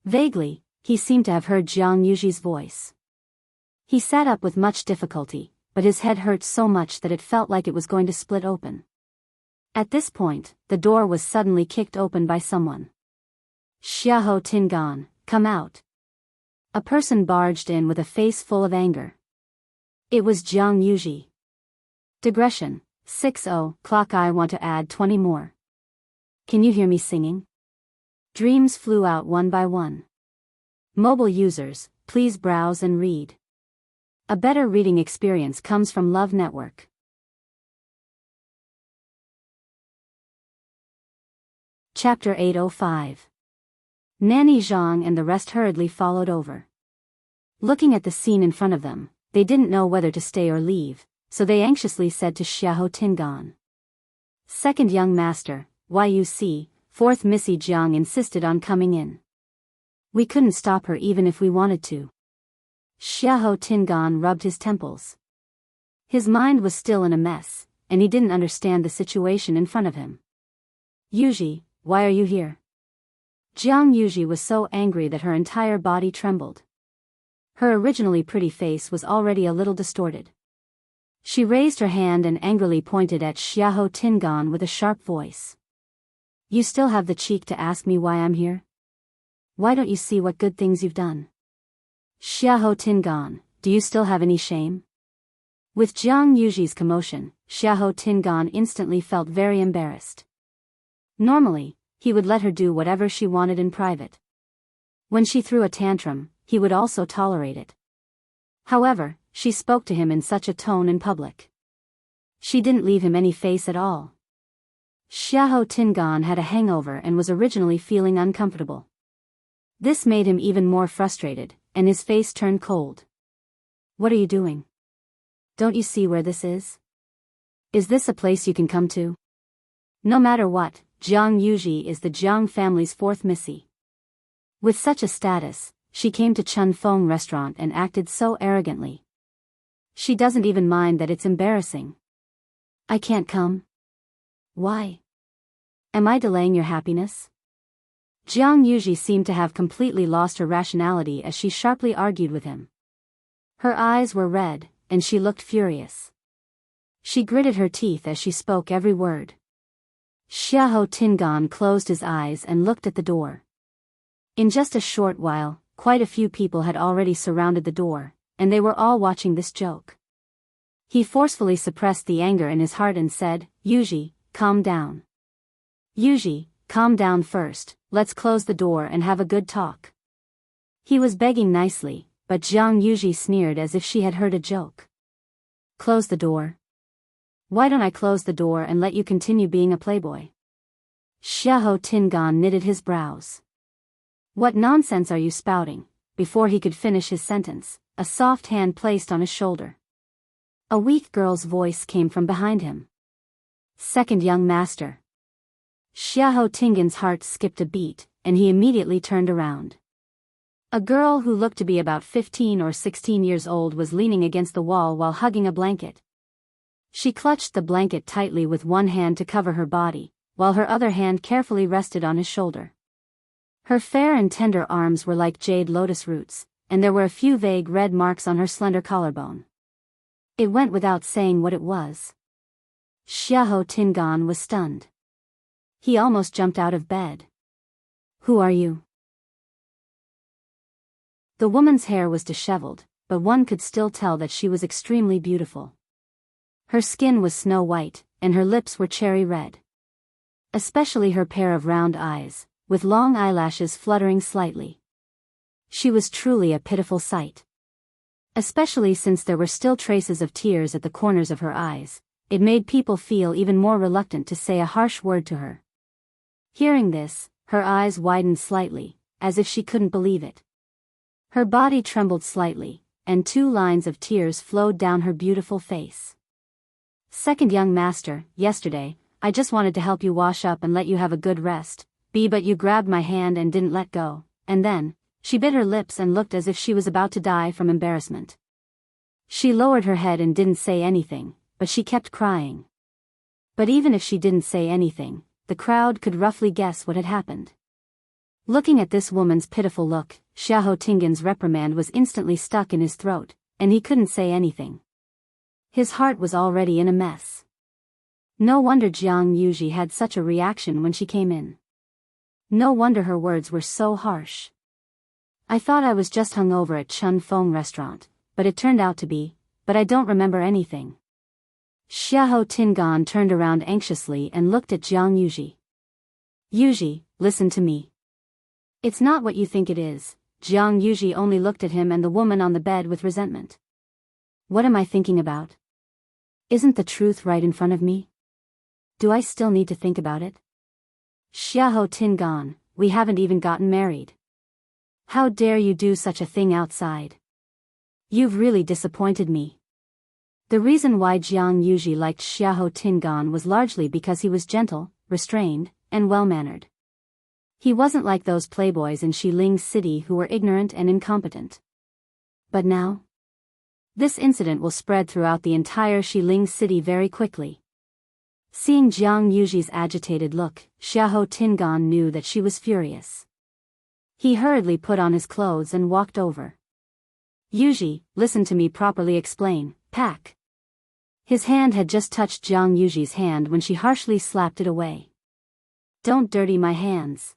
Vaguely, he seemed to have heard Jiang Yuji's voice. He sat up with much difficulty, but his head hurt so much that it felt like it was going to split open. At this point, the door was suddenly kicked open by someone. Xiaohou Tingan, come out. A person barged in with a face full of anger. It was Jiang Yuji. Digression. 60 clock. I want to add 20 more. Can you hear me singing? Dreams flew out one by one. Mobile users, please browse and read. A better reading experience comes from Love Network. Chapter 805. Nanny Zhang and the rest hurriedly followed over. Looking at the scene in front of them, they didn't know whether to stay or leave, so they anxiously said to Xiahou Tingan. Second young master, YUC, fourth Missy Jiang insisted on coming in. We couldn't stop her even if we wanted to. Xiahou Tingan rubbed his temples. His mind was still in a mess, and he didn't understand the situation in front of him. Yuji, why are you here? Jiang Yuji was so angry that her entire body trembled. Her originally pretty face was already a little distorted. She raised her hand and angrily pointed at Xiahou Tingan with a sharp voice. You still have the cheek to ask me why I'm here? Why don't you see what good things you've done? Xiahou Tingan, do you still have any shame? With Jiang Yuji's commotion, Xiahou Tingan instantly felt very embarrassed. Normally, he would let her do whatever she wanted in private. When she threw a tantrum, he would also tolerate it. However, she spoke to him in such a tone in public. She didn't leave him any face at all. Xiahou Tingan had a hangover and was originally feeling uncomfortable. This made him even more frustrated, and his face turned cold. What are you doing? Don't you see where this is? Is this a place you can come to? No matter what, Jiang Yuji is the Jiang family's fourth Missy. With such a status, she came to Chun Feng restaurant and acted so arrogantly. She doesn't even mind that it's embarrassing. I can't come. Why? Am I delaying your happiness? Jiang Yuji seemed to have completely lost her rationality as she sharply argued with him. Her eyes were red, and she looked furious. She gritted her teeth as she spoke every word. Xiahou Tingan closed his eyes and looked at the door. In just a short while, quite a few people had already surrounded the door, and they were all watching this joke. He forcefully suppressed the anger in his heart and said, Yuji, calm down. Yuji, calm down first, let's close the door and have a good talk. He was begging nicely, but Jiang Yuji sneered as if she had heard a joke. Close the door? Why don't I close the door and let you continue being a playboy? Xiahou Tingan knitted his brows. What nonsense are you spouting? Before he could finish his sentence, a soft hand placed on his shoulder. A weak girl's voice came from behind him. Second young master. Xiahou Tingan's heart skipped a beat, and he immediately turned around. A girl who looked to be about 15 or 16 years old was leaning against the wall while hugging a blanket. She clutched the blanket tightly with one hand to cover her body, while her other hand carefully rested on his shoulder. Her fair and tender arms were like jade lotus roots, and there were a few vague red marks on her slender collarbone. It went without saying what it was. Xiahou Tingan was stunned. He almost jumped out of bed. Who are you? The woman's hair was disheveled, but one could still tell that she was extremely beautiful. Her skin was snow white, and her lips were cherry red. Especially her pair of round eyes, with long eyelashes fluttering slightly. She was truly a pitiful sight. Especially since there were still traces of tears at the corners of her eyes, it made people feel even more reluctant to say a harsh word to her. Hearing this, her eyes widened slightly, as if she couldn't believe it. Her body trembled slightly, and 2 lines of tears flowed down her beautiful face. Second young master, yesterday, I just wanted to help you wash up and let you have a good rest, but you grabbed my hand and didn't let go, and then, she bit her lips and looked as if she was about to die from embarrassment. She lowered her head and didn't say anything, but she kept crying. But even if she didn't say anything, the crowd could roughly guess what had happened. Looking at this woman's pitiful look, Xiahou Tingan's reprimand was instantly stuck in his throat, and he couldn't say anything. His heart was already in a mess. No wonder Jiang Yuji had such a reaction when she came in. No wonder her words were so harsh. I thought I was just hungover at Chun Feng restaurant, but it turned out to be, but I don't remember anything. Xiahou Tingan turned around anxiously and looked at Jiang Yuji. Yuji, listen to me. It's not what you think it is. Jiang Yuji only looked at him and the woman on the bed with resentment. What am I thinking about? Isn't the truth right in front of me? Do I still need to think about it? Xiahou Tingan, we haven't even gotten married. How dare you do such a thing outside? You've really disappointed me. The reason why Jiang Yuji liked Xiahou Tingan was largely because he was gentle, restrained, and well-mannered. He wasn't like those playboys in Xiling City who were ignorant and incompetent. But now? This incident will spread throughout the entire Xiling City very quickly. Seeing Jiang Yuji's agitated look, Xiahou Tingan knew that she was furious. He hurriedly put on his clothes and walked over. Yuji, listen to me properly explain, pack. His hand had just touched Jiang Yuji's hand when she harshly slapped it away. Don't dirty my hands.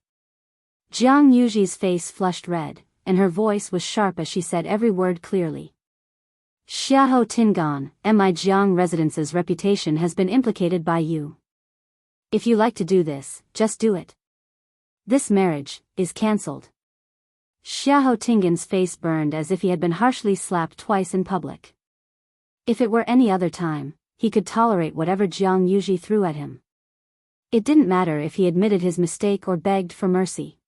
Jiang Yuji's face flushed red, and her voice was sharp as she said every word clearly. Xiahou Tingan, my Jiang residence's reputation has been implicated by you. If you like to do this, just do it. This marriage is cancelled. Xiahou Tingan's face burned as if he had been harshly slapped twice in public. If it were any other time, he could tolerate whatever Jiang Yuji threw at him. It didn't matter if he admitted his mistake or begged for mercy.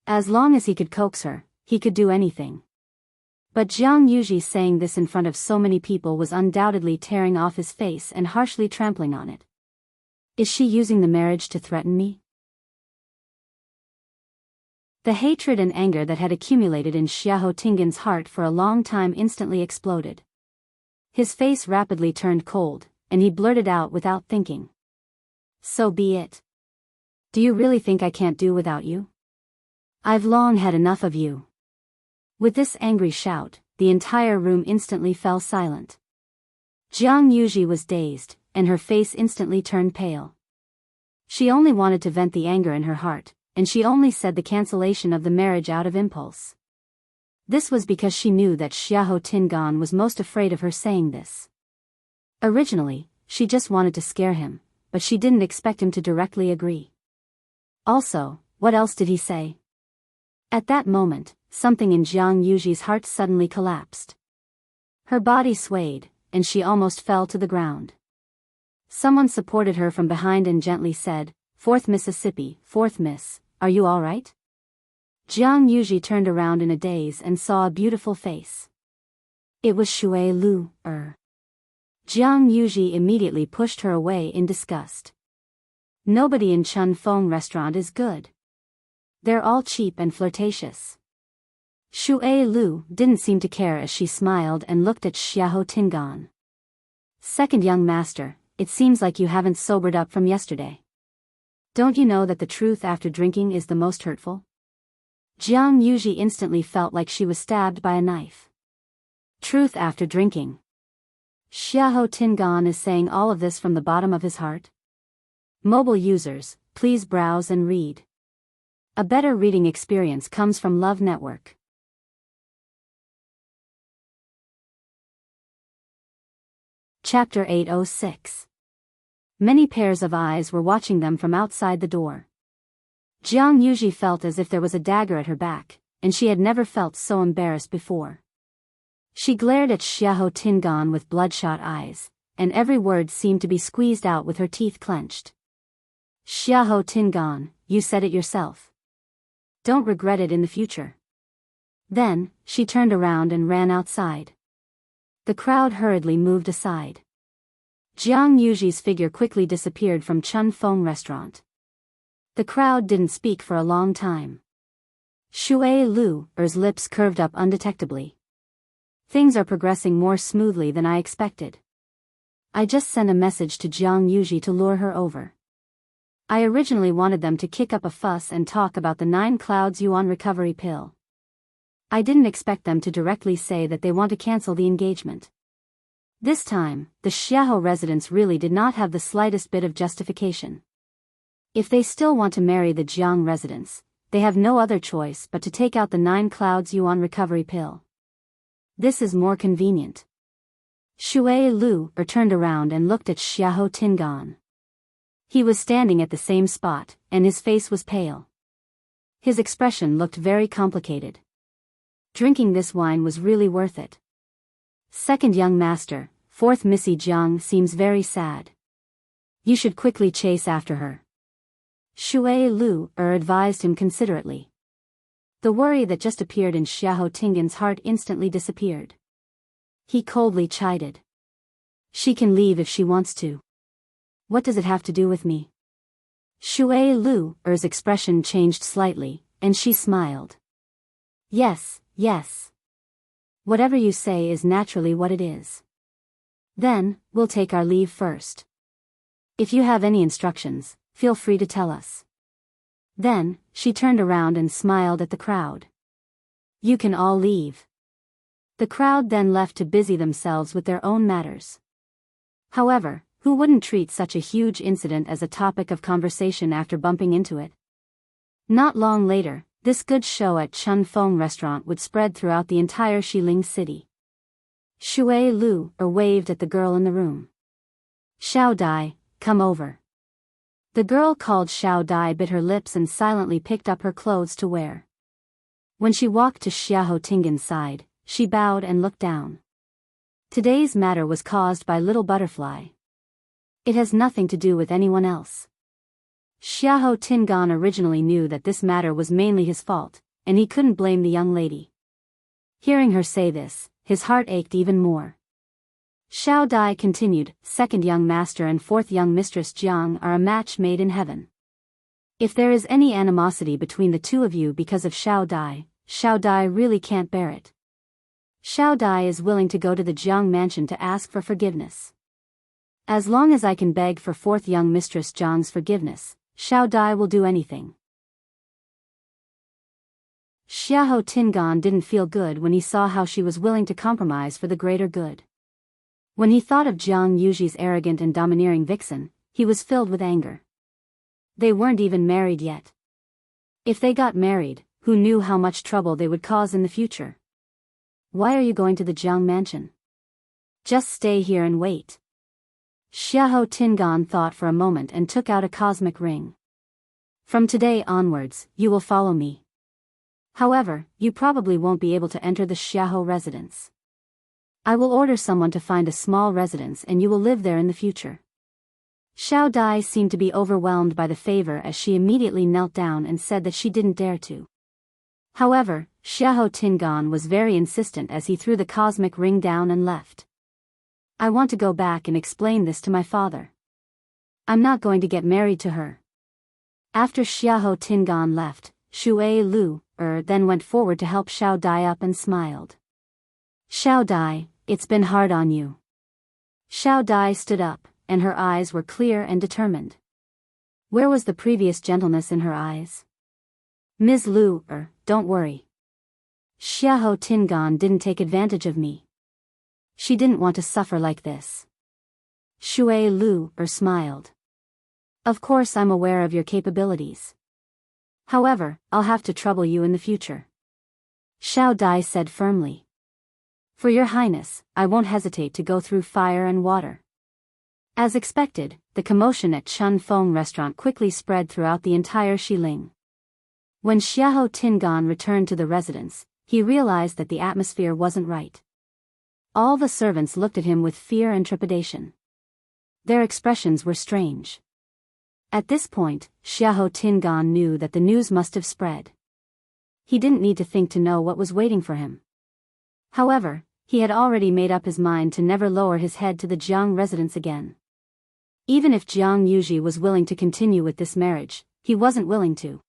As long as he could coax her, he could do anything. But Jiang Yuji saying this in front of so many people was undoubtedly tearing off his face and harshly trampling on it. Is she using the marriage to threaten me? The hatred and anger that had accumulated in Xiahou Tingan's heart for a long time instantly exploded. His face rapidly turned cold, and he blurted out without thinking. So be it. Do you really think I can't do without you? I've long had enough of you. With this angry shout, the entire room instantly fell silent. Jiang Yuji was dazed, and her face instantly turned pale. She only wanted to vent the anger in her heart, and she only said the cancellation of the marriage out of impulse. This was because she knew that Xiahou Tingan was most afraid of her saying this. Originally, she just wanted to scare him, but she didn't expect him to directly agree. Also, what else did he say? At that moment, something in Jiang Yuji's heart suddenly collapsed. Her body swayed, and she almost fell to the ground. Someone supported her from behind and gently said, "Fourth Mississippi, fourth Miss, are you all right?" Jiang Yuji turned around in a daze and saw a beautiful face. It was Shui Lu. Jiang Yuji immediately pushed her away in disgust. Nobody in Chun Fong restaurant is good. They're all cheap and flirtatious. Shui Lu didn't seem to care as she smiled and looked at Xiahou Tingan. Second young master, it seems like you haven't sobered up from yesterday. Don't you know that the truth after drinking is the most hurtful? Jiang Yuji instantly felt like she was stabbed by a knife. Truth after drinking. Xiahou Tingan is saying all of this from the bottom of his heart. Mobile users, please browse and read. A better reading experience comes from Love Network. Chapter 806. Many pairs of eyes were watching them from outside the door. Jiang Yuji felt as if there was a dagger at her back, and she had never felt so embarrassed before. She glared at Xiahou Tingan with bloodshot eyes, and every word seemed to be squeezed out with her teeth clenched. Xiahou Tingan, you said it yourself. Don't regret it in the future. Then, she turned around and ran outside. The crowd hurriedly moved aside. Jiang Yuji's figure quickly disappeared from Chun Fong restaurant. The crowd didn't speak for a long time. Shui Lu's lips curved up undetectably. Things are progressing more smoothly than I expected. I just sent a message to Jiang Yuji to lure her over. I originally wanted them to kick up a fuss and talk about the 9 Clouds Yuan recovery pill. I didn't expect them to directly say that they want to cancel the engagement. This time, the Xiahou residents really did not have the slightest bit of justification. If they still want to marry the Jiang residents, they have no other choice but to take out the 9 Clouds Yuan recovery pill. This is more convenient. Shui Lu turned around and looked at Xiahou Tingan. He was standing at the same spot, and his face was pale. His expression looked very complicated. Drinking this wine was really worth it. Second young master, fourth Missy Jiang seems very sad. You should quickly chase after her. Shui Lu advised him considerately. The worry that just appeared in Xiahou Tingan's heart instantly disappeared. He coldly chided. She can leave if she wants to. What does it have to do with me? Shui Lu's expression changed slightly, and she smiled. Yes, yes. Whatever you say is naturally what it is. Then, we'll take our leave first. If you have any instructions, feel free to tell us. Then, she turned around and smiled at the crowd. You can all leave. The crowd then left to busy themselves with their own matters. However, who wouldn't treat such a huge incident as a topic of conversation after bumping into it? Not long later, this good show at Chun Feng restaurant would spread throughout the entire Xiling city. Shui Lu waved at the girl in the room. Xiao Dai, come over. The girl called Xiao Dai bit her lips and silently picked up her clothes to wear. When she walked to Xiahou Tingan's side, she bowed and looked down. Today's matter was caused by Little Butterfly. It has nothing to do with anyone else. Xiahou Tingan originally knew that this matter was mainly his fault, and he couldn't blame the young lady. Hearing her say this, his heart ached even more. Xiao Dai continued, second young master and fourth young mistress Jiang are a match made in heaven. If there is any animosity between the two of you because of Xiao Dai really can't bear it. Xiao Dai is willing to go to the Jiang mansion to ask for forgiveness. As long as I can beg for fourth young mistress Jiang's forgiveness, Xiao Dai will do anything. Xiahou Tingan didn't feel good when he saw how she was willing to compromise for the greater good. When he thought of Jiang Yuji's arrogant and domineering vixen, he was filled with anger. They weren't even married yet. If they got married, who knew how much trouble they would cause in the future? Why are you going to the Jiang mansion? Just stay here and wait. Xiahou Tingan thought for a moment and took out a cosmic ring. From today onwards, you will follow me. However, you probably won't be able to enter the Xiahou residence. I will order someone to find a small residence and you will live there in the future. Xiao Dai seemed to be overwhelmed by the favor as she immediately knelt down and said that she didn't dare to. However, Xiahou Tingan was very insistent as he threw the cosmic ring down and left. I want to go back and explain this to my father. I'm not going to get married to her. After Xiahou Tingan left, Shui Lu then went forward to help Xiao Dai up and smiled. Xiao Dai, it's been hard on you. Xiao Dai stood up, and her eyes were clear and determined. Where was the previous gentleness in her eyes? Ms. Lu, don't worry. Xiahou Tingan didn't take advantage of me. She didn't want to suffer like this. Shui Lu smiled. Of course I'm aware of your capabilities. However, I'll have to trouble you in the future. Xiao Dai said firmly. For your highness, I won't hesitate to go through fire and water. As expected, the commotion at Chun Feng restaurant quickly spread throughout the entire Xiling. When Xiahou Tingan returned to the residence, he realized that the atmosphere wasn't right. All the servants looked at him with fear and trepidation. Their expressions were strange. At this point, Xiahou Tingan knew that the news must have spread. He didn't need to think to know what was waiting for him. However, he had already made up his mind to never lower his head to the Jiang residence again. Even if Jiang Yuji was willing to continue with this marriage, he wasn't willing to.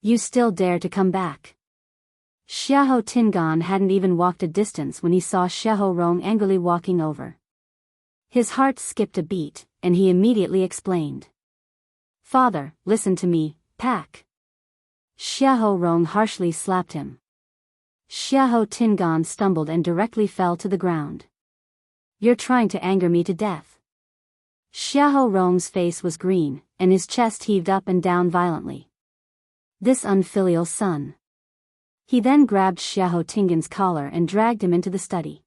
You still dare to come back? Xiahou Tingan hadn't even walked a distance when he saw Xiahou Rong angrily walking over. His heart skipped a beat, and he immediately explained. Father, listen to me, Pack. Xiahou Rong harshly slapped him. Xiahou Tingan stumbled and directly fell to the ground. You're trying to anger me to death. Xiahou Rong's face was green, and his chest heaved up and down violently. This unfilial son. He then grabbed Xiahou Tingan's collar and dragged him into the study.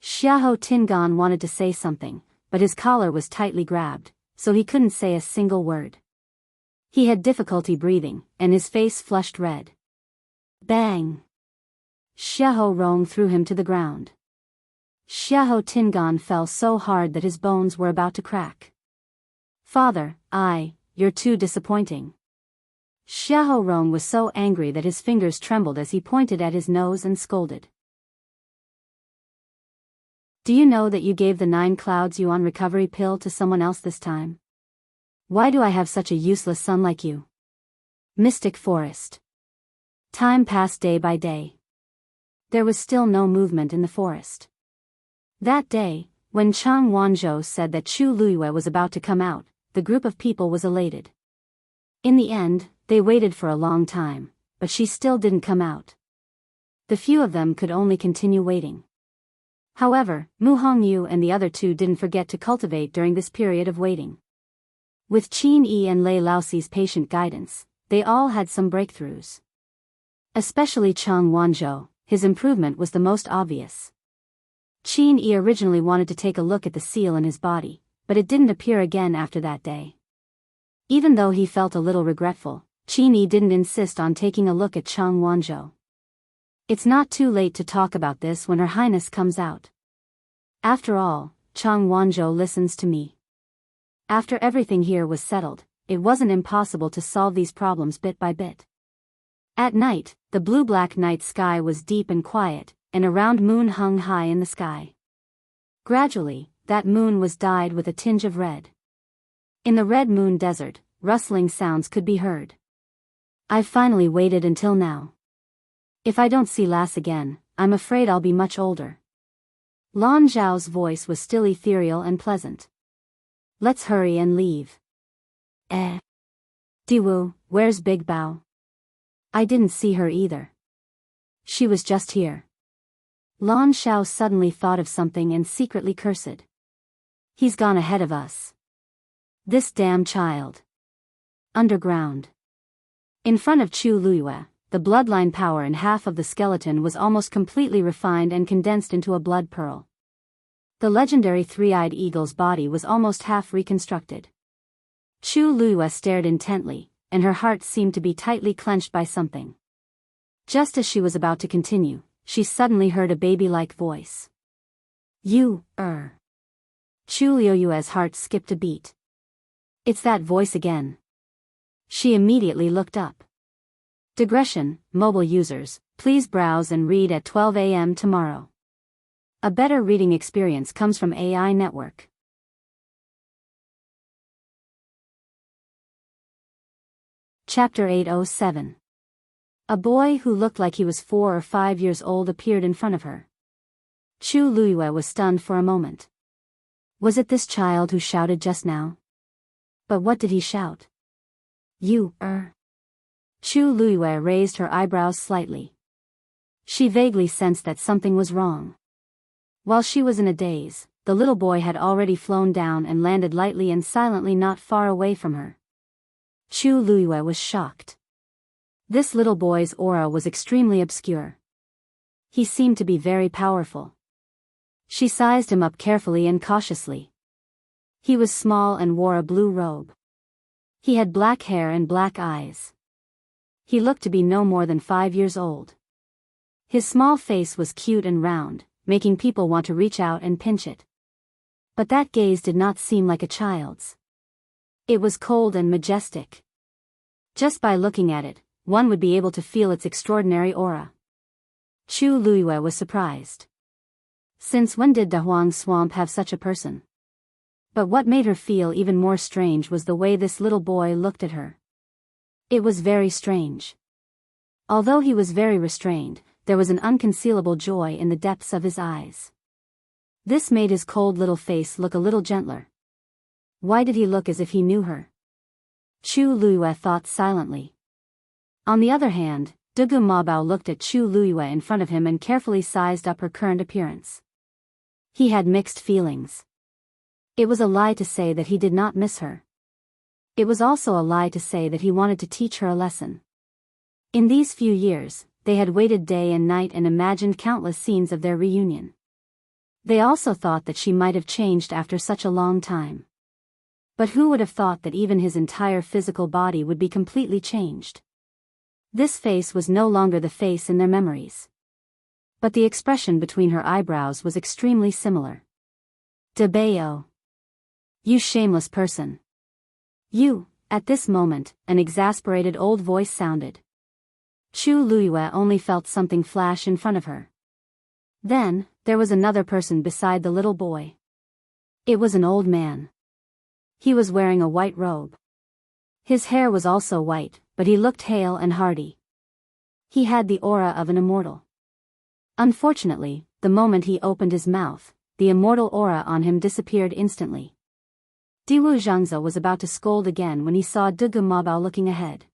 Xiahou Tingan wanted to say something, but his collar was tightly grabbed, so he couldn't say a single word. He had difficulty breathing, and his face flushed red. Bang! Xiahou Rong threw him to the ground. Xiahou Tingan fell so hard that his bones were about to crack. Father, you're too disappointing. Xiahou Rong was so angry that his fingers trembled as he pointed at his nose and scolded. Do you know that you gave the 9 clouds yuan recovery pill to someone else this time? Why do I have such a useless son like you? Mystic Forest. Time passed day by day. There was still no movement in the forest. That day, when Chang Wanzhou said that Chu Luiyue was about to come out, the group of people was elated. In the end, they waited for a long time, but she still didn't come out. The few of them could only continue waiting. However, Mu Hongyu and the other 2 didn't forget to cultivate during this period of waiting. With Qin Yi and Lei Laoxi's patient guidance, they all had some breakthroughs. Especially Chang Wanzhou, his improvement was the most obvious. Qin Yi originally wanted to take a look at the seal in his body, but it didn't appear again after that day. Even though he felt a little regretful, Qin Yi didn't insist on taking a look at Chang Wanzhou. It's not too late to talk about this when Her Highness comes out. After all, Chang Wanzhou listens to me. After everything here was settled, it wasn't impossible to solve these problems bit by bit. At night, the blue-black night sky was deep and quiet, and a round moon hung high in the sky. Gradually, that moon was dyed with a tinge of red. In the Red Moon Desert, rustling sounds could be heard. I've finally waited until now. If I don't see Lass again, I'm afraid I'll be much older. Lan Zhao's voice was still ethereal and pleasant. Let's hurry and leave. Diwu, where's Big Bao? I didn't see her either. She was just here. Lan Zhao suddenly thought of something and secretly cursed. He's gone ahead of us. This damn child. Underground. In front of Chu Luiyue, the bloodline power in half of the skeleton was almost completely refined and condensed into a blood pearl. The legendary three-eyed eagle's body was almost half reconstructed. Chu Luiyue stared intently, and her heart seemed to be tightly clenched by something. Just as she was about to continue, she suddenly heard a baby-like voice. Chu Luiyue's heart skipped a beat. It's that voice again. She immediately looked up. Digression, mobile users, please browse and read at 12 a.m. tomorrow. A better reading experience comes from AI Network. Chapter 807. A boy who looked like he was 4 or 5 years old appeared in front of her. Chu Luiyue was stunned for a moment. Was it this child who shouted just now? But what did he shout? Chu Luiyue raised her eyebrows slightly. She vaguely sensed that something was wrong. While she was in a daze, the little boy had already flown down and landed lightly and silently not far away from her. Chu Luiyue was shocked. This little boy's aura was extremely obscure. He seemed to be very powerful. She sized him up carefully and cautiously. He was small and wore a blue robe. He had black hair and black eyes. He looked to be no more than 5 years old. His small face was cute and round, making people want to reach out and pinch it. But that gaze did not seem like a child's. It was cold and majestic. Just by looking at it, one would be able to feel its extraordinary aura. Chu Luiyue was surprised. Since when did Dahuang Swamp have such a person? But what made her feel even more strange was the way this little boy looked at her. It was very strange. Although he was very restrained, there was an unconcealable joy in the depths of his eyes. This made his cold little face look a little gentler. Why did he look as if he knew her? Chu Luiyue thought silently. On the other hand, Dugu Mabao looked at Chu Luiyue in front of him and carefully sized up her current appearance. He had mixed feelings. It was a lie to say that he did not miss her. It was also a lie to say that he wanted to teach her a lesson. In these few years, they had waited day and night and imagined countless scenes of their reunion. They also thought that she might have changed after such a long time. But who would have thought that even his entire physical body would be completely changed? This face was no longer the face in their memories. But the expression between her eyebrows was extremely similar. De Bayo. You shameless person. You, at this moment, an exasperated old voice sounded. Chu Luiyue only felt something flash in front of her. Then, there was another person beside the little boy. It was an old man. He was wearing a white robe. His hair was also white, but he looked hale and hearty. He had the aura of an immortal. Unfortunately, the moment he opened his mouth, the immortal aura on him disappeared instantly. Diwu Zhangze was about to scold again when he saw Dugu Mabao looking ahead.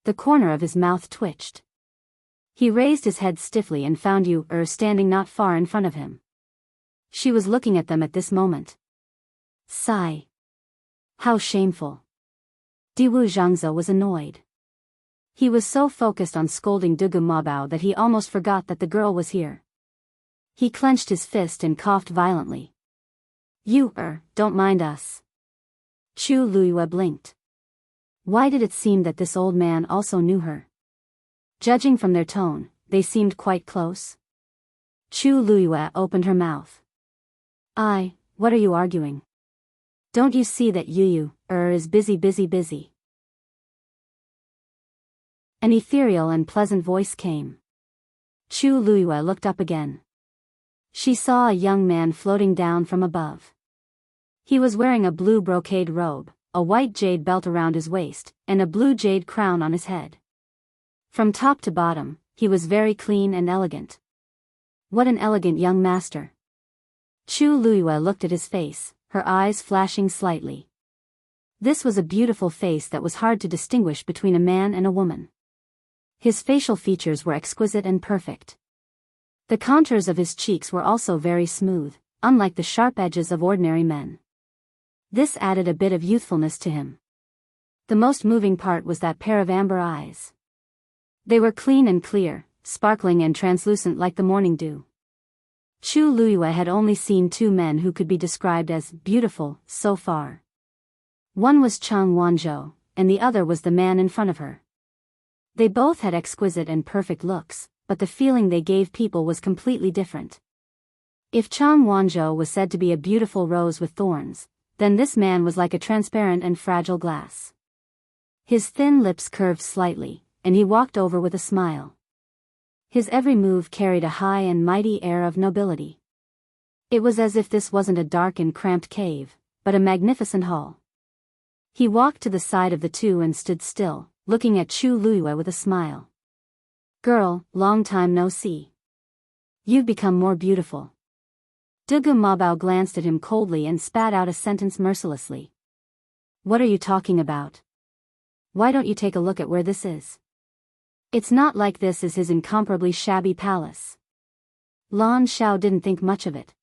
The corner of his mouth twitched. He raised his head stiffly and found Yu standing not far in front of him. She was looking at them at this moment. Sigh. How shameful. Diwu Zhangze was annoyed. He was so focused on scolding Dugu Mabao that he almost forgot that the girl was here. He clenched his fist and coughed violently. You, don't mind us. Chu Luiyue blinked. Why did it seem that this old man also knew her? Judging from their tone, they seemed quite close. Chu Luiyue opened her mouth. What are you arguing? Don't you see that Yu is busy? An ethereal and pleasant voice came. Chu Luiyue looked up again. She saw a young man floating down from above. He was wearing a blue brocade robe, a white jade belt around his waist, and a blue jade crown on his head. From top to bottom, he was very clean and elegant. What an elegant young master. Chu Luiyue looked at his face, her eyes flashing slightly. This was a beautiful face that was hard to distinguish between a man and a woman. His facial features were exquisite and perfect. The contours of his cheeks were also very smooth, unlike the sharp edges of ordinary men. This added a bit of youthfulness to him. The most moving part was that pair of amber eyes. They were clean and clear, sparkling and translucent like the morning dew. Chu Luiyue had only seen two men who could be described as beautiful so far. One was Chang Wanzhou, and the other was the man in front of her. They both had exquisite and perfect looks, but the feeling they gave people was completely different. If Chang Wanzhou was said to be a beautiful rose with thorns, then this man was like a transparent and fragile glass. His thin lips curved slightly, and he walked over with a smile. His every move carried a high and mighty air of nobility. It was as if this wasn't a dark and cramped cave, but a magnificent hall. He walked to the side of the two and stood still, looking at Chu Luiyue with a smile. Girl, long time no see. You've become more beautiful. Dugu Mabao glanced at him coldly and spat out a sentence mercilessly. What are you talking about? Why don't you take a look at where this is? It's not like this is his incomparably shabby palace. Lan Xiao didn't think much of it.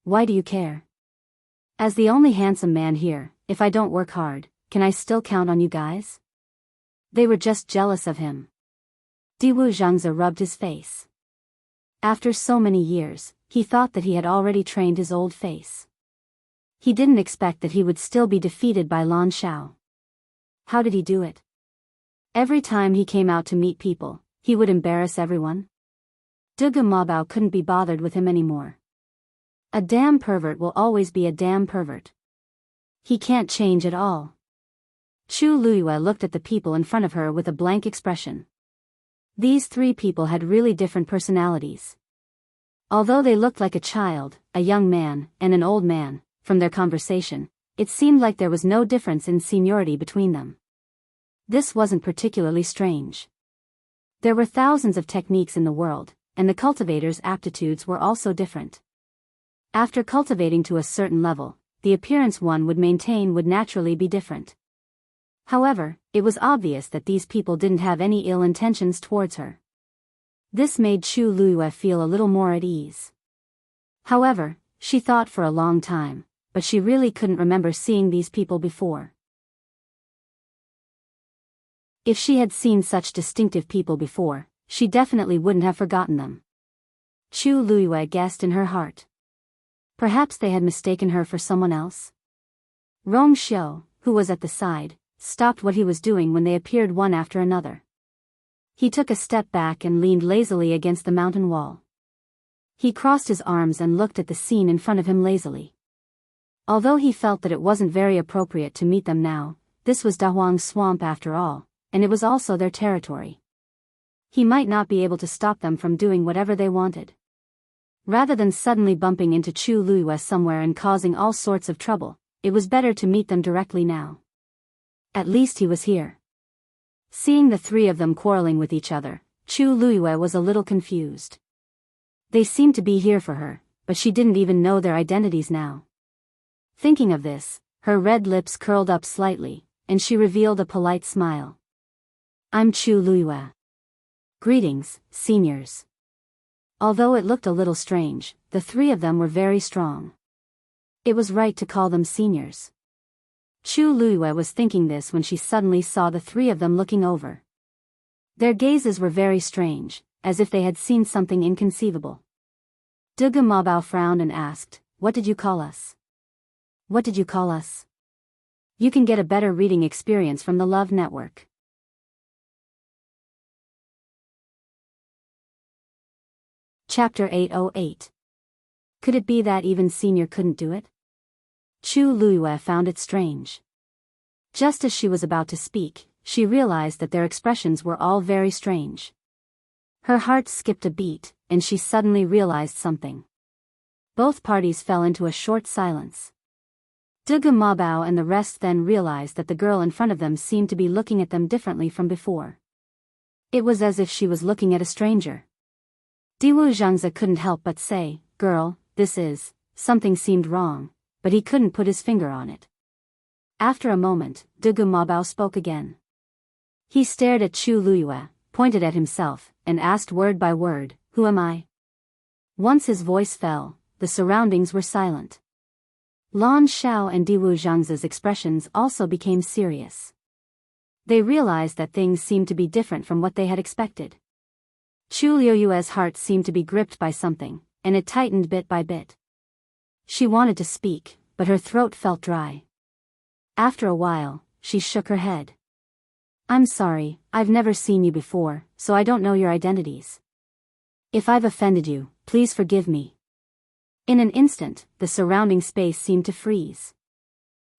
Why do you care? As the only handsome man here, if I don't work hard, can I still count on you guys? They were just jealous of him. Diwu Zhangze rubbed his face. After so many years, he thought that he had already trained his old face. He didn't expect that he would still be defeated by Lan Xiao. How did he do it? Every time he came out to meet people, he would embarrass everyone. Dugu Mabao couldn't be bothered with him anymore. A damn pervert will always be a damn pervert. He can't change at all. Chu Luiyue looked at the people in front of her with a blank expression. These three people had really different personalities. Although they looked like a child, a young man, and an old man, from their conversation, it seemed like there was no difference in seniority between them. This wasn't particularly strange. There were thousands of techniques in the world, and the cultivators' aptitudes were also different. After cultivating to a certain level, the appearance one would maintain would naturally be different. However, it was obvious that these people didn't have any ill intentions towards her. This made Chu Luiyue feel a little more at ease. However, she thought for a long time, but she really couldn't remember seeing these people before. If she had seen such distinctive people before, she definitely wouldn't have forgotten them. Chu Luiyue guessed in her heart. Perhaps they had mistaken her for someone else? Rong Xiu, who was at the side, stopped what he was doing when they appeared one after another. He took a step back and leaned lazily against the mountain wall. He crossed his arms and looked at the scene in front of him lazily. Although he felt that it wasn't very appropriate to meet them now, this was Dahuang's swamp after all, and it was also their territory. He might not be able to stop them from doing whatever they wanted. Rather than suddenly bumping into Chu Luiyue somewhere and causing all sorts of trouble, it was better to meet them directly now. At least he was here. Seeing the three of them quarreling with each other, Chu Luiyue was a little confused. They seemed to be here for her, but she didn't even know their identities now. Thinking of this, her red lips curled up slightly, and she revealed a polite smile. I'm Chu Luiyue. Greetings, seniors. Although it looked a little strange, the three of them were very strong. It was right to call them seniors. Chu Luiyue was thinking this when she suddenly saw the three of them looking over. Their gazes were very strange, as if they had seen something inconceivable. Dugu Mabao frowned and asked, "What did you call us?" "What did you call us?" You can get a better reading experience from the Love Network. Chapter 808. Could it be that even Senior couldn't do it? Chu Luiyue found it strange. Just as she was about to speak, she realized that their expressions were all very strange. Her heart skipped a beat, and she suddenly realized something. Both parties fell into a short silence. Dugu Mabao and the rest then realized that the girl in front of them seemed to be looking at them differently from before. It was as if she was looking at a stranger. Diwu Zhangzi couldn't help but say, "Girl, this is..." Something seemed wrong, but he couldn't put his finger on it. After a moment, Dugu Mabao spoke again. He stared at Chu Luiyue, pointed at himself, and asked word by word, "Who am I?" Once his voice fell, the surroundings were silent. Lan Xiao and Diwu Zhangzi's expressions also became serious. They realized that things seemed to be different from what they had expected. Chu Luiyue's heart seemed to be gripped by something, and it tightened bit by bit. She wanted to speak, but her throat felt dry. After a while, she shook her head. "I'm sorry, I've never seen you before, so I don't know your identities. If I've offended you, please forgive me." In an instant, the surrounding space seemed to freeze.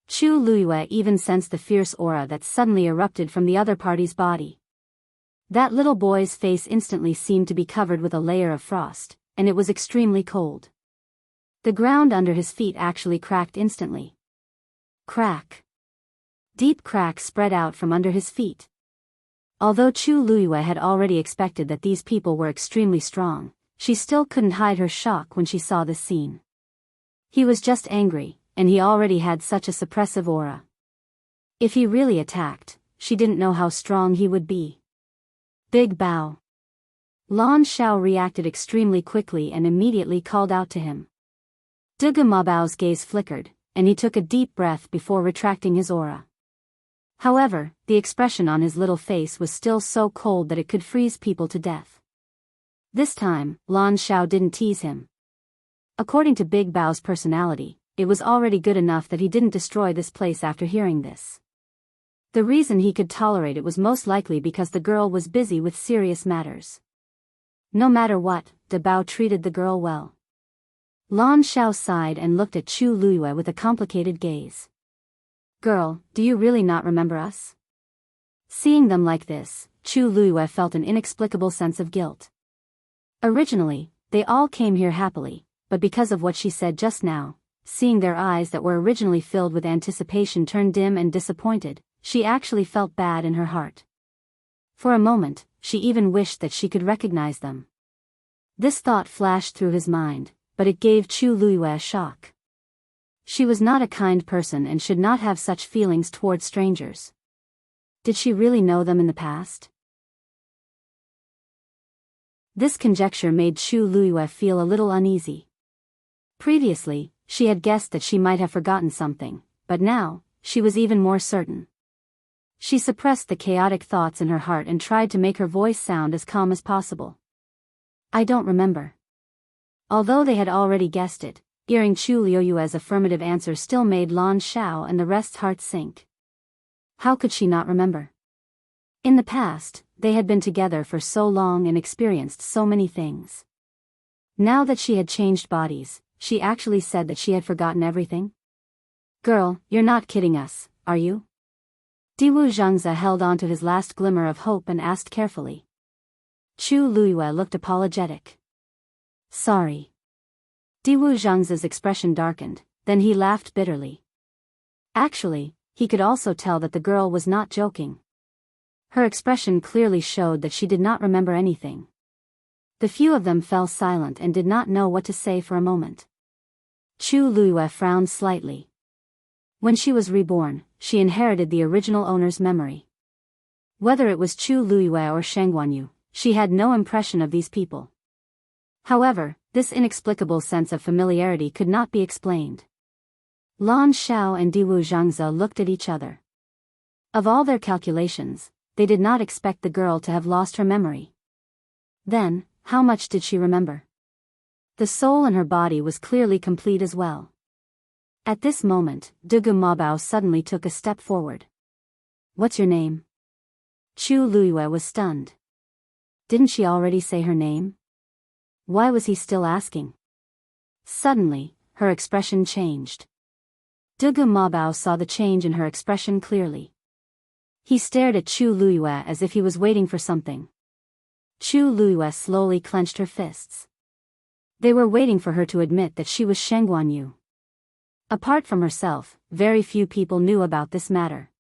Chu Luiyue even sensed the fierce aura that suddenly erupted from the other party's body. That little boy's face instantly seemed to be covered with a layer of frost, and it was extremely cold. The ground under his feet actually cracked instantly. Crack. Deep cracks spread out from under his feet. Although Chu Luiyue had already expected that these people were extremely strong, she still couldn't hide her shock when she saw this scene. He was just angry, and he already had such a suppressive aura. If he really attacked, she didn't know how strong he would be. Big Bao. Lan Xiao reacted extremely quickly and immediately called out to him. Dugu Mabao's gaze flickered, and he took a deep breath before retracting his aura. However, the expression on his little face was still so cold that it could freeze people to death. This time, Lan Xiao didn't tease him. According to Big Bao's personality, it was already good enough that he didn't destroy this place after hearing this. The reason he could tolerate it was most likely because the girl was busy with serious matters. No matter what, De Bao treated the girl well. Lan Xiao sighed and looked at Chu Luiyue with a complicated gaze. "Girl, do you really not remember us?" Seeing them like this, Chu Luiyue felt an inexplicable sense of guilt. Originally, they all came here happily, but because of what she said just now, seeing their eyes that were originally filled with anticipation turn dim and disappointed, she actually felt bad in her heart. For a moment, she even wished that she could recognize them. This thought flashed through his mind, but it gave Chu Luiyue a shock. She was not a kind person and should not have such feelings toward strangers. Did she really know them in the past? This conjecture made Chu Luiyue feel a little uneasy. Previously, she had guessed that she might have forgotten something, but now, she was even more certain. She suppressed the chaotic thoughts in her heart and tried to make her voice sound as calm as possible. "I don't remember." Although they had already guessed it, Hearing Chu Liuyue's affirmative answer still made Lan Xiao and the rest's hearts sink. How could she not remember? In the past, they had been together for so long and experienced so many things. Now that she had changed bodies, she actually said that she had forgotten everything? Girl, you're not kidding us, are you? Diwu Zhengze held on to his last glimmer of hope and asked carefully. Chu Luyue looked apologetic. Sorry. Diwu Zhengze's expression darkened, then he laughed bitterly. Actually, he could also tell that the girl was not joking. Her expression clearly showed that she did not remember anything. The few of them fell silent and did not know what to say for a moment. Chu Luyue frowned slightly. When she was reborn, she inherited the original owner's memory. Whether it was Chu Luyue or Sheng Guanyu, she had no impression of these people. However, this inexplicable sense of familiarity could not be explained. Lan Xiao and Diwu Zhengze looked at each other. Of all their calculations, they did not expect the girl to have lost her memory. Then, how much did she remember? The soul in her body was clearly complete as well. At this moment, Dugu Mabao suddenly took a step forward. What's your name? Chu Luyue was stunned. Didn't she already say her name? Why was he still asking? Suddenly, her expression changed. Dugu Mabao saw the change in her expression clearly. He stared at Chu Luyue as if he was waiting for something. Chu Luyue slowly clenched her fists. They were waiting for her to admit that she was Sheng Guanyu. Apart from herself, very few people knew about this matter.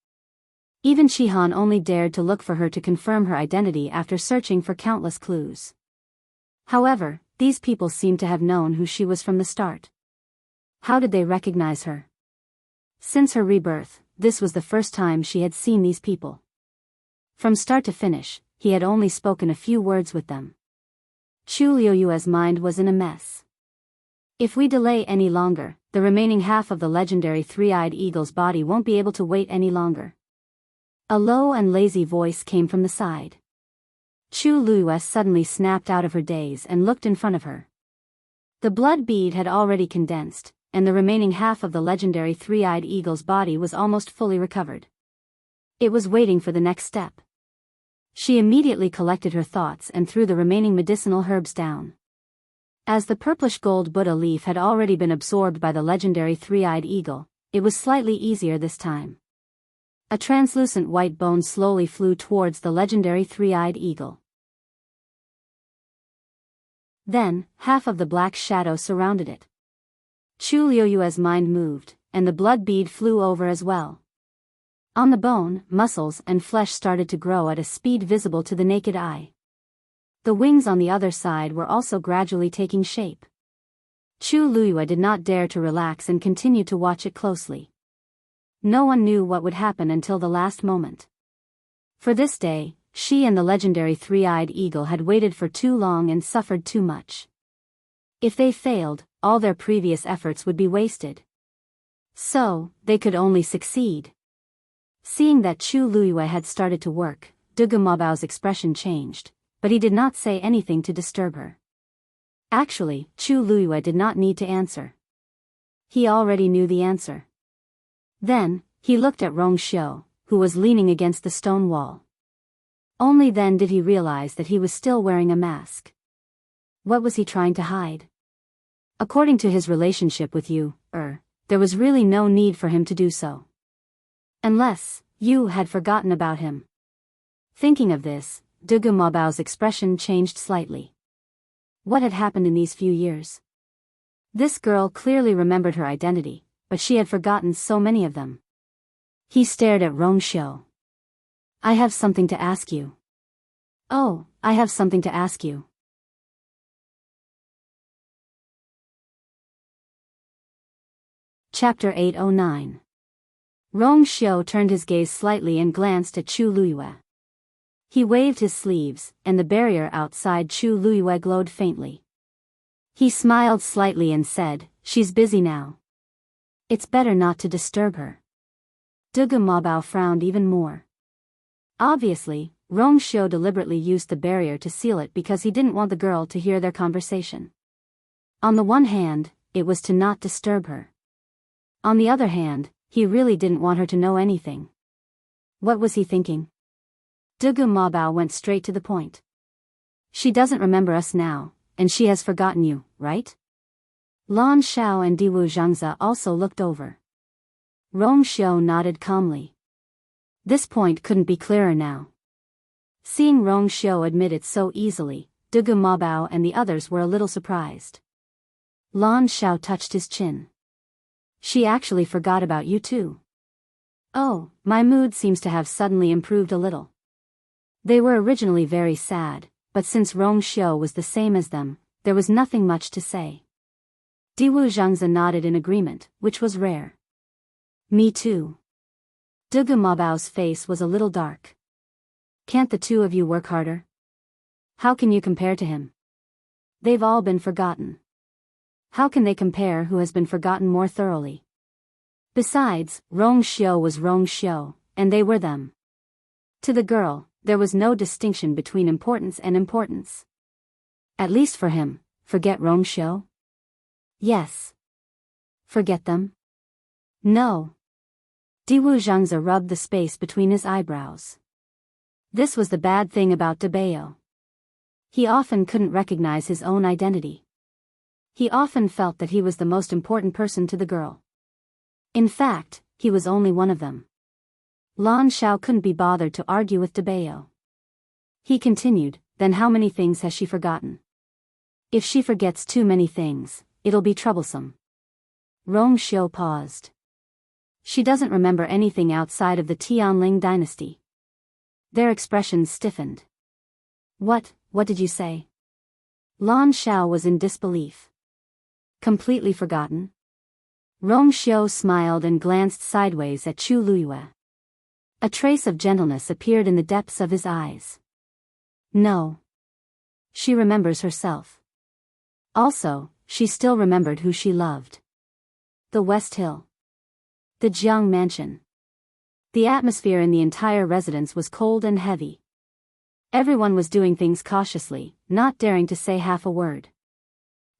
Even Shihan only dared to look for her to confirm her identity after searching for countless clues. However, these people seemed to have known who she was from the start. How did they recognize her? Since her rebirth, this was the first time she had seen these people. From start to finish, he had only spoken a few words with them. Chu Liuyue's mind was in a mess. If we delay any longer, the remaining half of the legendary three-eyed eagle's body won't be able to wait any longer. A low and lazy voice came from the side. Chu Luyue suddenly snapped out of her daze and looked in front of her. The blood bead had already condensed, and the remaining half of the legendary three-eyed eagle's body was almost fully recovered. It was waiting for the next step. She immediately collected her thoughts and threw the remaining medicinal herbs down. As the purplish gold Buddha leaf had already been absorbed by the legendary three-eyed eagle, it was slightly easier this time. A translucent white bone slowly flew towards the legendary three-eyed eagle. Then, half of the black shadow surrounded it. Chu Liuyue's mind moved, and the blood bead flew over as well. On the bone, muscles and flesh started to grow at a speed visible to the naked eye. The wings on the other side were also gradually taking shape. Chu Luyue did not dare to relax and continued to watch it closely. No one knew what would happen until the last moment. For this day, she and the legendary three-eyed eagle had waited for too long and suffered too much. If they failed, all their previous efforts would be wasted. So, they could only succeed. Seeing that Chu Luyue had started to work, Dugu Mabao's expression changed, but he did not say anything to disturb her. Actually, Chu Luyue did not need to answer. He already knew the answer. Then, he looked at Rong Xiu, who was leaning against the stone wall. Only then did he realize that he was still wearing a mask. What was he trying to hide? According to his relationship with you, there was really no need for him to do so. Unless, you had forgotten about him. Thinking of this, Dugu Mabao's expression changed slightly. What had happened in these few years? This girl clearly remembered her identity, but she had forgotten so many of them. He stared at Rong Xiu. I have something to ask you. Oh, I have something to ask you. Chapter 809. Rong Xiu turned his gaze slightly and glanced at Chu Luyue. He waved his sleeves, and the barrier outside Chu Luyue glowed faintly. He smiled slightly and said, "She's busy now. It's better not to disturb her." Dugu Mabao frowned even more. Obviously, Rong Xiu deliberately used the barrier to seal it because he didn't want the girl to hear their conversation. On the one hand, it was to not disturb her. On the other hand, he really didn't want her to know anything. What was he thinking? Dugu Mabao went straight to the point. She doesn't remember us now, and she has forgotten you, right? Lan Xiao and Diwu Zhangze also looked over. Rong Xiao nodded calmly. This point couldn't be clearer now. Seeing Rong Xiao admit it so easily, Dugu Mabao and the others were a little surprised. Lan Xiao touched his chin. She actually forgot about you too. Oh, my mood seems to have suddenly improved a little. They were originally very sad, but since Rong Xiao was the same as them, there was nothing much to say. Diwu Zhangze nodded in agreement, which was rare. Me too. Dugu Mabao's face was a little dark. Can't the two of you work harder? How can you compare to him? They've all been forgotten. How can they compare who has been forgotten more thoroughly? Besides, Rong Xiao was Rong Xiao, and they were them. To the girl, there was no distinction between importance and importance. At least for him, forget Rong Xiao? Yes. Forget them? No. Diwu Zhangze rubbed the space between his eyebrows. This was the bad thing about Dabeo. He often couldn't recognize his own identity. He often felt that he was the most important person to the girl. In fact, he was only one of them. Lan Xiao couldn't be bothered to argue with Dabeo. He continued, then how many things has she forgotten? If she forgets too many things, it'll be troublesome. Rong Xiao paused. She doesn't remember anything outside of the Tianling dynasty. Their expressions stiffened. What did you say? Lan Xiao was in disbelief. Completely forgotten? Rong Xiao smiled and glanced sideways at Chu Luyue. A trace of gentleness appeared in the depths of his eyes. No. She remembers herself. Also, she still remembered who she loved. The West Hill. The Jiang mansion. The atmosphere in the entire residence was cold and heavy. Everyone was doing things cautiously, not daring to say half a word.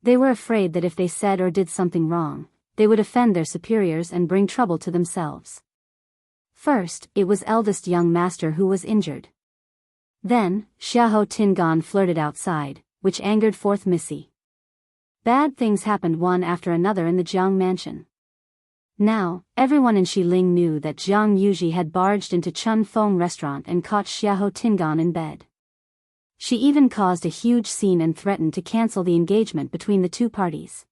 They were afraid that if they said or did something wrong, they would offend their superiors and bring trouble to themselves. First, it was eldest young master who was injured. Then, Xiahou Tingan flirted outside, which angered fourth Missy. Bad things happened one after another in the Jiang mansion. Now, everyone in Xiling knew that Jiang Yuji had barged into Chun Feng restaurant and caught Xiahou Tingan in bed. She even caused a huge scene and threatened to cancel the engagement between the two parties.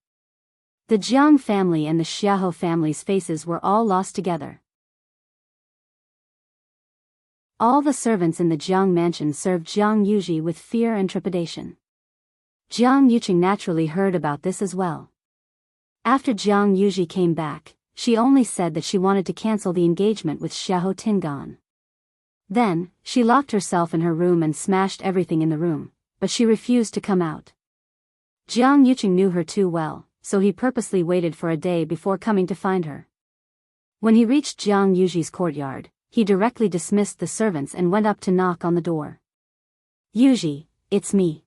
The Jiang family and the Xiahou family's faces were all lost together. All the servants in the Jiang mansion served Jiang Yuji with fear and trepidation. Jiang Yuqing naturally heard about this as well. After Jiang Yuji came back, she only said that she wanted to cancel the engagement with Xiahou Tingan. Then, she locked herself in her room and smashed everything in the room, but she refused to come out. Jiang Yuqing knew her too well, so he purposely waited for a day before coming to find her. When he reached Jiang Yuji's courtyard, he directly dismissed the servants and went up to knock on the door. Yuji, it's me.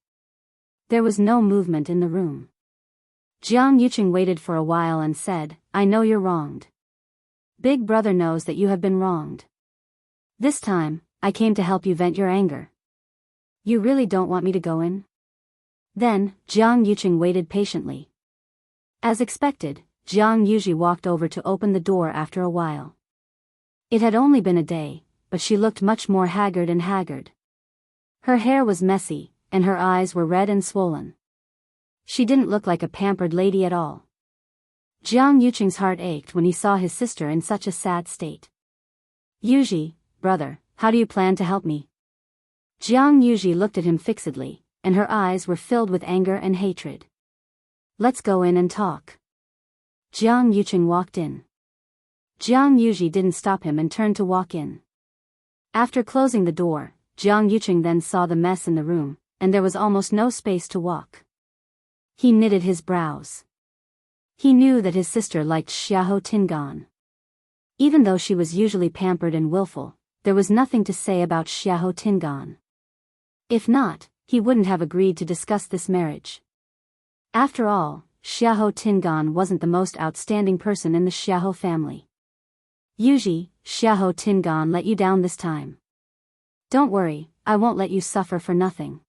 There was no movement in the room. Jiang Yuqing waited for a while and said, I know you're wronged. Big brother knows that you have been wronged. This time, I came to help you vent your anger. You really don't want me to go in? Then, Jiang Yuqing waited patiently. As expected, Jiang Yuji walked over to open the door after a while. It had only been a day, but she looked much more haggard and haggard. Her hair was messy, and her eyes were red and swollen. She didn't look like a pampered lady at all. Jiang Yuqing's heart ached when he saw his sister in such a sad state. Yuji, brother, how do you plan to help me? Jiang Yuji looked at him fixedly, and her eyes were filled with anger and hatred. Let's go in and talk. Jiang Yuqing walked in. Jiang Yuji didn't stop him and turned to walk in. After closing the door, Jiang Yuqing then saw the mess in the room, and there was almost no space to walk. He knitted his brows. He knew that his sister liked Xiahou Tingan. Even though she was usually pampered and willful, there was nothing to say about Xiahou Tingan. If not, he wouldn't have agreed to discuss this marriage. After all, Xiahou Tingan wasn't the most outstanding person in the Xiahou family. Yuji, Xiahou Tingan let you down this time. Don't worry, I won't let you suffer for nothing.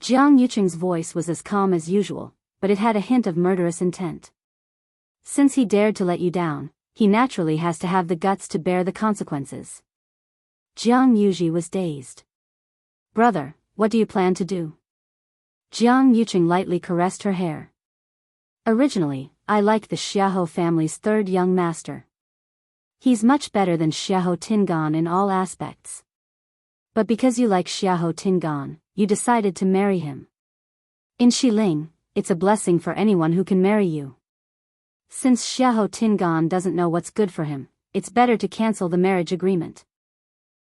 Jiang Yuqing's voice was as calm as usual, but it had a hint of murderous intent. Since he dared to let you down, he naturally has to have the guts to bear the consequences. Jiang Yuji was dazed. Brother, what do you plan to do? Jiang Yuqing lightly caressed her hair. Originally, I liked the Xiahou family's third young master. He's much better than Xiahou Tingan in all aspects. But because you like Xiahou Tingan, you decided to marry him. In Xiling, it's a blessing for anyone who can marry you. Since Xiahou Tingan doesn't know what's good for him, it's better to cancel the marriage agreement.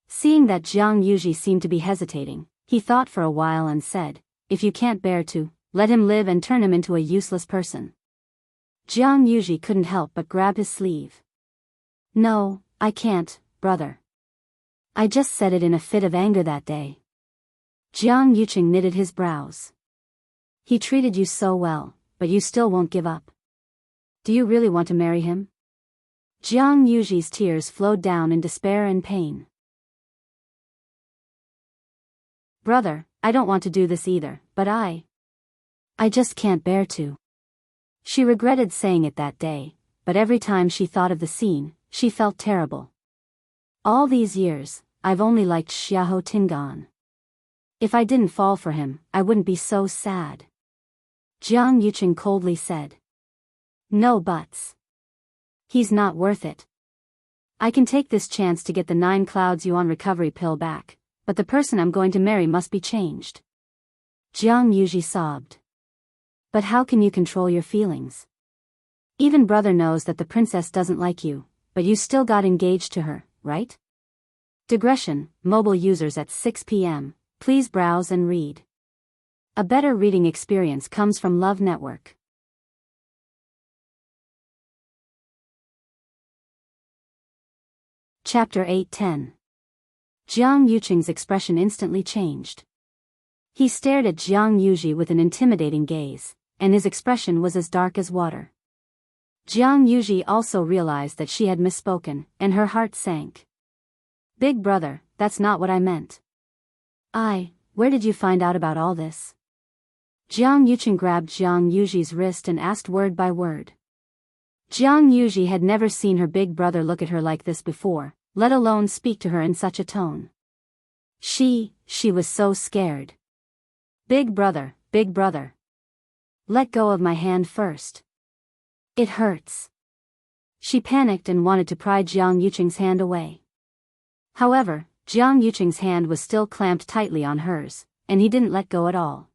Seeing that Jiang Yuji seemed to be hesitating, he thought for a while and said, if you can't bear to, let him live and turn him into a useless person. Jiang Yuji couldn't help but grab his sleeve. No, I can't, brother. I just said it in a fit of anger that day. Jiang Yuqing knitted his brows. He treated you so well, but you still won't give up. Do you really want to marry him? Jiang Yuji's tears flowed down in despair and pain. Brother, I don't want to do this either, but I just can't bear to. She regretted saying it that day, but every time she thought of the scene, she felt terrible. All these years, I've only liked Xiahou Tingan. If I didn't fall for him, I wouldn't be so sad. Jiang Yuqing coldly said. No buts. He's not worth it. I can take this chance to get the 9 clouds yuan recovery pill back, but the person I'm going to marry must be changed. Jiang Yuji sobbed. But how can you control your feelings? Even brother knows that the princess doesn't like you, but you still got engaged to her, right? Digression, mobile users at 6 p.m., please browse and read. A better reading experience comes from Love Network. Chapter 8:10. Jiang Yuqing's expression instantly changed. He stared at Jiang Yuji with an intimidating gaze, and his expression was as dark as water. Jiang Yuji also realized that she had misspoken, and her heart sank. Big brother, that's not what I meant. Where did you find out about all this? Jiang Yuqing grabbed Jiang Yuji's wrist and asked word by word. Jiang Yuji had never seen her big brother look at her like this before, let alone speak to her in such a tone. She was so scared. Big brother, big brother. Let go of my hand first. It hurts. She panicked and wanted to pry Jiang Yuqing's hand away. However, Jiang Yuqing's hand was still clamped tightly on hers, and he didn't let go at all.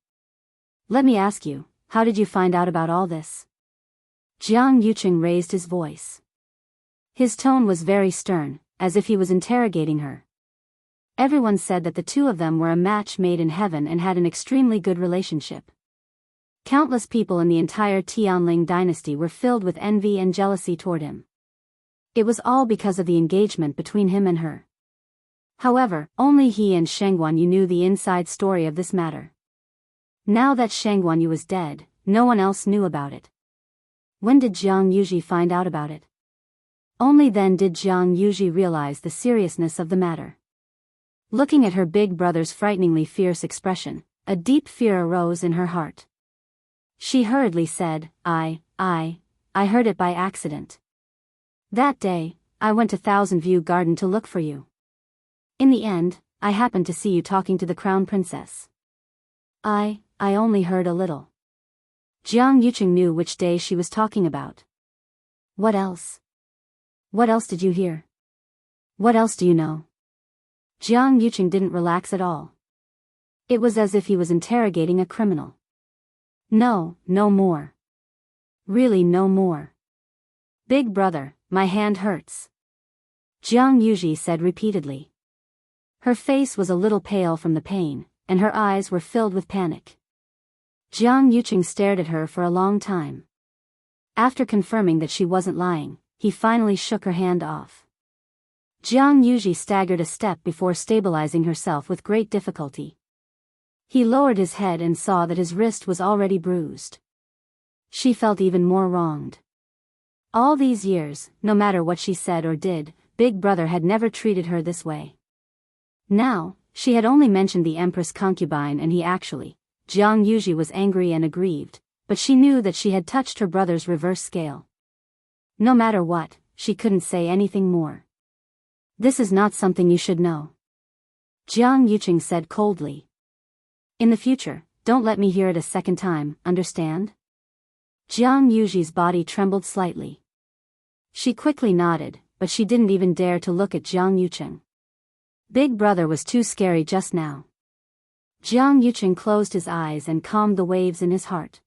Let me ask you, how did you find out about all this? Jiang Yuqing raised his voice. His tone was very stern, as if he was interrogating her. Everyone said that the two of them were a match made in heaven and had an extremely good relationship. Countless people in the entire Tianling dynasty were filled with envy and jealousy toward him. It was all because of the engagement between him and her. However, only he and Sheng Guanyu knew the inside story of this matter. Now that Sheng Guanyu was dead, no one else knew about it. When did Jiang Yuji find out about it? Only then did Jiang Yuji realize the seriousness of the matter. Looking at her big brother's frighteningly fierce expression, a deep fear arose in her heart. She hurriedly said, I heard it by accident. That day, I went to Thousand View Garden to look for you. In the end, I happened to see you talking to the crown princess. I only heard a little. Jiang Yuqing knew which day she was talking about. What else? What else did you hear? What else do you know? Jiang Yuqing didn't relax at all. It was as if he was interrogating a criminal. No more. Really no more. Big brother, my hand hurts. Jiang Yuji said repeatedly. Her face was a little pale from the pain, and her eyes were filled with panic. Jiang Yuqing stared at her for a long time. After confirming that she wasn't lying, he finally shook her hand off. Jiang Yuji staggered a step before stabilizing herself with great difficulty. He lowered his head and saw that his wrist was already bruised. She felt even more wronged. All these years, no matter what she said or did, Big Brother had never treated her this way. Now, she had only mentioned the Empress concubine and he actually, Jiang Yuji was angry and aggrieved, but she knew that she had touched her brother's reverse scale. No matter what, she couldn't say anything more. This is not something you should know, Jiang Yuqing said coldly. In the future, don't let me hear it a second time, understand? Jiang Yuji's body trembled slightly. She quickly nodded, but she didn't even dare to look at Jiang Yuqing. Big Brother was too scary just now. Jiang Yuqing closed his eyes and calmed the waves in his heart.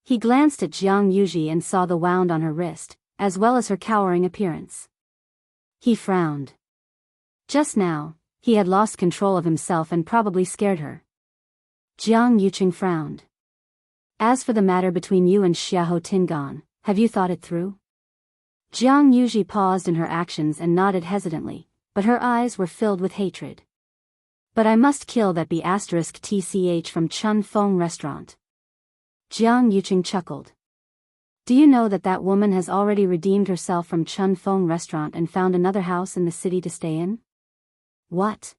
He glanced at Jiang Yuji and saw the wound on her wrist, as well as her cowering appearance. He frowned. Just now, he had lost control of himself and probably scared her. Jiang Yuqing frowned. As for the matter between you and Xiahou Tingan, have you thought it through? Jiang Yuji paused in her actions and nodded hesitantly, but her eyes were filled with hatred. But I must kill that B*TCH from Chun Fong restaurant. Jiang Yuqing chuckled. Do you know that that woman has already redeemed herself from Chun Fong restaurant and found another house in the city to stay in? What?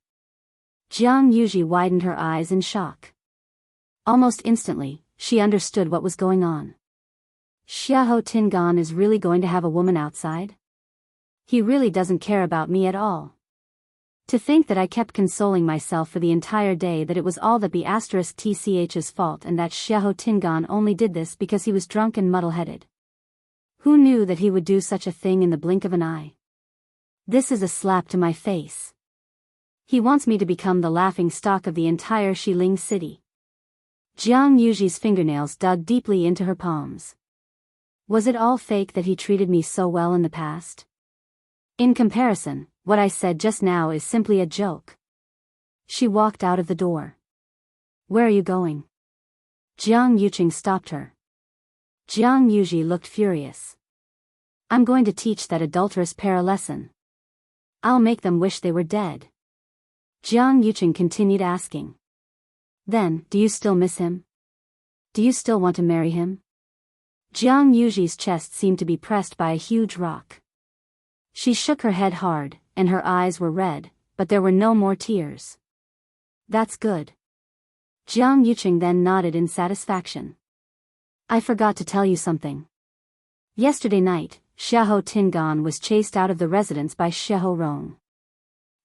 Jiang Yuji widened her eyes in shock. Almost instantly, she understood what was going on. Xiahou Tingan is really going to have a woman outside? He really doesn't care about me at all. To think that I kept consoling myself for the entire day that it was all that B*TCH's fault and that Xiahou Tingan only did this because he was drunk and muddle-headed. Who knew that he would do such a thing in the blink of an eye? This is a slap to my face. He wants me to become the laughing stock of the entire Xiling city. Jiang Yuji's fingernails dug deeply into her palms. Was it all fake that he treated me so well in the past? In comparison, what I said just now is simply a joke. She walked out of the door. Where are you going? Jiang Yuqing stopped her. Jiang Yuji looked furious. I'm going to teach that adulterous pair a lesson. I'll make them wish they were dead. Jiang Yuqing continued asking. Then, do you still miss him? Do you still want to marry him? Jiang Yuji's chest seemed to be pressed by a huge rock. She shook her head hard, and her eyes were red, but there were no more tears. That's good. Jiang Yuqing then nodded in satisfaction. I forgot to tell you something. Yesterday night, Xiahou Tingan was chased out of the residence by Xiahou Rong.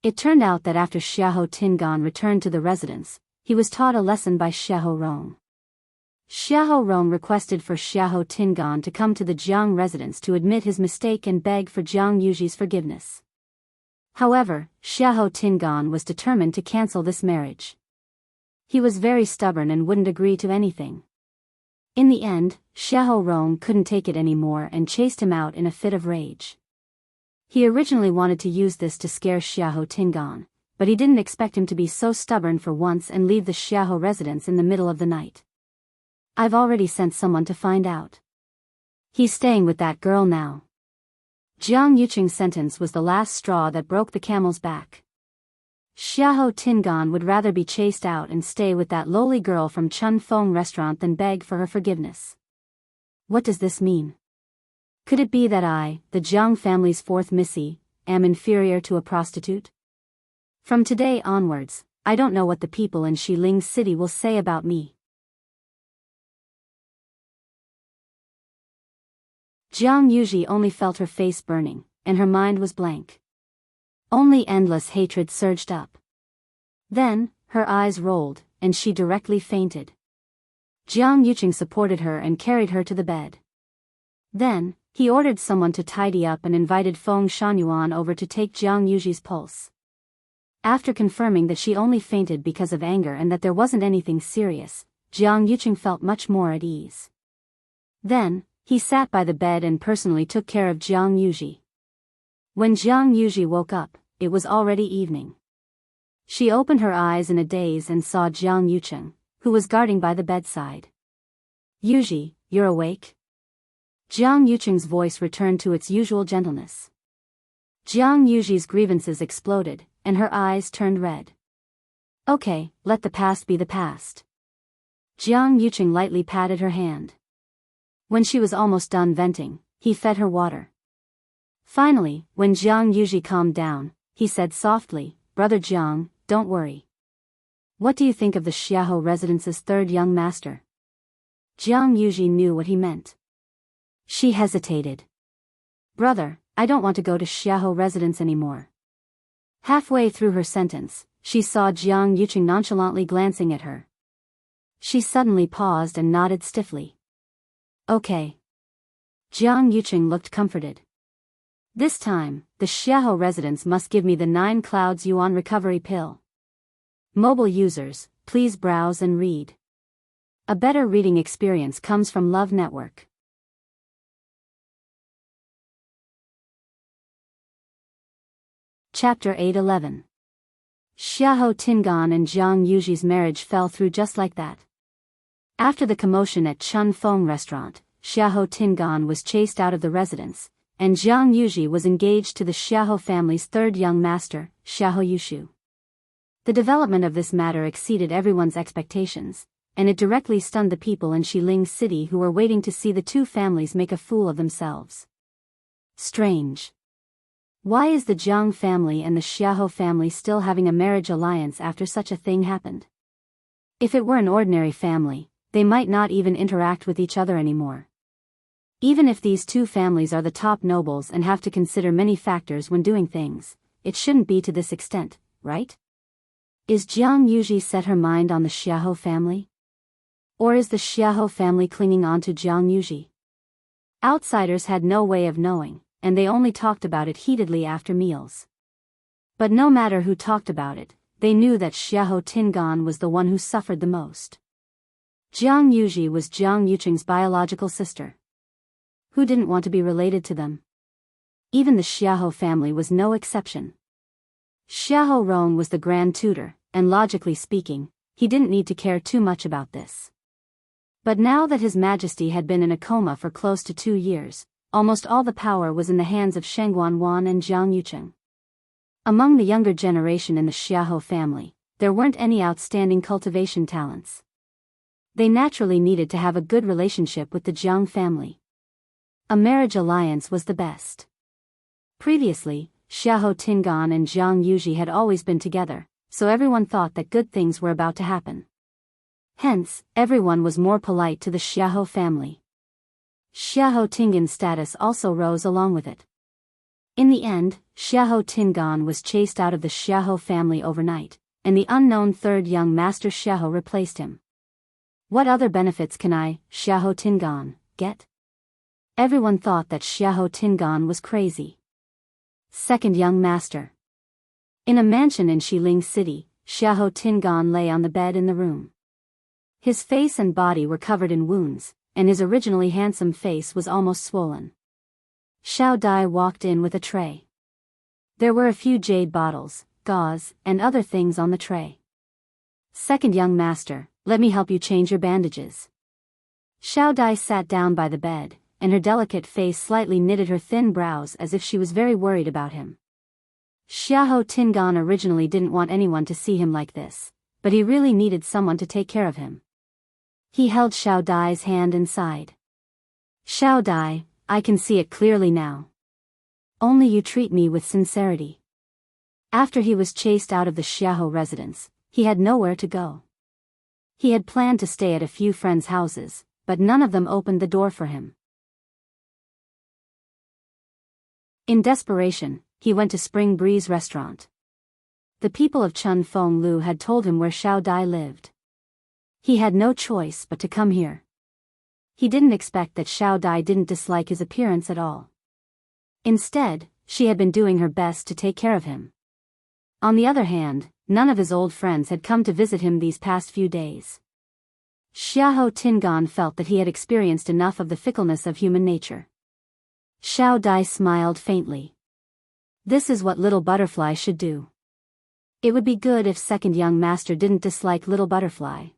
It turned out that after Xiahou Tingan returned to the residence, he was taught a lesson by Xiahou Rong. Xiahou Rong requested for Xiahou Tingan to come to the Jiang residence to admit his mistake and beg for Jiang Yuji's forgiveness. However, Xiahou Tingan was determined to cancel this marriage. He was very stubborn and wouldn't agree to anything. In the end, Xiahou Rong couldn't take it anymore and chased him out in a fit of rage. He originally wanted to use this to scare Xiahou Tingan, but he didn't expect him to be so stubborn for once and leave the Xiahou residence in the middle of the night. I've already sent someone to find out. He's staying with that girl now. Jiang Yuqing's sentence was the last straw that broke the camel's back. Xiahou Tingan would rather be chased out and stay with that lowly girl from Chun Fong restaurant than beg for her forgiveness. What does this mean? Could it be that I, the Jiang family's fourth Missy, am inferior to a prostitute? From today onwards, I don't know what the people in Xiling City will say about me. Jiang Yuji only felt her face burning, and her mind was blank. Only endless hatred surged up. Then, her eyes rolled, and she directly fainted. Jiang Yuqing supported her and carried her to the bed. Then, he ordered someone to tidy up and invited Feng Shangyuan over to take Jiang Yuji's pulse. After confirming that she only fainted because of anger and that there wasn't anything serious, Jiang Yuqing felt much more at ease. Then, he sat by the bed and personally took care of Jiang Yuji. When Jiang Yuji woke up, it was already evening. She opened her eyes in a daze and saw Jiang Yuqing, who was guarding by the bedside. Yuji, you're awake? Jiang Yuqing's voice returned to its usual gentleness. Jiang Yuji's grievances exploded, and her eyes turned red. Okay, let the past be the past. Jiang Yuqing lightly patted her hand. When she was almost done venting, he fed her water. Finally, when Jiang Yuji calmed down, he said softly, "Brother Jiang, don't worry. What do you think of the Xiahou residence's third young master?" Jiang Yuji knew what he meant. She hesitated. "Brother, I don't want to go to Xiahou residence anymore." Halfway through her sentence, she saw Jiang Yuqing nonchalantly glancing at her. She suddenly paused and nodded stiffly. "Okay." Jiang Yuqing looked comforted. "This time, the Xiahou residence must give me the 9 clouds yuan recovery pill." Mobile users, please browse and read. A better reading experience comes from Love Network. Chapter 811. Xiahou Tingan and Jiang Yuji's marriage fell through just like that. After the commotion at Chun Feng restaurant, Xiahou Tingan was chased out of the residence, and Jiang Yuji was engaged to the Xiahou family's third young master, Xiahou Yushu. The development of this matter exceeded everyone's expectations, and it directly stunned the people in Xiling City who were waiting to see the two families make a fool of themselves. Strange. Why is the Jiang family and the Xiahou family still having a marriage alliance after such a thing happened? If it were an ordinary family, they might not even interact with each other anymore. Even if these two families are the top nobles and have to consider many factors when doing things, it shouldn't be to this extent, right? Is Jiang Yuji set her mind on the Xiahou family? Or is the Xiahou family clinging on to Jiang Yuji? Outsiders had no way of knowing, and they only talked about it heatedly after meals. But no matter who talked about it, they knew that Xiahou Tingan was the one who suffered the most. Jiang Yuji was Jiang Yuqing's biological sister. Who didn't want to be related to them? Even the Xiahou family was no exception. Xiahou Rong was the grand tutor, and logically speaking, he didn't need to care too much about this. But now that His Majesty had been in a coma for close to 2 years, almost all the power was in the hands of Shengguan Wan and Jiang Yuqing. Among the younger generation in the Xiahou family, there weren't any outstanding cultivation talents. They naturally needed to have a good relationship with the Jiang family. A marriage alliance was the best. Previously, Xiahou Tingan and Jiang Yuji had always been together, so everyone thought that good things were about to happen. Hence, everyone was more polite to the Xiahou family. Xiahou Tingan's status also rose along with it. In the end, Xiahou Tingan was chased out of the Xiahou family overnight, and the unknown third young master Xiahou replaced him. What other benefits can I, Xiahou Tingan, get? Everyone thought that Xiahou Tingan was crazy. Second young master. In a mansion in Xiling City, Xiahou Tingan lay on the bed in the room. His face and body were covered in wounds, and his originally handsome face was almost swollen. Xiao Dai walked in with a tray. There were a few jade bottles, gauze, and other things on the tray. "Second young master, let me help you change your bandages." Xiao Dai sat down by the bed, and her delicate face slightly knitted her thin brows as if she was very worried about him. Xiahou Tingan originally didn't want anyone to see him like this, but he really needed someone to take care of him. He held Xiao Dai's hand and sighed. "Xiao Dai, I can see it clearly now. Only you treat me with sincerity." After he was chased out of the Xiahou residence, he had nowhere to go. He had planned to stay at a few friends' houses, but none of them opened the door for him. In desperation, he went to Spring Breeze restaurant. The people of Chun Feng Lu had told him where Xiao Dai lived. He had no choice but to come here. He didn't expect that Xiao Dai didn't dislike his appearance at all. Instead, she had been doing her best to take care of him. On the other hand, none of his old friends had come to visit him these past few days. Xiahou Tingan felt that he had experienced enough of the fickleness of human nature. Xiao Dai smiled faintly. This is what Little Butterfly should do. It would be good if second young master didn't dislike Little Butterfly.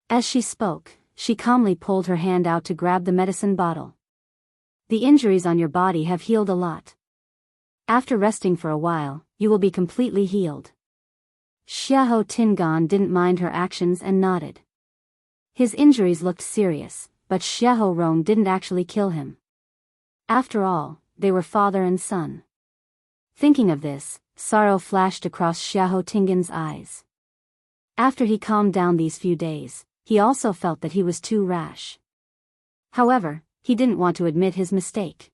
As she spoke, she calmly pulled her hand out to grab the medicine bottle. The injuries on your body have healed a lot. After resting for a while, you will be completely healed. Xiahou Tingan didn't mind her actions and nodded. His injuries looked serious, but Xiahou Rong didn't actually kill him. After all, they were father and son. Thinking of this, sorrow flashed across Xiahou Tingan's eyes. After he calmed down these few days, he also felt that he was too rash. However, he didn't want to admit his mistake.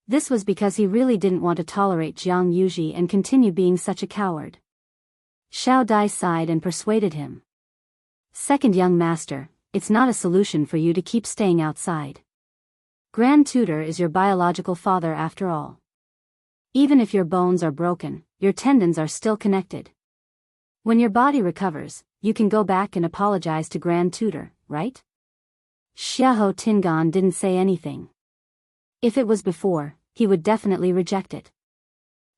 This was because he really didn't want to tolerate Jiang Yuji and continue being such a coward. Xiao Dai sighed and persuaded him. Second young master, it's not a solution for you to keep staying outside. Grand Tutor is your biological father after all. Even if your bones are broken, your tendons are still connected. When your body recovers, you can go back and apologize to Grand Tutor, right? Xiahou Tingan didn't say anything. If it was before, he would definitely reject it.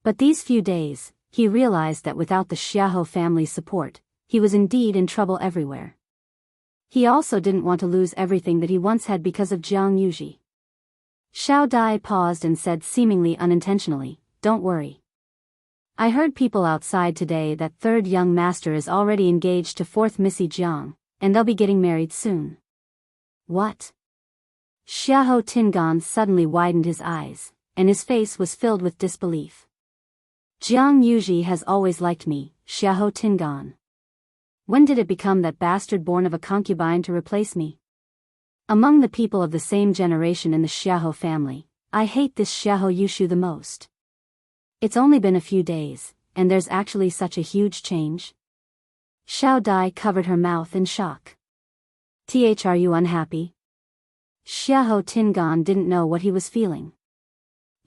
But these few days, he realized that without the Xiahou family's support, he was indeed in trouble everywhere. He also didn't want to lose everything that he once had because of Jiang Yuji. Xiao Dai paused and said seemingly unintentionally, "Don't worry. I heard people outside today that third young master is already engaged to fourth Missy Jiang, and they'll be getting married soon." What? Xiahou Tingan suddenly widened his eyes, and his face was filled with disbelief. Jiang Yuji has always liked me, Xiahou Tingan. When did it become that bastard born of a concubine to replace me? Among the people of the same generation in the Xiahou family, I hate this Xiahou Yushu the most. It's only been a few days, and there's actually such a huge change. Xiao Dai covered her mouth in shock. Are you unhappy? Xiahou Tingan didn't know what he was feeling.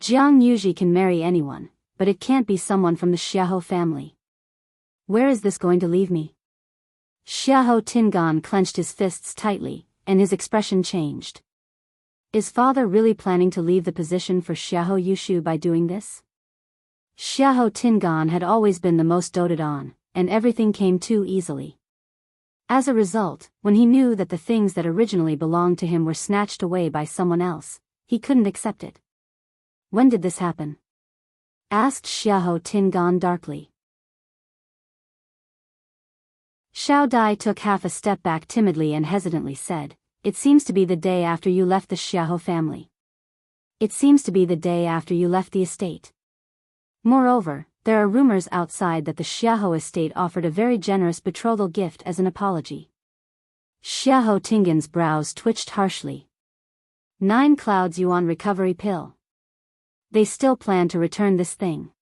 Jiang Yuji can marry anyone, but it can't be someone from the Xiahou family. Where is this going to leave me? Xiahou Tingan clenched his fists tightly, and his expression changed. Is father really planning to leave the position for Xiahou Yushu by doing this? Xiahou Tingan had always been the most doted on, and everything came too easily. As a result, when he knew that the things that originally belonged to him were snatched away by someone else, he couldn't accept it. When did this happen? Asked Xiahou Tingan darkly. Xiao Dai took half a step back timidly and hesitantly said, "It seems to be the day after you left the Xiahou family. It seems to be the day after you left the estate. Moreover, there are rumors outside that the Xiahou estate offered a very generous betrothal gift as an apology." Xiahou Tingan's brows twitched harshly. 9 clouds yuan recovery pill. They still plan to return this thing.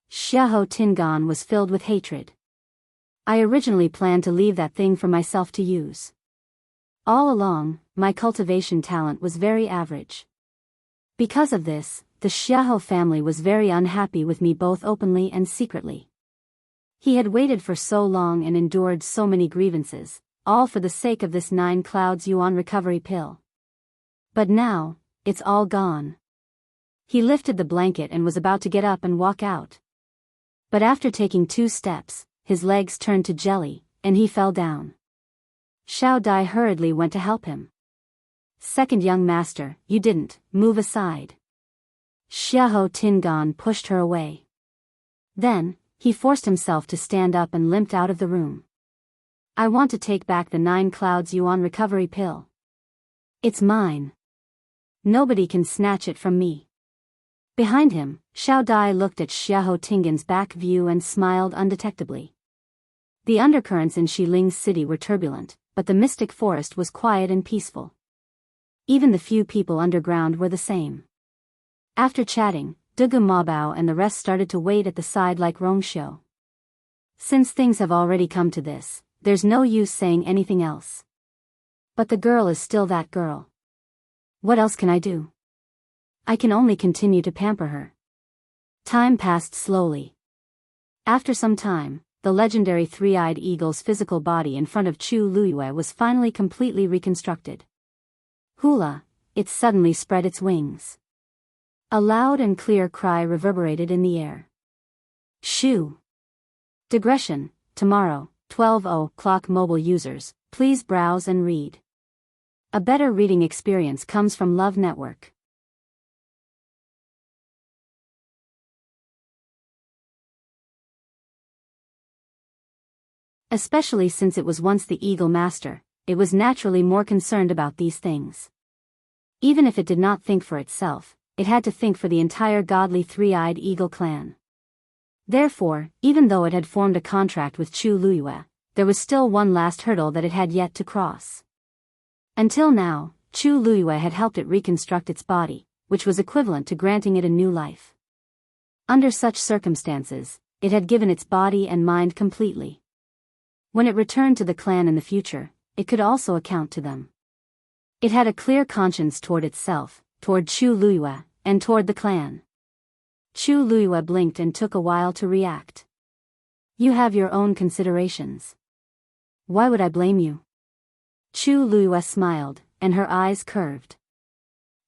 Xiahou Tingan was filled with hatred. I originally planned to leave that thing for myself to use. All along, my cultivation talent was very average. Because of this, the Xiahou family was very unhappy with me both openly and secretly. He had waited for so long and endured so many grievances, all for the sake of this 9 clouds yuan recovery pill. But now, it's all gone. He lifted the blanket and was about to get up and walk out. But after taking 2 steps, his legs turned to jelly, and he fell down. Xiao Dai hurriedly went to help him. "Second young master, you didn't, move aside." Xiahou Tingan pushed her away. Then, he forced himself to stand up and limped out of the room. "I want to take back the 9 clouds yuan recovery pill. It's mine. Nobody can snatch it from me." Behind him, Xiao Dai looked at Xiahou Tingan's back view and smiled undetectably. The undercurrents in Shiling's city were turbulent, but the mystic forest was quiet and peaceful. Even the few people underground were the same. After chatting, Dugu Mabao and the rest started to wait at the side like Rongxiu. Since things have already come to this, there's no use saying anything else. But the girl is still that girl. What else can I do? I can only continue to pamper her. Time passed slowly. After some time, the legendary three-eyed eagle's physical body in front of Chu Luyue was finally completely reconstructed. Hula, it suddenly spread its wings. A loud and clear cry reverberated in the air. Shoo! Digression, tomorrow, 12:00 mobile users, please browse and read. A better reading experience comes from Love Network. Especially since it was once the Eagle Master, it was naturally more concerned about these things. Even if it did not think for itself, it had to think for the entire godly three-eyed eagle clan. Therefore, even though it had formed a contract with Chu Luyue, there was still one last hurdle that it had yet to cross. Until now, Chu Luyue had helped it reconstruct its body, which was equivalent to granting it a new life. Under such circumstances, it had given its body and mind completely. When it returned to the clan in the future, it could also account to them. It had a clear conscience toward itself, toward Chu Luyue, and toward the clan. Chu Luyue blinked and took a while to react. You have your own considerations. Why would I blame you? Chu Luyue smiled, and her eyes curved.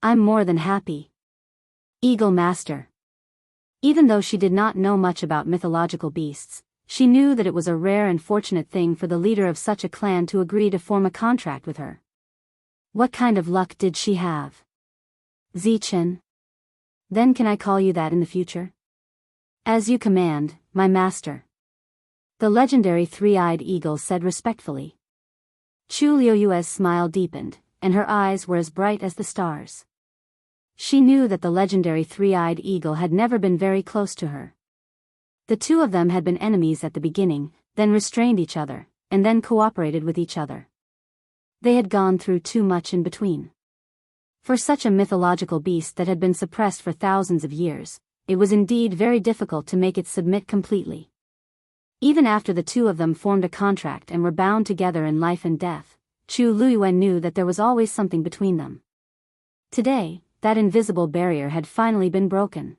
I'm more than happy. Eagle Master. Even though she did not know much about mythological beasts, she knew that it was a rare and fortunate thing for the leader of such a clan to agree to form a contract with her. What kind of luck did she have? Zichen. Then can I call you that in the future? As you command, my master. The legendary three-eyed eagle said respectfully. Chu Liyue's smile deepened, and her eyes were as bright as the stars. She knew that the legendary three-eyed eagle had never been very close to her. The two of them had been enemies at the beginning, then restrained each other, and then cooperated with each other. They had gone through too much in between. For such a mythological beast that had been suppressed for thousands of years, it was indeed very difficult to make it submit completely. Even after the two of them formed a contract and were bound together in life and death, Chu Luyue knew that there was always something between them. Today, that invisible barrier had finally been broken.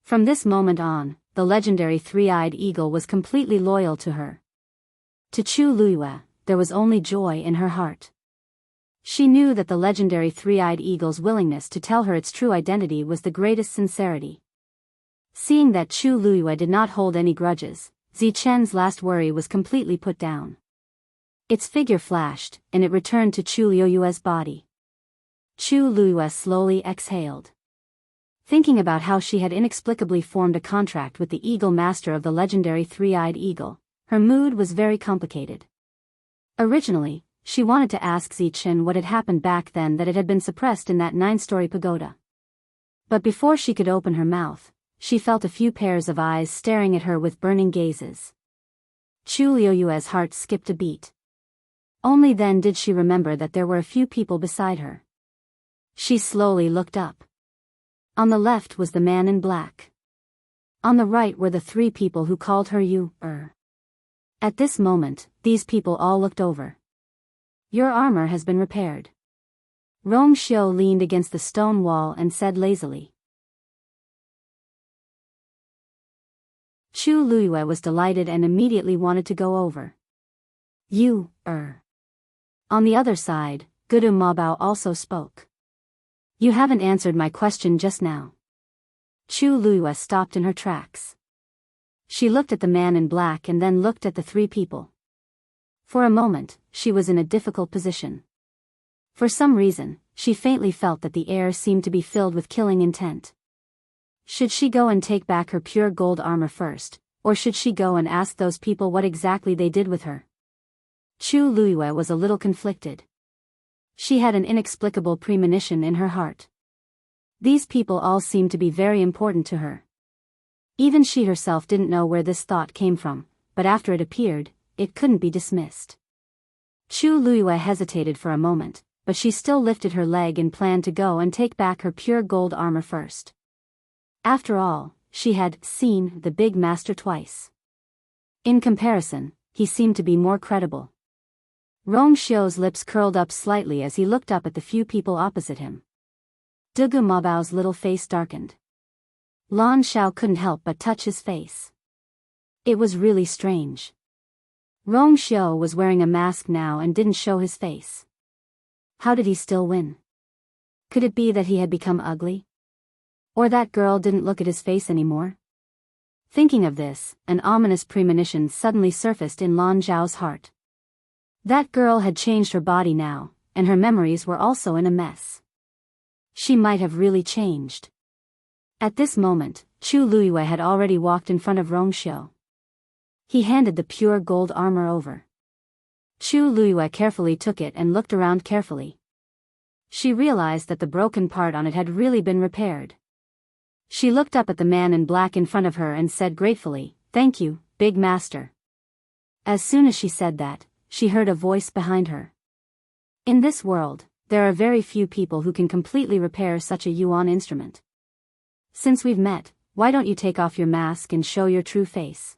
From this moment on, the legendary three-eyed eagle was completely loyal to her. To Chu Luyue, there was only joy in her heart. She knew that the legendary three-eyed eagle's willingness to tell her its true identity was the greatest sincerity. Seeing that Chu Luyue did not hold any grudges, Zichen's last worry was completely put down. Its figure flashed, and it returned to Chu Liyue's body. Chu Luyue slowly exhaled. Thinking about how she had inexplicably formed a contract with the Eagle Master of the legendary three-eyed eagle, her mood was very complicated. Originally, she wanted to ask Zichen what had happened back then that it had been suppressed in that 9-story pagoda. But before she could open her mouth, she felt a few pairs of eyes staring at her with burning gazes. Chu Liyue's heart skipped a beat. Only then did she remember that there were a few people beside her. She slowly looked up. On the left was the man in black. On the right were the 3 people who called her you-er. At this moment, these people all looked over. Your armor has been repaired. Rong Xiu leaned against the stone wall and said lazily. Chu Luyue was delighted and immediately wanted to go over. You-er. On the other side, Gudu Mabao also spoke. You haven't answered my question just now. Chu Luyue stopped in her tracks. She looked at the man in black and then looked at the 3 people. For a moment, she was in a difficult position. For some reason, she faintly felt that the air seemed to be filled with killing intent. Should she go and take back her pure gold armor first, or should she go and ask those people what exactly they did with her? Chu Luyue was a little conflicted. She had an inexplicable premonition in her heart. These people all seemed to be very important to her. Even she herself didn't know where this thought came from, but after it appeared, it couldn't be dismissed. Chu Luyue hesitated for a moment, but she still lifted her leg and planned to go and take back her pure gold armor first. After all, she had seen the big master twice. In comparison, he seemed to be more credible. Rong Xiu's lips curled up slightly as he looked up at the few people opposite him. Dugu Mabao's little face darkened. Lan Xiao couldn't help but touch his face. It was really strange. Rong Xiu was wearing a mask now and didn't show his face. How did he still win? Could it be that he had become ugly? Or that girl didn't look at his face anymore? Thinking of this, an ominous premonition suddenly surfaced in Lan Zhao's heart. That girl had changed her body now, and her memories were also in a mess. She might have really changed. At this moment, Chu Luyue had already walked in front of Rong Xiu. He handed the pure gold armor over. Chu Luyue carefully took it and looked around carefully. She realized that the broken part on it had really been repaired. She looked up at the man in black in front of her and said gratefully, "Thank you, big master." As soon as she said that, she heard a voice behind her. In this world, there are very few people who can completely repair such a yuan instrument. Since we've met, why don't you take off your mask and show your true face?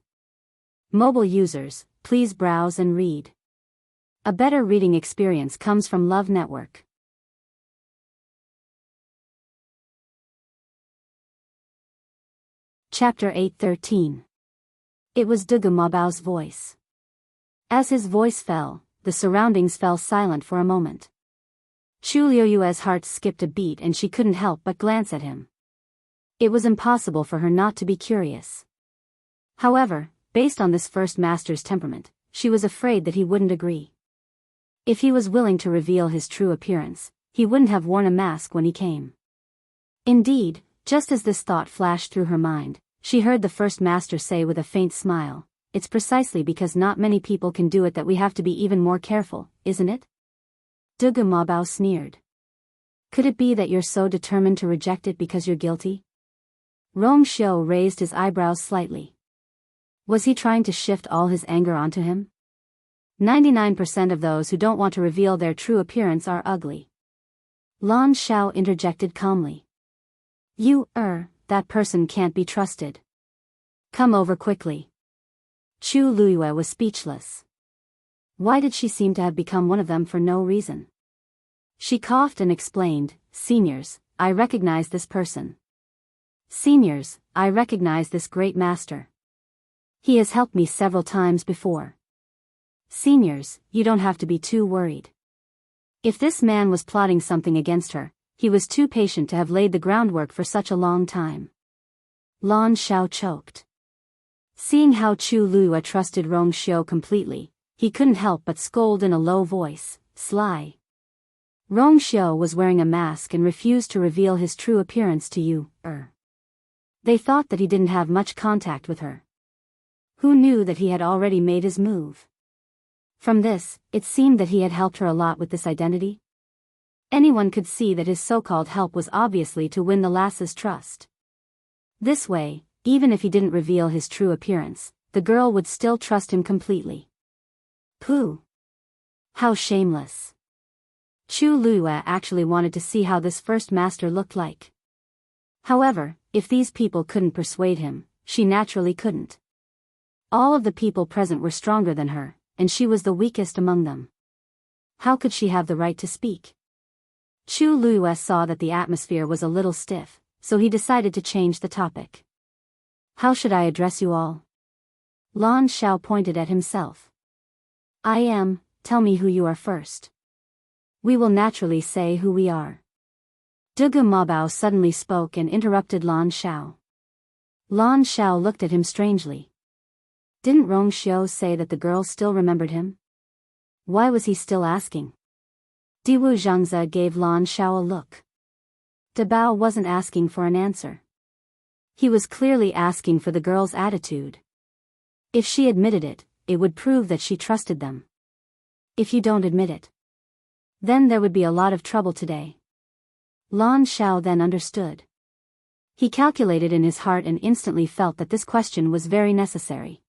Mobile users, please browse and read. A better reading experience comes from Love Network. Chapter 8:13. It was Dugu Mabao's voice. As his voice fell, the surroundings fell silent for a moment. Chu Liyue's heart skipped a beat and she couldn't help but glance at him. It was impossible for her not to be curious. However, based on this first master's temperament, she was afraid that he wouldn't agree. If he was willing to reveal his true appearance, he wouldn't have worn a mask when he came. Indeed, just as this thought flashed through her mind, she heard the first master say with a faint smile, "It's precisely because not many people can do it that we have to be even more careful, isn't it?" Dugu Mabao sneered. "Could it be that you're so determined to reject it because you're guilty?" Rong Xiu raised his eyebrows slightly. Was he trying to shift all his anger onto him? 99% of those who don't want to reveal their true appearance are ugly. Lan Xiao interjected calmly. That person can't be trusted. Come over quickly." Chu Luyue was speechless. Why did she seem to have become one of them for no reason? She coughed and explained, "Seniors, I recognize this person. Seniors, I recognize this great master. He has helped me several times before. Seniors, you don't have to be too worried." If this man was plotting something against her, he was too patient to have laid the groundwork for such a long time. Lan Xiao choked. Seeing how Chu Luyue trusted Rong Xiu completely, he couldn't help but scold in a low voice, "Sly." Rong Xiu was wearing a mask and refused to reveal his true appearance to you. They thought that he didn't have much contact with her. Who knew that he had already made his move? From this, it seemed that he had helped her a lot with this identity. Anyone could see that his so-called help was obviously to win the lass's trust. This way, even if he didn't reveal his true appearance, the girl would still trust him completely. Pooh! How shameless! Chu Luyue actually wanted to see how this first master looked like. However, if these people couldn't persuade him, she naturally couldn't. All of the people present were stronger than her, and she was the weakest among them. How could she have the right to speak? Chu Luyue saw that the atmosphere was a little stiff, so he decided to change the topic. "How should I address you all?" Lan Xiao pointed at himself. Tell me who you are first." "We will naturally say who we are." Dugu Mabao suddenly spoke and interrupted Lan Xiao. Lan Xiao looked at him strangely. Didn't Rong Xiu say that the girl still remembered him? Why was he still asking? Diwu Zhangze gave Lan Xiao a look. Dabao wasn't asking for an answer. He was clearly asking for the girl's attitude. If she admitted it, it would prove that she trusted them. If you don't admit it, then there would be a lot of trouble today. Lan Xiao then understood. He calculated in his heart and instantly felt that this question was very necessary.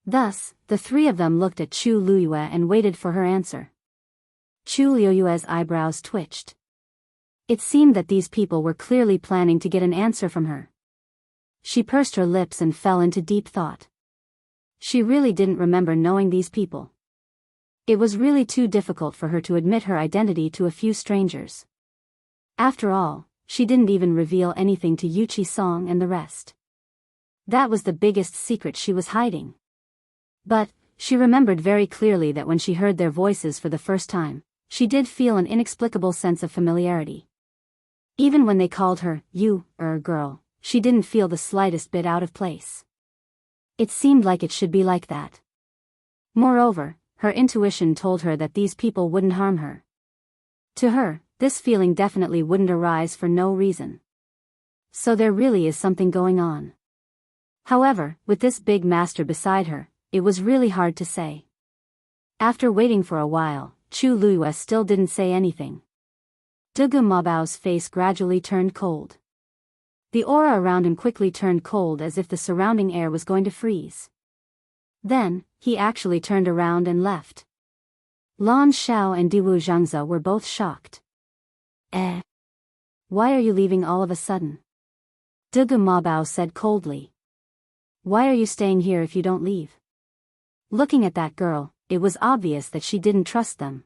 Thus, the three of them looked at Chu Luyue and waited for her answer. Chu Liyue's eyebrows twitched. It seemed that these people were clearly planning to get an answer from her. She pursed her lips and fell into deep thought. She really didn't remember knowing these people. It was really too difficult for her to admit her identity to a few strangers. After all, she didn't even reveal anything to Yuchi Song and the rest. That was the biggest secret she was hiding. But, she remembered very clearly that when she heard their voices for the first time, she did feel an inexplicable sense of familiarity. Even when they called her, girl, she didn't feel the slightest bit out of place. It seemed like it should be like that. Moreover, her intuition told her that these people wouldn't harm her. To her, this feeling definitely wouldn't arise for no reason. So there really is something going on. However, with this big master beside her, it was really hard to say. After waiting for a while, Chu Luiyue still didn't say anything. Dugu Mabao's face gradually turned cold. The aura around him quickly turned cold as if the surrounding air was going to freeze. Then, he actually turned around and left. Lan Xiao and Diwu Zhangze were both shocked. Why are you leaving all of a sudden? Dugu Mabao said coldly. Why are you staying here if you don't leave? Looking at that girl, it was obvious that she didn't trust them.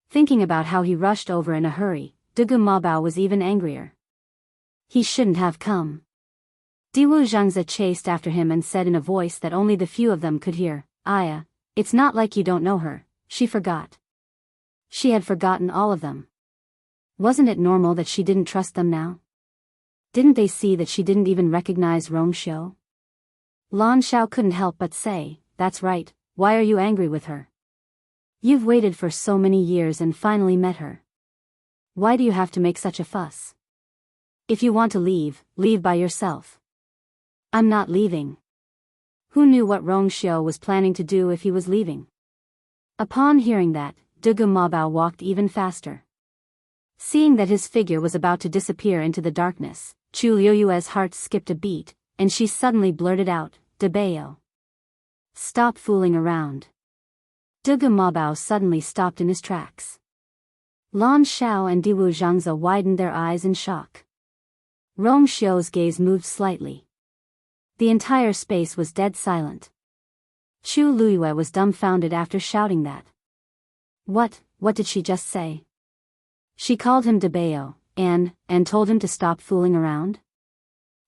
Thinking about how he rushed over in a hurry, Dugu Mabao was even angrier. He shouldn't have come. Diwu Zhangze chased after him and said in a voice that only the few of them could hear, Aya, it's not like you don't know her, she forgot. She had forgotten all of them. Wasn't it normal that she didn't trust them now? Didn't they see that she didn't even recognize Rongxiu? Lan Xiao couldn't help but say, that's right, why are you angry with her? You've waited for so many years and finally met her. Why do you have to make such a fuss? If you want to leave, leave by yourself. I'm not leaving. Who knew what Rongxiu was planning to do if he was leaving? Upon hearing that, Dugu Mabao walked even faster. Seeing that his figure was about to disappear into the darkness, Chu Luiyue's heart skipped a beat, and she suddenly blurted out, Dabeo. Stop fooling around. Dugu Mabao suddenly stopped in his tracks. Lan Xiao and Diwu Zhangze widened their eyes in shock. Rongxiu's gaze moved slightly. The entire space was dead silent. Chu Luiyue was dumbfounded after shouting that. What did she just say? She called him Dabeo, and told him to stop fooling around?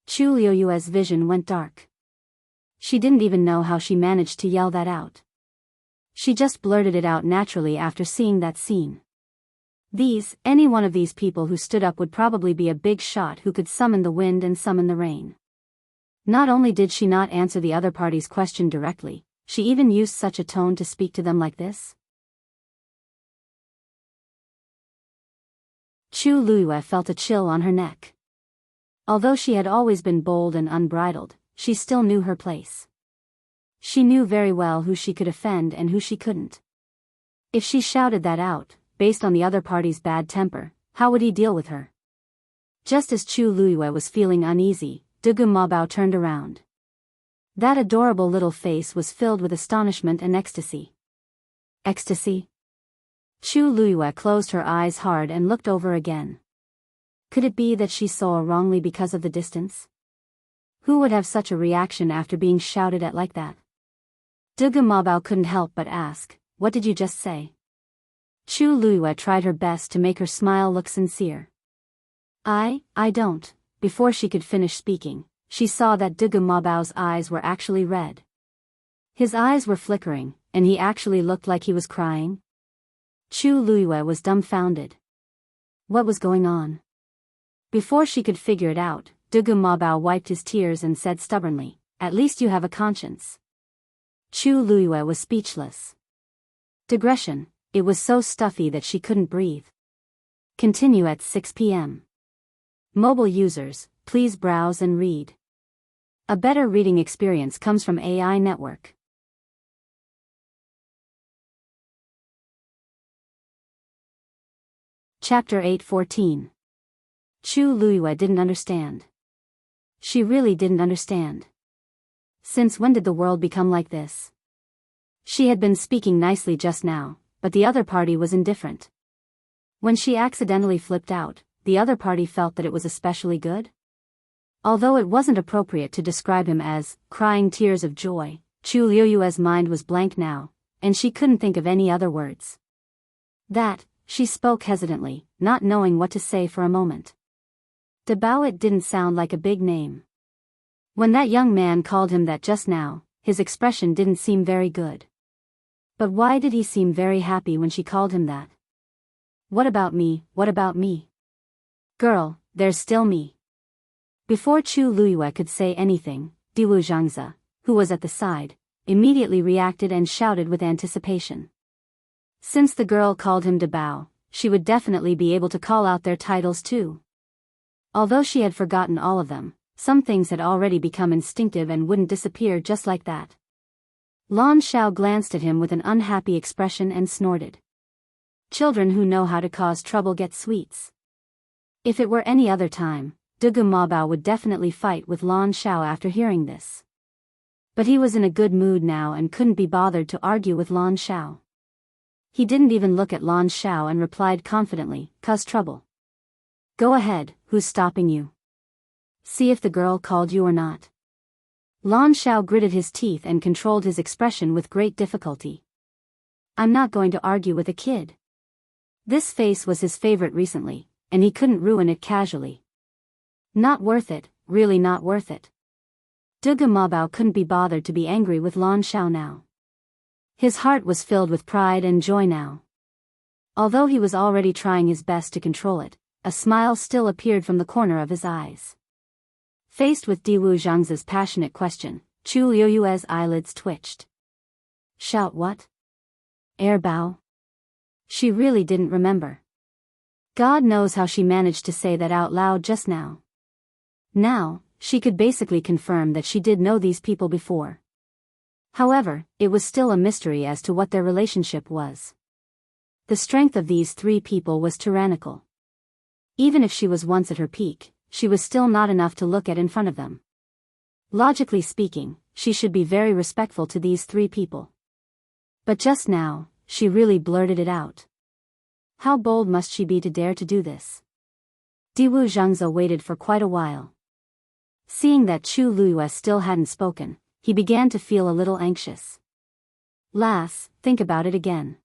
Chu Luiyue's vision went dark. She didn't even know how she managed to yell that out. She just blurted it out naturally after seeing that scene. Any one of these people who stood up would probably be a big shot who could summon the wind and summon the rain. Not only did she not answer the other party's question directly, she even used such a tone to speak to them like this. Chu Luiyue felt a chill on her neck. Although she had always been bold and unbridled, she still knew her place. She knew very well who she could offend and who she couldn't. If she shouted that out, based on the other party's bad temper, how would he deal with her? Just as Chu Luiyue was feeling uneasy, Dugu Mabao turned around. That adorable little face was filled with astonishment and ecstasy. Ecstasy? Chu Luiyue closed her eyes hard and looked over again. Could it be that she saw wrongly because of the distance? Who would have such a reaction after being shouted at like that? Dugu Mabao couldn't help but ask, what did you just say? Chu Luiyue tried her best to make her smile look sincere. I don't. Before she could finish speaking, she saw that Dugu Mabao's eyes were actually red. His eyes were flickering, and he actually looked like he was crying. Chu Luiyue was dumbfounded. What was going on? Before she could figure it out, Dugu Mabao wiped his tears and said stubbornly, at least you have a conscience. Chu Luiyue was speechless. Digression, it was so stuffy that she couldn't breathe. Continue at 6 p.m. Mobile users, please browse and read. A better reading experience comes from AI Network. Chapter 8:14. Chu Luiyue didn't understand. She really didn't understand. Since when did the world become like this? She had been speaking nicely just now, but the other party was indifferent. When she accidentally flipped out, the other party felt that it was especially good? Although it wasn't appropriate to describe him as crying tears of joy, Chu Luiyue's mind was blank now, and she couldn't think of any other words. She spoke hesitantly, not knowing what to say for a moment. Dabao, it didn't sound like a big name. When that young man called him that just now, his expression didn't seem very good. But why did he seem very happy when she called him that? What about me? What about me? Girl, there's still me. Before Chu Luiyue could say anything, Diwu Zhangze, who was at the side, immediately reacted and shouted with anticipation. Since the girl called him Dabao, she would definitely be able to call out their titles too. Although she had forgotten all of them, some things had already become instinctive and wouldn't disappear just like that. Lan Shao glanced at him with an unhappy expression and snorted. Children who know how to cause trouble get sweets. If it were any other time, Dugu Mabao would definitely fight with Lan Shao after hearing this. But he was in a good mood now and couldn't be bothered to argue with Lan Shao. He didn't even look at Lan Shao and replied confidently, "Cause trouble. Go ahead, who's stopping you? See if the girl called you or not." Lan Shao gritted his teeth and controlled his expression with great difficulty. "I'm not going to argue with a kid." This face was his favorite recently, and he couldn't ruin it casually. Not worth it, really not worth it. Dugu Mabao couldn't be bothered to be angry with Lan Shao now. His heart was filled with pride and joy now. Although he was already trying his best to control it, a smile still appeared from the corner of his eyes. Faced with Diwu Zhang's passionate question, Chu Liuyue's eyelids twitched. Shout what? Air Bao? She really didn't remember. God knows how she managed to say that out loud just now. Now, she could basically confirm that she did know these people before. However, it was still a mystery as to what their relationship was. The strength of these three people was tyrannical. Even if she was once at her peak, she was still not enough to look at in front of them. Logically speaking, she should be very respectful to these three people. But just now, she really blurted it out. How bold must she be to dare to do this? Diwu Zhangze waited for quite a while. Seeing that Chu Luyue still hadn't spoken, he began to feel a little anxious. Lass, think about it again.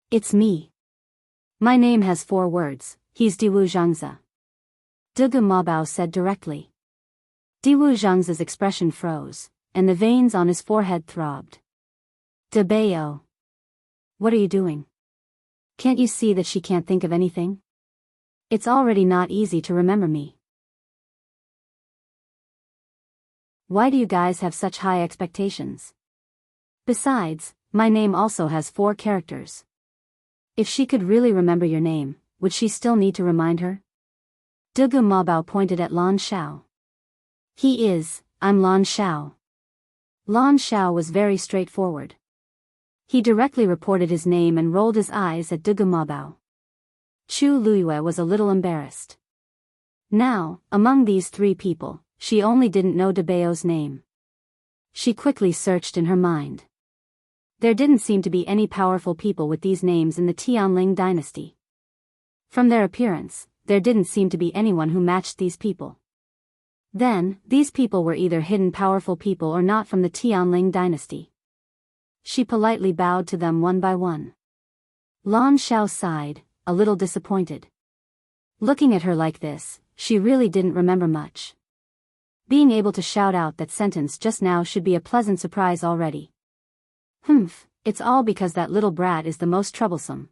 It's me. My name has 4 words, he's Diwu Zhangze. Dugu Mabao said directly. Diwu Zhangze's expression froze, and the veins on his forehead throbbed. Dabeo. What are you doing? Can't you see that she can't think of anything? It's already not easy to remember me. Why do you guys have such high expectations? Besides, my name also has 4 characters. If she could really remember your name, would she still need to remind her? Dugu Mabao pointed at Lan Shao. I'm Lan Shao. Lan Shao was very straightforward. He directly reported his name and rolled his eyes at Dugu Mabao. Chu Luyue was a little embarrassed. Now, among these 3 people, she only didn't know Dabeo's name. She quickly searched in her mind. There didn't seem to be any powerful people with these names in the Tianling dynasty. From their appearance, there didn't seem to be anyone who matched these people. Then, these people were either hidden powerful people or not from the Tianling dynasty. She politely bowed to them one by one. Lan Shao sighed, a little disappointed. Looking at her like this, she really didn't remember much. Being able to shout out that sentence just now should be a pleasant surprise already. It's all because that little brat is the most troublesome.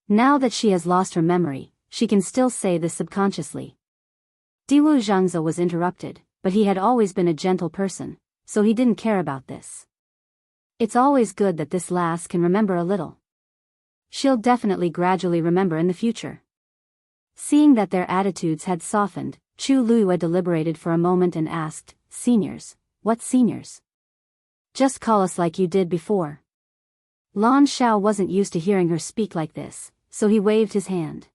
Now that she has lost her memory, she can still say this subconsciously. Diwu Zhangze was interrupted, but he had always been a gentle person, so he didn't care about this. It's always good that this lass can remember a little. She'll definitely gradually remember in the future. Seeing that their attitudes had softened, Chu Luyue deliberated for a moment and asked, "Seniors? What seniors? Just call us like you did before." Lan Shao wasn't used to hearing her speak like this, so he waved his hand.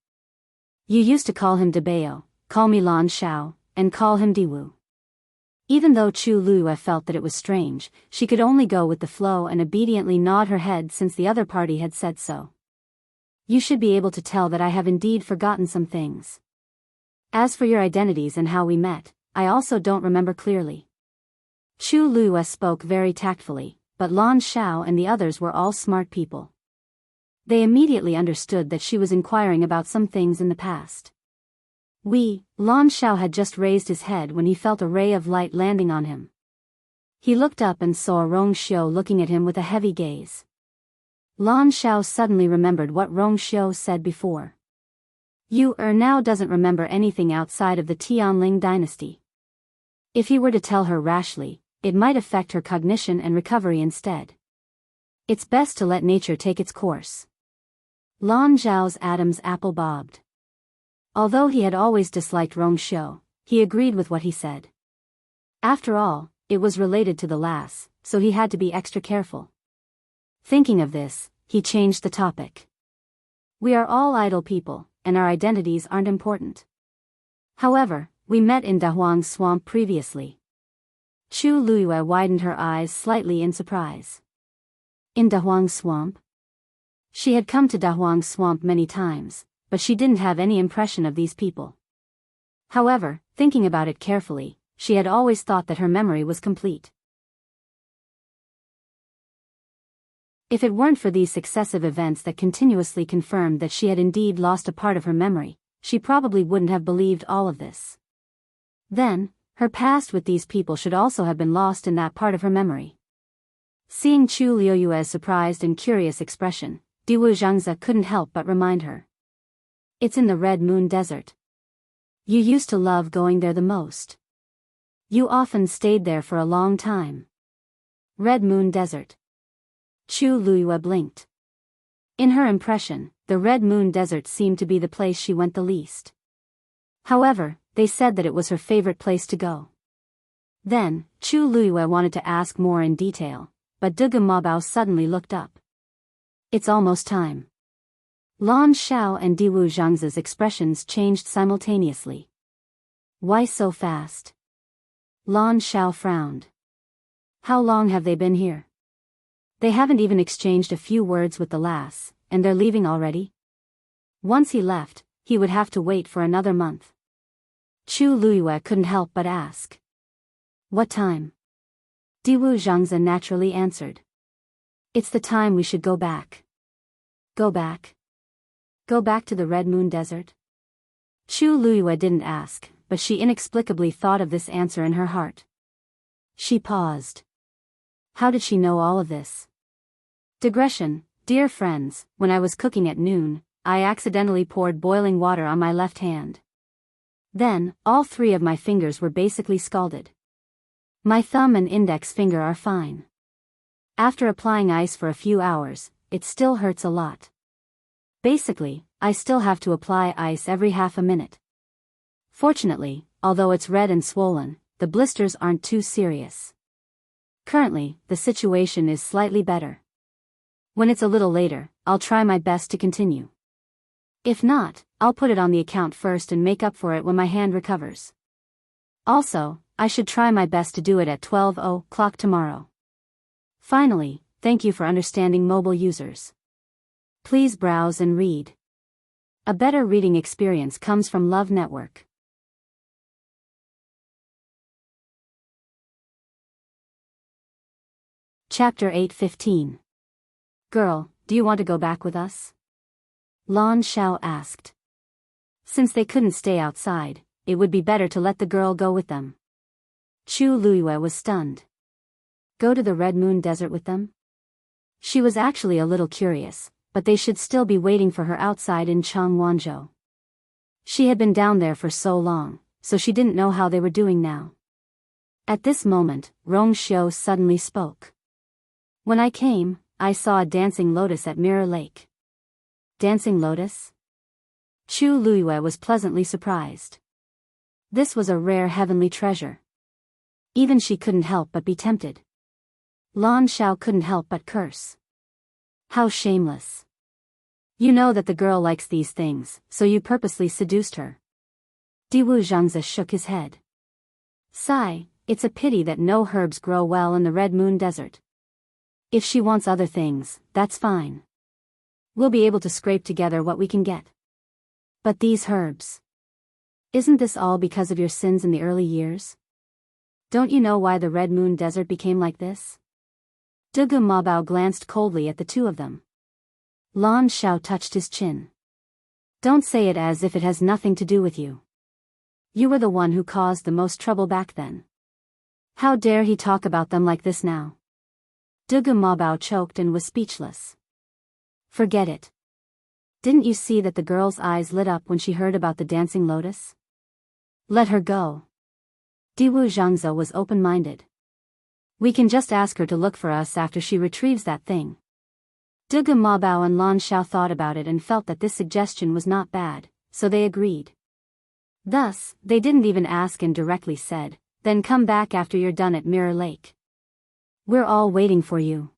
"You used to call him Dabeo, call me Lan Shao, and call him Diwu." Even though Chu Luyue felt that it was strange, she could only go with the flow and obediently nod her head since the other party had said so. "You should be able to tell that I have indeed forgotten some things. As for your identities and how we met, I also don't remember clearly." Chu Luyue spoke very tactfully, but Lan Shao and the others were all smart people. They immediately understood that she was inquiring about some things in the past. Lan Shao had just raised his head when he felt a ray of light landing on him. He looked up and saw Rong Xiu looking at him with a heavy gaze. Lan Shao suddenly remembered what Rong Xiu said before. You now doesn't remember anything outside of the Tianling dynasty. If he were to tell her rashly, it might affect her cognition and recovery instead. It's best to let nature take its course. Lan Zhao's Adam's apple bobbed. Although he had always disliked Rong Xiu, he agreed with what he said. After all, it was related to the lass, so he had to be extra careful. Thinking of this, he changed the topic. We are all idle people, and our identities aren't important. However, we met in Dahuang's swamp previously. Chu Luiyue widened her eyes slightly in surprise. In Dahuang's swamp? She had come to Dahuang's swamp many times, but she didn't have any impression of these people. However, thinking about it carefully, she had always thought that her memory was complete. If it weren't for these successive events that continuously confirmed that she had indeed lost a part of her memory, she probably wouldn't have believed all of this. Then, her past with these people should also have been lost in that part of her memory. Seeing Chu Luiyue's surprised and curious expression, Diwu Zhangzi couldn't help but remind her. It's in the Red Moon Desert. You used to love going there the most. You often stayed there for a long time. Red Moon Desert. Chu Luiyue blinked. In her impression, the Red Moon Desert seemed to be the place she went the least. However, they said that it was her favorite place to go. Then, Chu Luiyue wanted to ask more in detail, but Dugu Mabao suddenly looked up. It's almost time. Lan Xiao and Diwu Zhangzi's expressions changed simultaneously. Why so fast? Lan Xiao frowned. How long have they been here? They haven't even exchanged a few words with the lass, and they're leaving already? Once he left, he would have to wait for another month. Chu Luiyue couldn't help but ask. What time? Diwu Zhangzi naturally answered. It's the time we should go back. Go back? Go back to the Red Moon Desert? Chu Luiyue didn't ask, but she inexplicably thought of this answer in her heart. She paused. How did she know all of this? Digression, dear friends, when I was cooking at noon, I accidentally poured boiling water on my left hand. Then, all three of my fingers were basically scalded. My thumb and index finger are fine. After applying ice for a few hours, it still hurts a lot. Basically, I still have to apply ice every half a minute. Fortunately, although it's red and swollen, the blisters aren't too serious. Currently, the situation is slightly better. When it's a little later, I'll try my best to continue. If not, I'll put it on the account first and make up for it when my hand recovers. Also, I should try my best to do it at 12 o'clock tomorrow. Finally, thank you for understanding mobile users. Please browse and read. A better reading experience comes from Love Network. Chapter 8:15. Girl, do you want to go back with us? Lan Xiao asked. Since they couldn't stay outside, it would be better to let the girl go with them. Chu Luiyue was stunned. Go to the Red Moon Desert with them? She was actually a little curious, but they should still be waiting for her outside in Changwonzhou. She had been down there for so long, so she didn't know how they were doing now. At this moment, Rong Xiu suddenly spoke. When I came, I saw a dancing lotus at Mirror Lake. Dancing lotus? Chu Luiyue was pleasantly surprised. This was a rare heavenly treasure. Even she couldn't help but be tempted. Lan Xiao couldn't help but curse. How shameless. You know that the girl likes these things, so you purposely seduced her. Diwu Zhangzi shook his head. Sigh, it's a pity that no herbs grow well in the Red Moon Desert. If she wants other things, that's fine. We'll be able to scrape together what we can get. But these herbs. Isn't this all because of your sins in the early years? Don't you know why the Red Moon Desert became like this? Dugu Mabao glanced coldly at the two of them. Lan Xiao touched his chin. Don't say it as if it has nothing to do with you. You were the one who caused the most trouble back then. How dare he talk about them like this now? Dugu Mabao choked and was speechless. Forget it. Didn't you see that the girl's eyes lit up when she heard about the dancing lotus? Let her go. Diwu Zhangzi was open-minded. We can just ask her to look for us after she retrieves that thing. Dugu Mabao and Lan Xiao thought about it and felt that this suggestion was not bad, so they agreed. Thus, they didn't even ask and directly said, then come back after you're done at Mirror Lake. We're all waiting for you.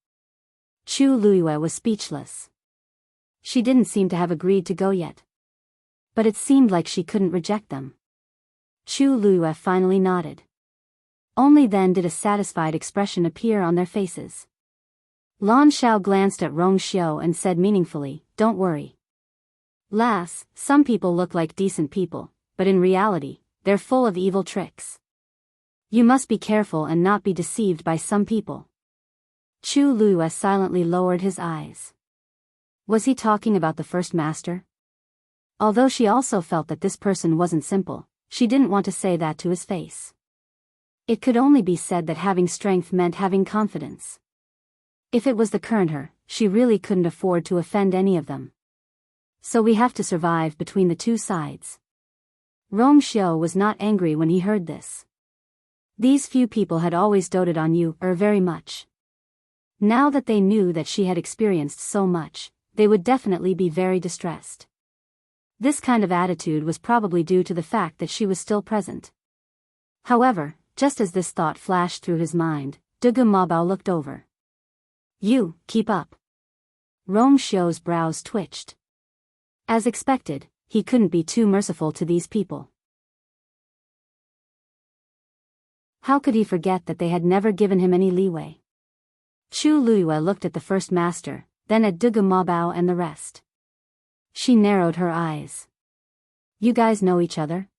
Chu Luiyue was speechless. She didn't seem to have agreed to go yet. But it seemed like she couldn't reject them. Chu Luiyue finally nodded. Only then did a satisfied expression appear on their faces. Lan Xiao glanced at Rong Xiu and said meaningfully, "Don't worry. Lass, some people look like decent people, but in reality, they're full of evil tricks. You must be careful and not be deceived by some people." Chu Luiyue silently lowered his eyes. Was he talking about the first master? Although she also felt that this person wasn't simple, she didn't want to say that to his face. It could only be said that having strength meant having confidence. If it was the current her, she really couldn't afford to offend any of them. So we have to survive between the two sides. Rong Xiu was not angry when he heard this. These few people had always doted on you very much. Now that they knew that she had experienced so much, they would definitely be very distressed. This kind of attitude was probably due to the fact that she was still present. However, just as this thought flashed through his mind, Dugu Mabao looked over. "You, keep up." Rong Xiu's brows twitched. As expected, he couldn't be too merciful to these people. How could he forget that they had never given him any leeway? Chu Luiyue looked at the first master, then at Dugu Mabao and the rest. She narrowed her eyes. "You guys know each other?"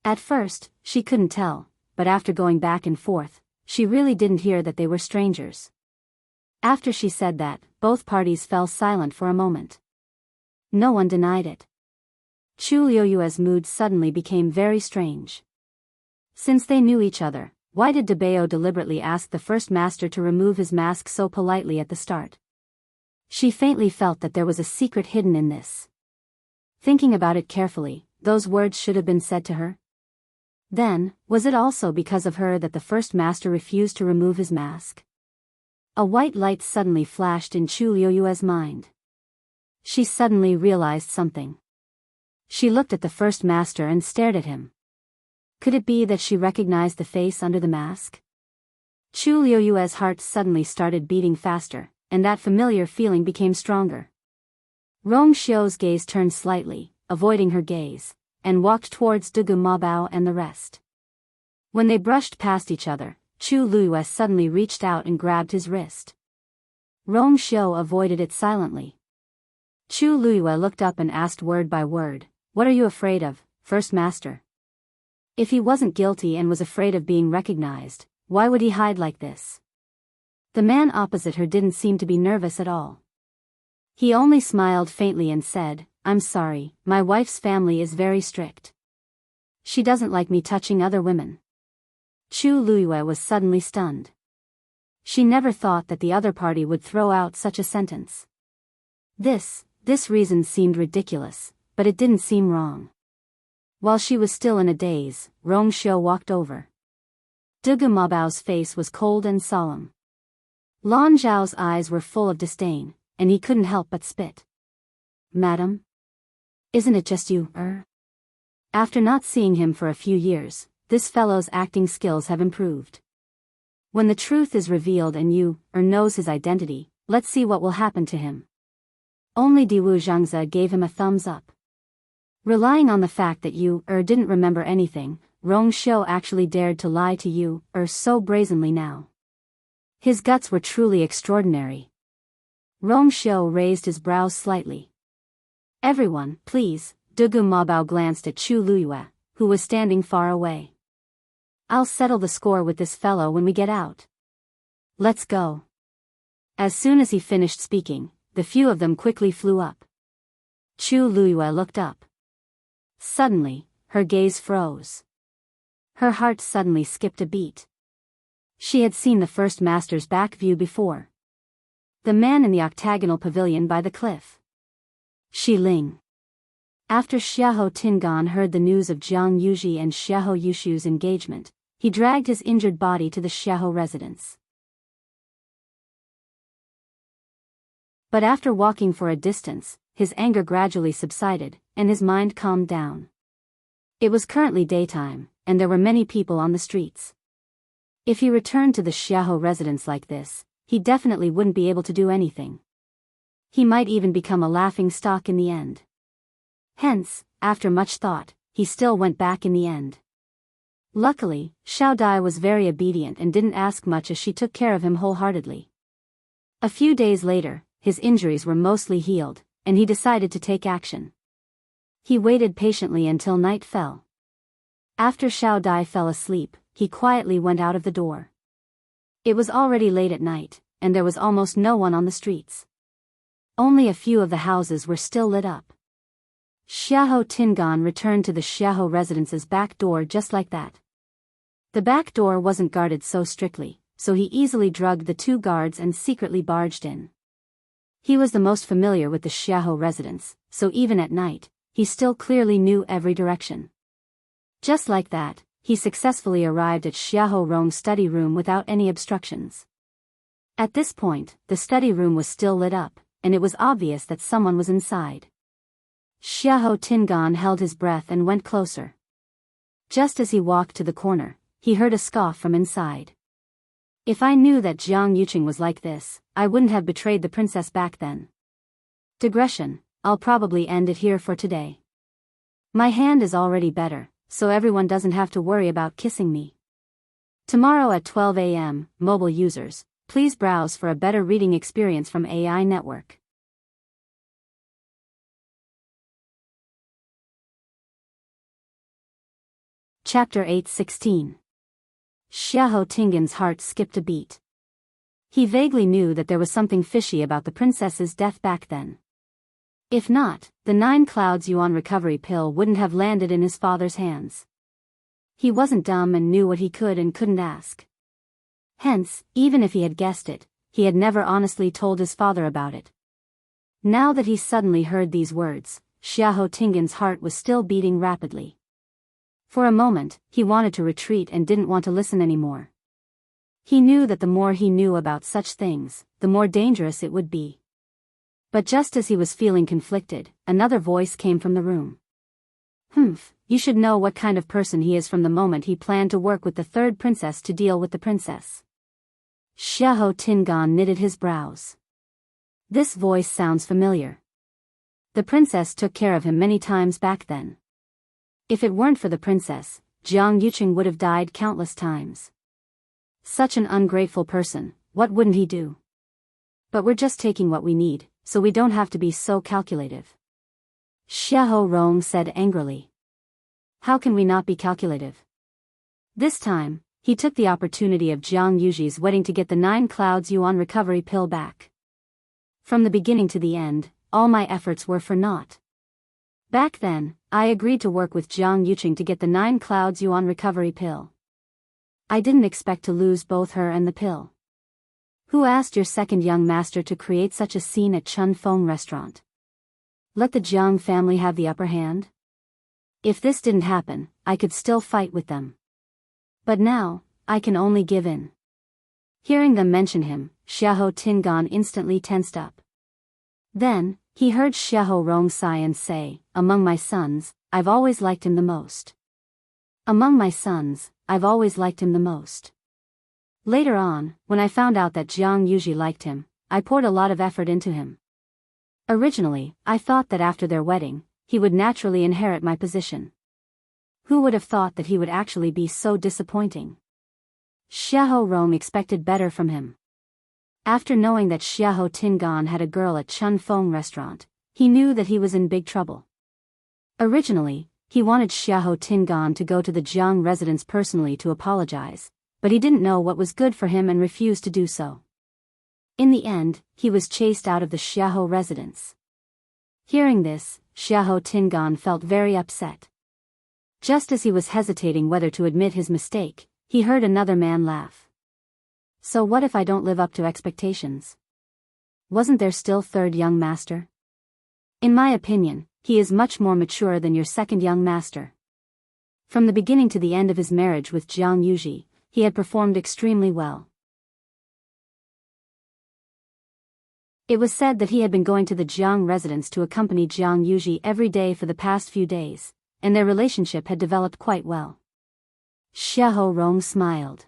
At first, she couldn't tell, but after going back and forth, she really didn't hear that they were strangers. After she said that, both parties fell silent for a moment. No one denied it. Chu Luiyue's mood suddenly became very strange. Since they knew each other, why did Debao deliberately ask the first master to remove his mask so politely at the start? She faintly felt that there was a secret hidden in this. Thinking about it carefully, those words should have been said to her. Then, was it also because of her that the first master refused to remove his mask? A white light suddenly flashed in Chu Luiyue's mind. She suddenly realized something. She looked at the first master and stared at him. Could it be that she recognized the face under the mask? Chu Luiyue's heart suddenly started beating faster, and that familiar feeling became stronger. Rong Xiu's gaze turned slightly, avoiding her gaze, and walked towards Dugu Mabao and the rest. When they brushed past each other, Chu Luiyue suddenly reached out and grabbed his wrist. Rong Xiu avoided it silently. Chu Luiyue looked up and asked word by word, "What are you afraid of, First Master?" If he wasn't guilty and was afraid of being recognized, why would he hide like this? The man opposite her didn't seem to be nervous at all. He only smiled faintly and said, "I'm sorry, my wife's family is very strict. She doesn't like me touching other women." Chu Luiyue was suddenly stunned. She never thought that the other party would throw out such a sentence. This reason seemed ridiculous, but it didn't seem wrong. While she was still in a daze, Rong Xiu walked over. Dugu Mabao's face was cold and solemn. Lan Zhao's eyes were full of disdain, and he couldn't help but spit. "Madam? Isn't it just you, After not seeing him for a few years, this fellow's acting skills have improved. When the truth is revealed and you, knows his identity, let's see what will happen to him." Only Diwu Zhangze gave him a thumbs up. Relying on the fact that you, didn't remember anything, Rong Xiu actually dared to lie to you, so brazenly now. His guts were truly extraordinary. Rong Xiu raised his brows slightly. "Everyone, please," Dugu Mabao glanced at Chu Luiyue, who was standing far away. "I'll settle the score with this fellow when we get out. Let's go." As soon as he finished speaking, the few of them quickly flew up. Chu Luiyue looked up. Suddenly, her gaze froze. Her heart suddenly skipped a beat. She had seen the first master's back view before. The man in the octagonal pavilion by the cliff. Shi Ling. After Xiahou Tingan heard the news of Jiang Yuji and Xiahou Yushu's engagement, he dragged his injured body to the Xiahou residence. But after walking for a distance, his anger gradually subsided, and his mind calmed down. It was currently daytime, and there were many people on the streets. If he returned to the Xiaohou residence like this, he definitely wouldn't be able to do anything. He might even become a laughing stock in the end. Hence, after much thought, he still went back in the end. Luckily, Xiao Dai was very obedient and didn't ask much as she took care of him wholeheartedly. A few days later, his injuries were mostly healed, and he decided to take action. He waited patiently until night fell. After Xiao Dai fell asleep, he quietly went out of the door. It was already late at night, and there was almost no one on the streets. Only a few of the houses were still lit up. Xiahou Tingan returned to the Xiahou residence's back door just like that. The back door wasn't guarded so strictly, so he easily drugged the two guards and secretly barged in. He was the most familiar with the Xiahou residence, so even at night, he still clearly knew every direction. Just like that, he successfully arrived at Xiahou Rong's study room without any obstructions. At this point, the study room was still lit up, and it was obvious that someone was inside. Xiahou Tingan held his breath and went closer. Just as he walked to the corner, he heard a scoff from inside. If I knew that Jiang Yuqing was like this, I wouldn't have betrayed the princess back then. Digression, I'll probably end it here for today. My hand is already better, so everyone doesn't have to worry about kissing me. Tomorrow at 12 a.m., mobile users, please browse for a better reading experience from AI Network. Chapter 8:16. Xiahou Tingan's heart skipped a beat. He vaguely knew that there was something fishy about the princess's death back then. If not, the 9 clouds yuan recovery pill wouldn't have landed in his father's hands. He wasn't dumb and knew what he could and couldn't ask. Hence, even if he had guessed it, he had never honestly told his father about it. Now that he suddenly heard these words, Xiahou Tingan's heart was still beating rapidly. For a moment, he wanted to retreat and didn't want to listen anymore. He knew that the more he knew about such things, the more dangerous it would be. But just as he was feeling conflicted, another voice came from the room. You should know what kind of person he is from the moment he planned to work with the third princess to deal with the princess. Xiahou Tingan knitted his brows. This voice sounds familiar. The princess took care of him many times back then. If it weren't for the princess, Jiang Yuqing would have died countless times. Such an ungrateful person, what wouldn't he do? But we're just taking what we need, so we don't have to be so calculative. Xiahou Rong said angrily. How can we not be calculative? This time, he took the opportunity of Jiang Yuji's wedding to get the 9 clouds yuan recovery pill back. From the beginning to the end, all my efforts were for naught. Back then, I agreed to work with Jiang Yuqing to get the 9 clouds yuan recovery pill. I didn't expect to lose both her and the pill. Who asked your second young master to create such a scene at Chun Feng restaurant? Let the Jiang family have the upper hand? If this didn't happen, I could still fight with them. But now, I can only give in. Hearing them mention him, Xiahou Tingan instantly tensed up. Then, he heard Xiahou Rong sigh and say, among my sons, I've always liked him the most. Among my sons, I've always liked him the most. Later on, when I found out that Jiang Yuji liked him, I poured a lot of effort into him. Originally, I thought that after their wedding, he would naturally inherit my position. Who would have thought that he would actually be so disappointing? Xiahou Rong expected better from him. After knowing that Xiahou Tingan had a girl at Chun Feng restaurant, he knew that he was in big trouble. Originally, he wanted Xiahou Tingan to go to the Jiang residence personally to apologize, but he didn't know what was good for him and refused to do so. In the end, he was chased out of the Xiahou residence. Hearing this, Xiahou Tingan felt very upset. Just as he was hesitating whether to admit his mistake, he heard another man laugh. So what if I don't live up to expectations? Wasn't there still third young master? In my opinion, he is much more mature than your second young master. From the beginning to the end of his marriage with Jiang Yuji, he had performed extremely well. It was said that he had been going to the Jiang residence to accompany Jiang Yuji every day for the past few days, and their relationship had developed quite well. Xiahou Rong smiled.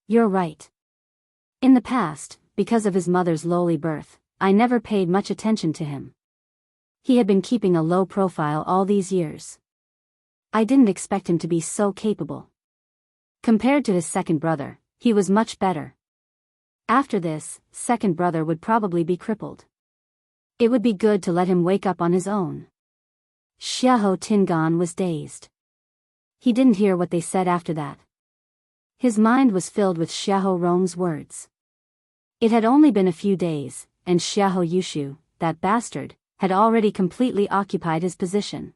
You're right. In the past, because of his mother's lowly birth, I never paid much attention to him. He had been keeping a low profile all these years. I didn't expect him to be so capable. Compared to his second brother, he was much better. After this, second brother would probably be crippled. It would be good to let him wake up on his own. Xiahou Tingan was dazed. He didn't hear what they said after that. His mind was filled with Xiahou Rong's words. It had only been a few days, and Xiahou Yushu, that bastard, had already completely occupied his position.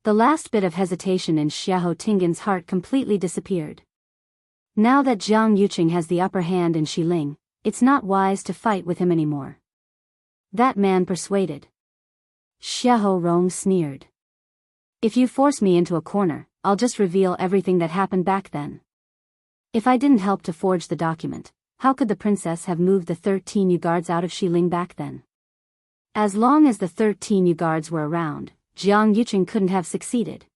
The last bit of hesitation in Xiahou Tingan's heart completely disappeared. Now that Jiang Yuqing has the upper hand in Xiling, it's not wise to fight with him anymore. That man persuaded. Xiahou Rong sneered. If you force me into a corner, I'll just reveal everything that happened back then. If I didn't help to forge the document, how could the princess have moved the 13 Yu guards out of Xiling back then? As long as the 13 Yu guards were around, Jiang Yuqing couldn't have succeeded.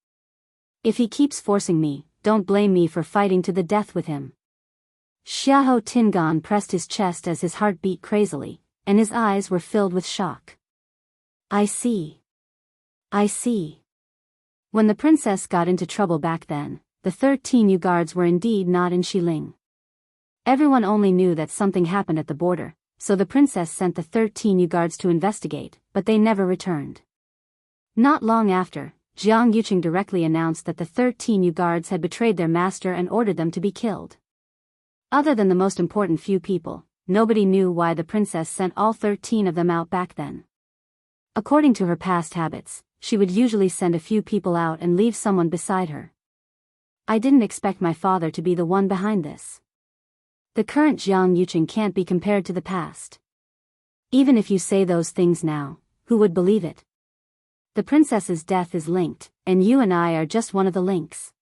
If he keeps forcing me, don't blame me for fighting to the death with him. Xiahou Tingan pressed his chest as his heart beat crazily, and his eyes were filled with shock. I see. I see. When the princess got into trouble back then, the 13 Yu guards were indeed not in Xiling. Everyone only knew that something happened at the border, so the princess sent the 13 Yu guards to investigate, but they never returned. Not long after, Jiang Yuqing directly announced that the 13 Yu guards had betrayed their master and ordered them to be killed. Other than the most important few people, nobody knew why the princess sent all 13 of them out back then. According to her past habits, she would usually send a few people out and leave someone beside her. I didn't expect my father to be the one behind this. The current Jiang Yuqing can't be compared to the past. Even if you say those things now, who would believe it? The princess's death is linked, and you and I are just one of the links.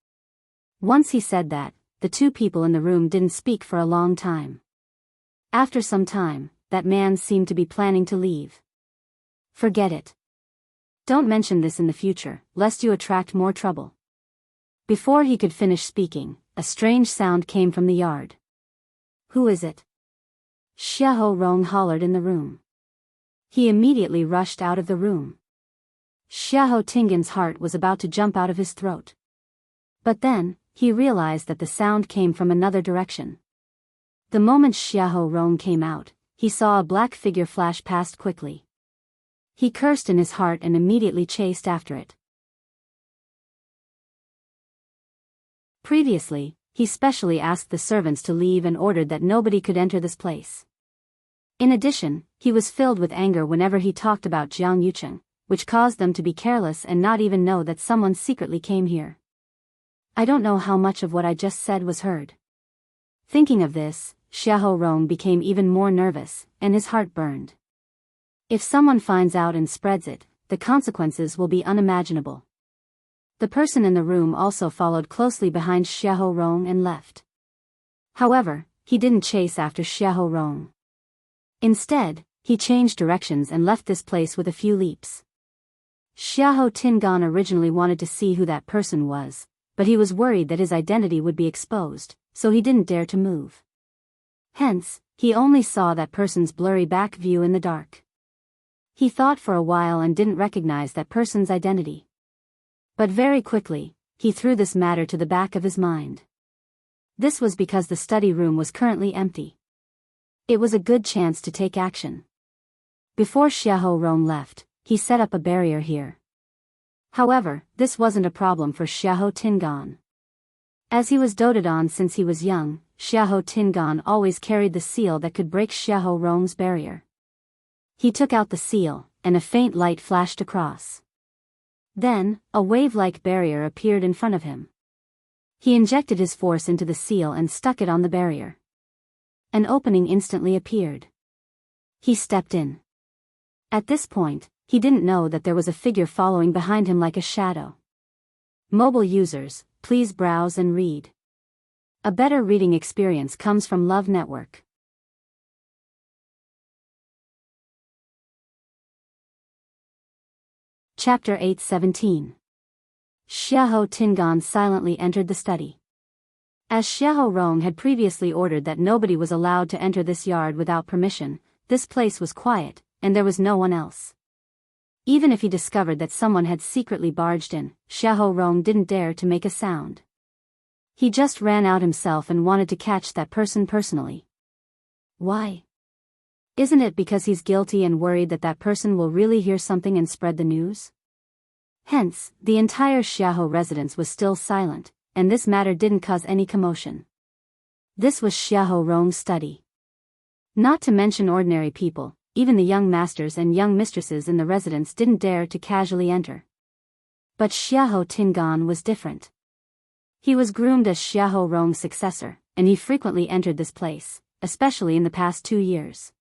Once he said that, the two people in the room didn't speak for a long time. After some time, that man seemed to be planning to leave. Forget it. Don't mention this in the future, lest you attract more trouble. Before he could finish speaking, a strange sound came from the yard. Who is it? Xiahou Rong hollered in the room. He immediately rushed out of the room. Xiahou Tingan's heart was about to jump out of his throat. But then, he realized that the sound came from another direction. The moment Xiahou Rong came out, he saw a black figure flash past quickly. He cursed in his heart and immediately chased after it. Previously, he specially asked the servants to leave and ordered that nobody could enter this place. In addition, he was filled with anger whenever he talked about Jiang Yuqing, which caused them to be careless and not even know that someone secretly came here. I don't know how much of what I just said was heard. Thinking of this, Xiahou Rong became even more nervous, and his heart burned. If someone finds out and spreads it, the consequences will be unimaginable. The person in the room also followed closely behind Xiahou Rong and left. However, he didn't chase after Xiahou Rong. Instead, he changed directions and left this place with a few leaps. Xiahou Tingan originally wanted to see who that person was, but he was worried that his identity would be exposed, so he didn't dare to move. Hence, he only saw that person's blurry back view in the dark. He thought for a while and didn't recognize that person's identity. But very quickly, he threw this matter to the back of his mind. This was because the study room was currently empty. It was a good chance to take action. Before Xiahou Rong left, he set up a barrier here. However, this wasn't a problem for Xiahou Tingan. As he was doted on since he was young, Xiahou Tingan always carried the seal that could break Xiahou Rong's barrier. He took out the seal, and a faint light flashed across. Then, a wave-like barrier appeared in front of him. He injected his force into the seal and stuck it on the barrier. An opening instantly appeared. He stepped in. At this point, he didn't know that there was a figure following behind him like a shadow. Mobile users, please browse and read. A better reading experience comes from Love Network. Chapter 8:17. Xiahou Tingan silently entered the study. As Xiahou Rong had previously ordered that nobody was allowed to enter this yard without permission, this place was quiet, and there was no one else. Even if he discovered that someone had secretly barged in, Xiahou Rong didn't dare to make a sound. He just ran out himself and wanted to catch that person personally. Why? Isn't it because he's guilty and worried that that person will really hear something and spread the news? Hence, the entire Xiahou residence was still silent, and this matter didn't cause any commotion. This was Xiahou Rong's study. Not to mention ordinary people, even the young masters and young mistresses in the residence didn't dare to casually enter. But Xiahou Tingan was different. He was groomed as Xiahou Rong's successor, and he frequently entered this place, especially in the past 2 years.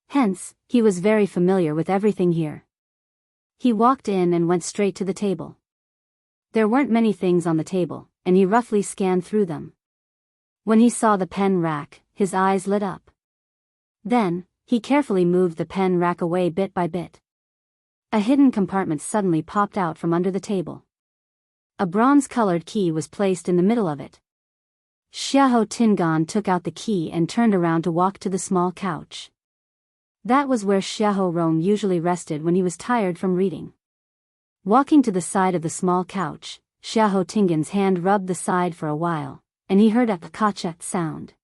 Hence, he was very familiar with everything here. He walked in and went straight to the table. There weren't many things on the table, and he roughly scanned through them. When he saw the pen rack, his eyes lit up. Then, he carefully moved the pen rack away bit by bit. A hidden compartment suddenly popped out from under the table. A bronze-colored key was placed in the middle of it. Xiahou Tingan took out the key and turned around to walk to the small couch. That was where Xiahou Rong usually rested when he was tired from reading. Walking to the side of the small couch, Xiahou Tingan's hand rubbed the side for a while, and he heard a kachet sound.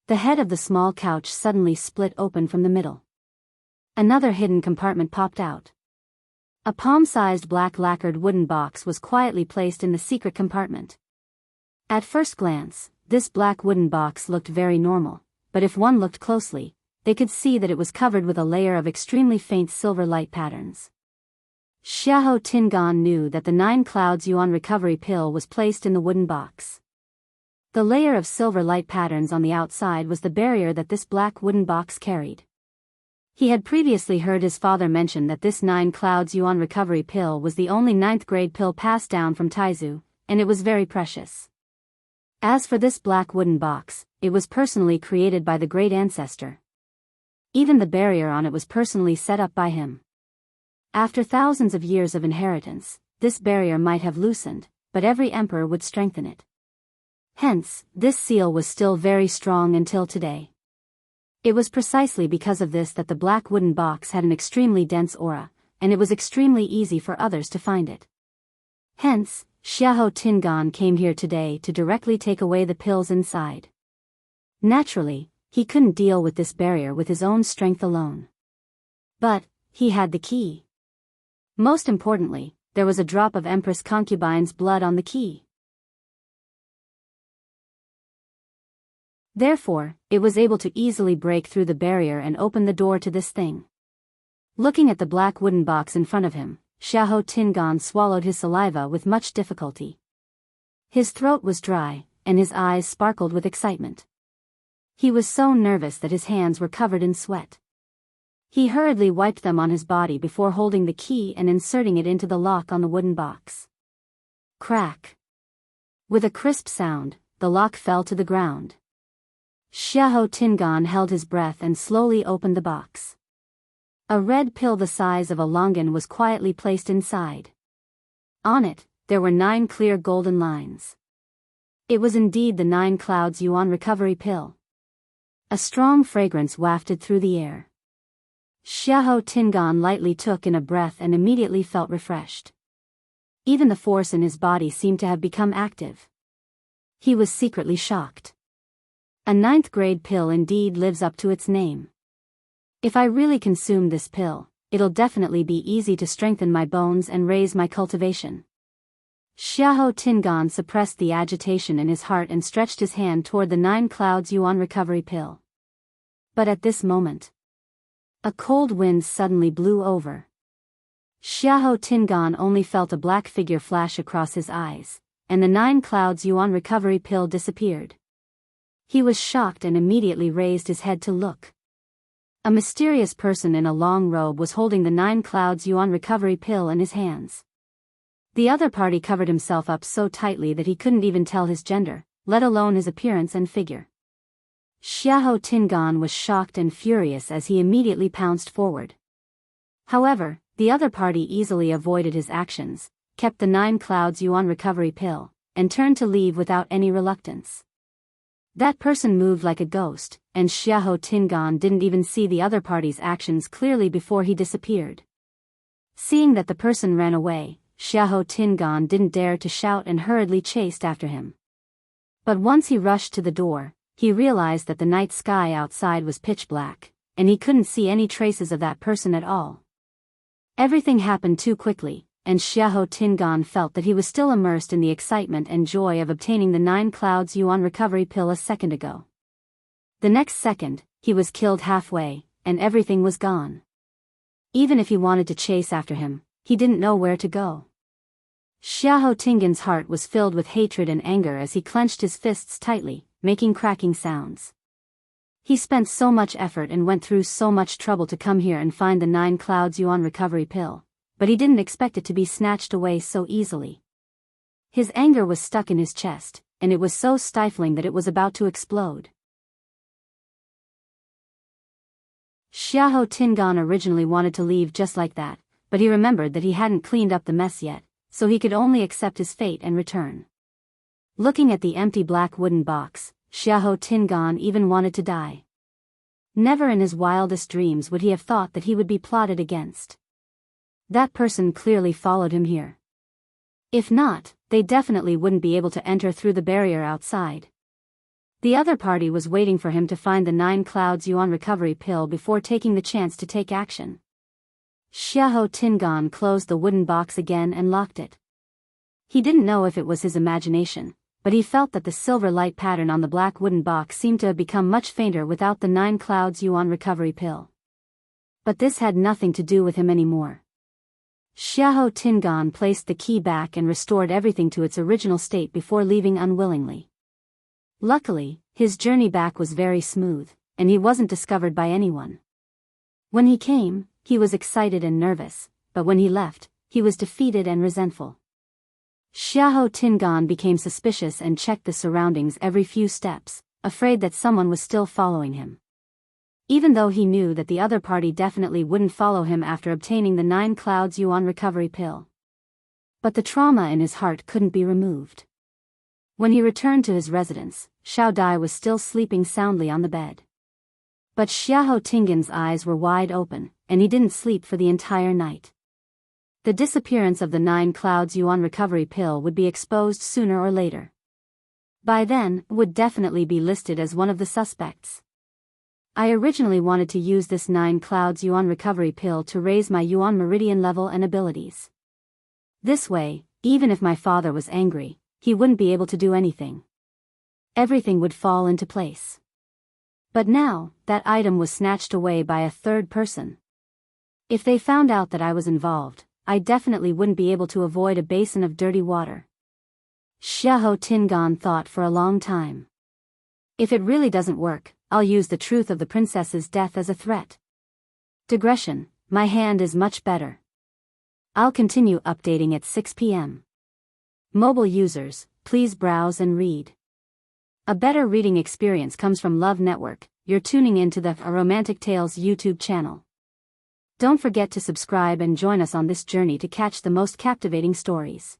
The head of the small couch suddenly split open from the middle. Another hidden compartment popped out. A palm-sized black lacquered wooden box was quietly placed in the secret compartment. At first glance, this black wooden box looked very normal, but if one looked closely, they could see that it was covered with a layer of extremely faint silver light patterns. Xiahou Tingan knew that the 9 Clouds Yuan recovery pill was placed in the wooden box. The layer of silver light patterns on the outside was the barrier that this black wooden box carried. He had previously heard his father mention that this 9 Clouds Yuan recovery pill was the only 9th grade pill passed down from Taizu, and it was very precious. As for this black wooden box, it was personally created by the great ancestor. Even the barrier on it was personally set up by him. After thousands of years of inheritance, this barrier might have loosened, but every emperor would strengthen it. Hence, this seal was still very strong until today. It was precisely because of this that the black wooden box had an extremely dense aura, and it was extremely easy for others to find it. Hence, Xiahou Tingan came here today to directly take away the pills inside. Naturally, he couldn't deal with this barrier with his own strength alone. But, he had the key. Most importantly, there was a drop of Empress Concubine's blood on the key. Therefore, it was able to easily break through the barrier and open the door to this thing. Looking at the black wooden box in front of him, Xiahou Tingan swallowed his saliva with much difficulty. His throat was dry, and his eyes sparkled with excitement. He was so nervous that his hands were covered in sweat. He hurriedly wiped them on his body before holding the key and inserting it into the lock on the wooden box. Crack! With a crisp sound, the lock fell to the ground. Xiahou Tingan held his breath and slowly opened the box. A red pill the size of a longan was quietly placed inside. On it, there were 9 clear golden lines. It was indeed the 9 Clouds Yuan recovery pill. A strong fragrance wafted through the air. Xiahou Tingan lightly took in a breath and immediately felt refreshed. Even the force in his body seemed to have become active. He was secretly shocked. A 9th grade pill indeed lives up to its name. If I really consume this pill, it'll definitely be easy to strengthen my bones and raise my cultivation. Xiahou Tingan suppressed the agitation in his heart and stretched his hand toward the 9 Clouds Yuan recovery pill. But at this moment, a cold wind suddenly blew over. Xiahou Tingan only felt a black figure flash across his eyes, and the 9 Clouds Yuan recovery pill disappeared. He was shocked and immediately raised his head to look. A mysterious person in a long robe was holding the 9 Clouds Yuan recovery pill in his hands. The other party covered himself up so tightly that he couldn't even tell his gender, let alone his appearance and figure. Xiahou Tingan was shocked and furious as he immediately pounced forward. However, the other party easily avoided his actions, kept the 9 Clouds Yuan recovery pill, and turned to leave without any reluctance. That person moved like a ghost, and Xiahou Tingan didn't even see the other party's actions clearly before he disappeared. Seeing that the person ran away, Xiahou Tingan didn't dare to shout and hurriedly chased after him. But once he rushed to the door, he realized that the night sky outside was pitch black, and he couldn't see any traces of that person at all. Everything happened too quickly, and Xiahou Tingan felt that he was still immersed in the excitement and joy of obtaining the 9 Clouds Yuan recovery pill a second ago. The next second, he was killed halfway, and everything was gone. Even if he wanted to chase after him, he didn't know where to go. Xiahou Tingan's heart was filled with hatred and anger as he clenched his fists tightly, making cracking sounds. He spent so much effort and went through so much trouble to come here and find the 9 Clouds Yuan recovery pill, but he didn't expect it to be snatched away so easily. His anger was stuck in his chest, and it was so stifling that it was about to explode. Xiahou Tingan originally wanted to leave just like that, but he remembered that he hadn't cleaned up the mess yet, so he could only accept his fate and return. Looking at the empty black wooden box, Xiahou Tingan even wanted to die. Never in his wildest dreams would he have thought that he would be plotted against. That person clearly followed him here. If not, they definitely wouldn't be able to enter through the barrier outside. The other party was waiting for him to find the 9 Clouds Yuan recovery pill before taking the chance to take action. Xiahou Tingan closed the wooden box again and locked it. He didn't know if it was his imagination, but he felt that the silver light pattern on the black wooden box seemed to have become much fainter without the 9 Clouds Yuan recovery pill. But this had nothing to do with him anymore. Xiahou Tingan placed the key back and restored everything to its original state before leaving unwillingly. Luckily, his journey back was very smooth, and he wasn't discovered by anyone. When he came, he was excited and nervous, but when he left, he was defeated and resentful. Xiahou Tingan became suspicious and checked the surroundings every few steps, afraid that someone was still following him. Even though he knew that the other party definitely wouldn't follow him after obtaining the 9 Clouds Yuan recovery pill. But the trauma in his heart couldn't be removed. When he returned to his residence, Xiao Dai was still sleeping soundly on the bed. But Xiahou Tingan's eyes were wide open, and he didn't sleep for the entire night. The disappearance of the 9 Clouds Yuan recovery pill would be exposed sooner or later. By then, would definitely be listed as one of the suspects. I originally wanted to use this 9 Clouds Yuan recovery pill to raise my Yuan meridian level and abilities. This way, even if my father was angry, he wouldn't be able to do anything. Everything would fall into place. But now, that item was snatched away by a third person. If they found out that I was involved, I definitely wouldn't be able to avoid a basin of dirty water. Xiahou Tingan thought for a long time. If it really doesn't work, I'll use the truth of the princess's death as a threat. Digression, my hand is much better. I'll continue updating at 6 p.m. Mobile users, please browse and read. A better reading experience comes from Love Network. You're tuning into the Romantic Tales YouTube channel. Don't forget to subscribe and join us on this journey to catch the most captivating stories.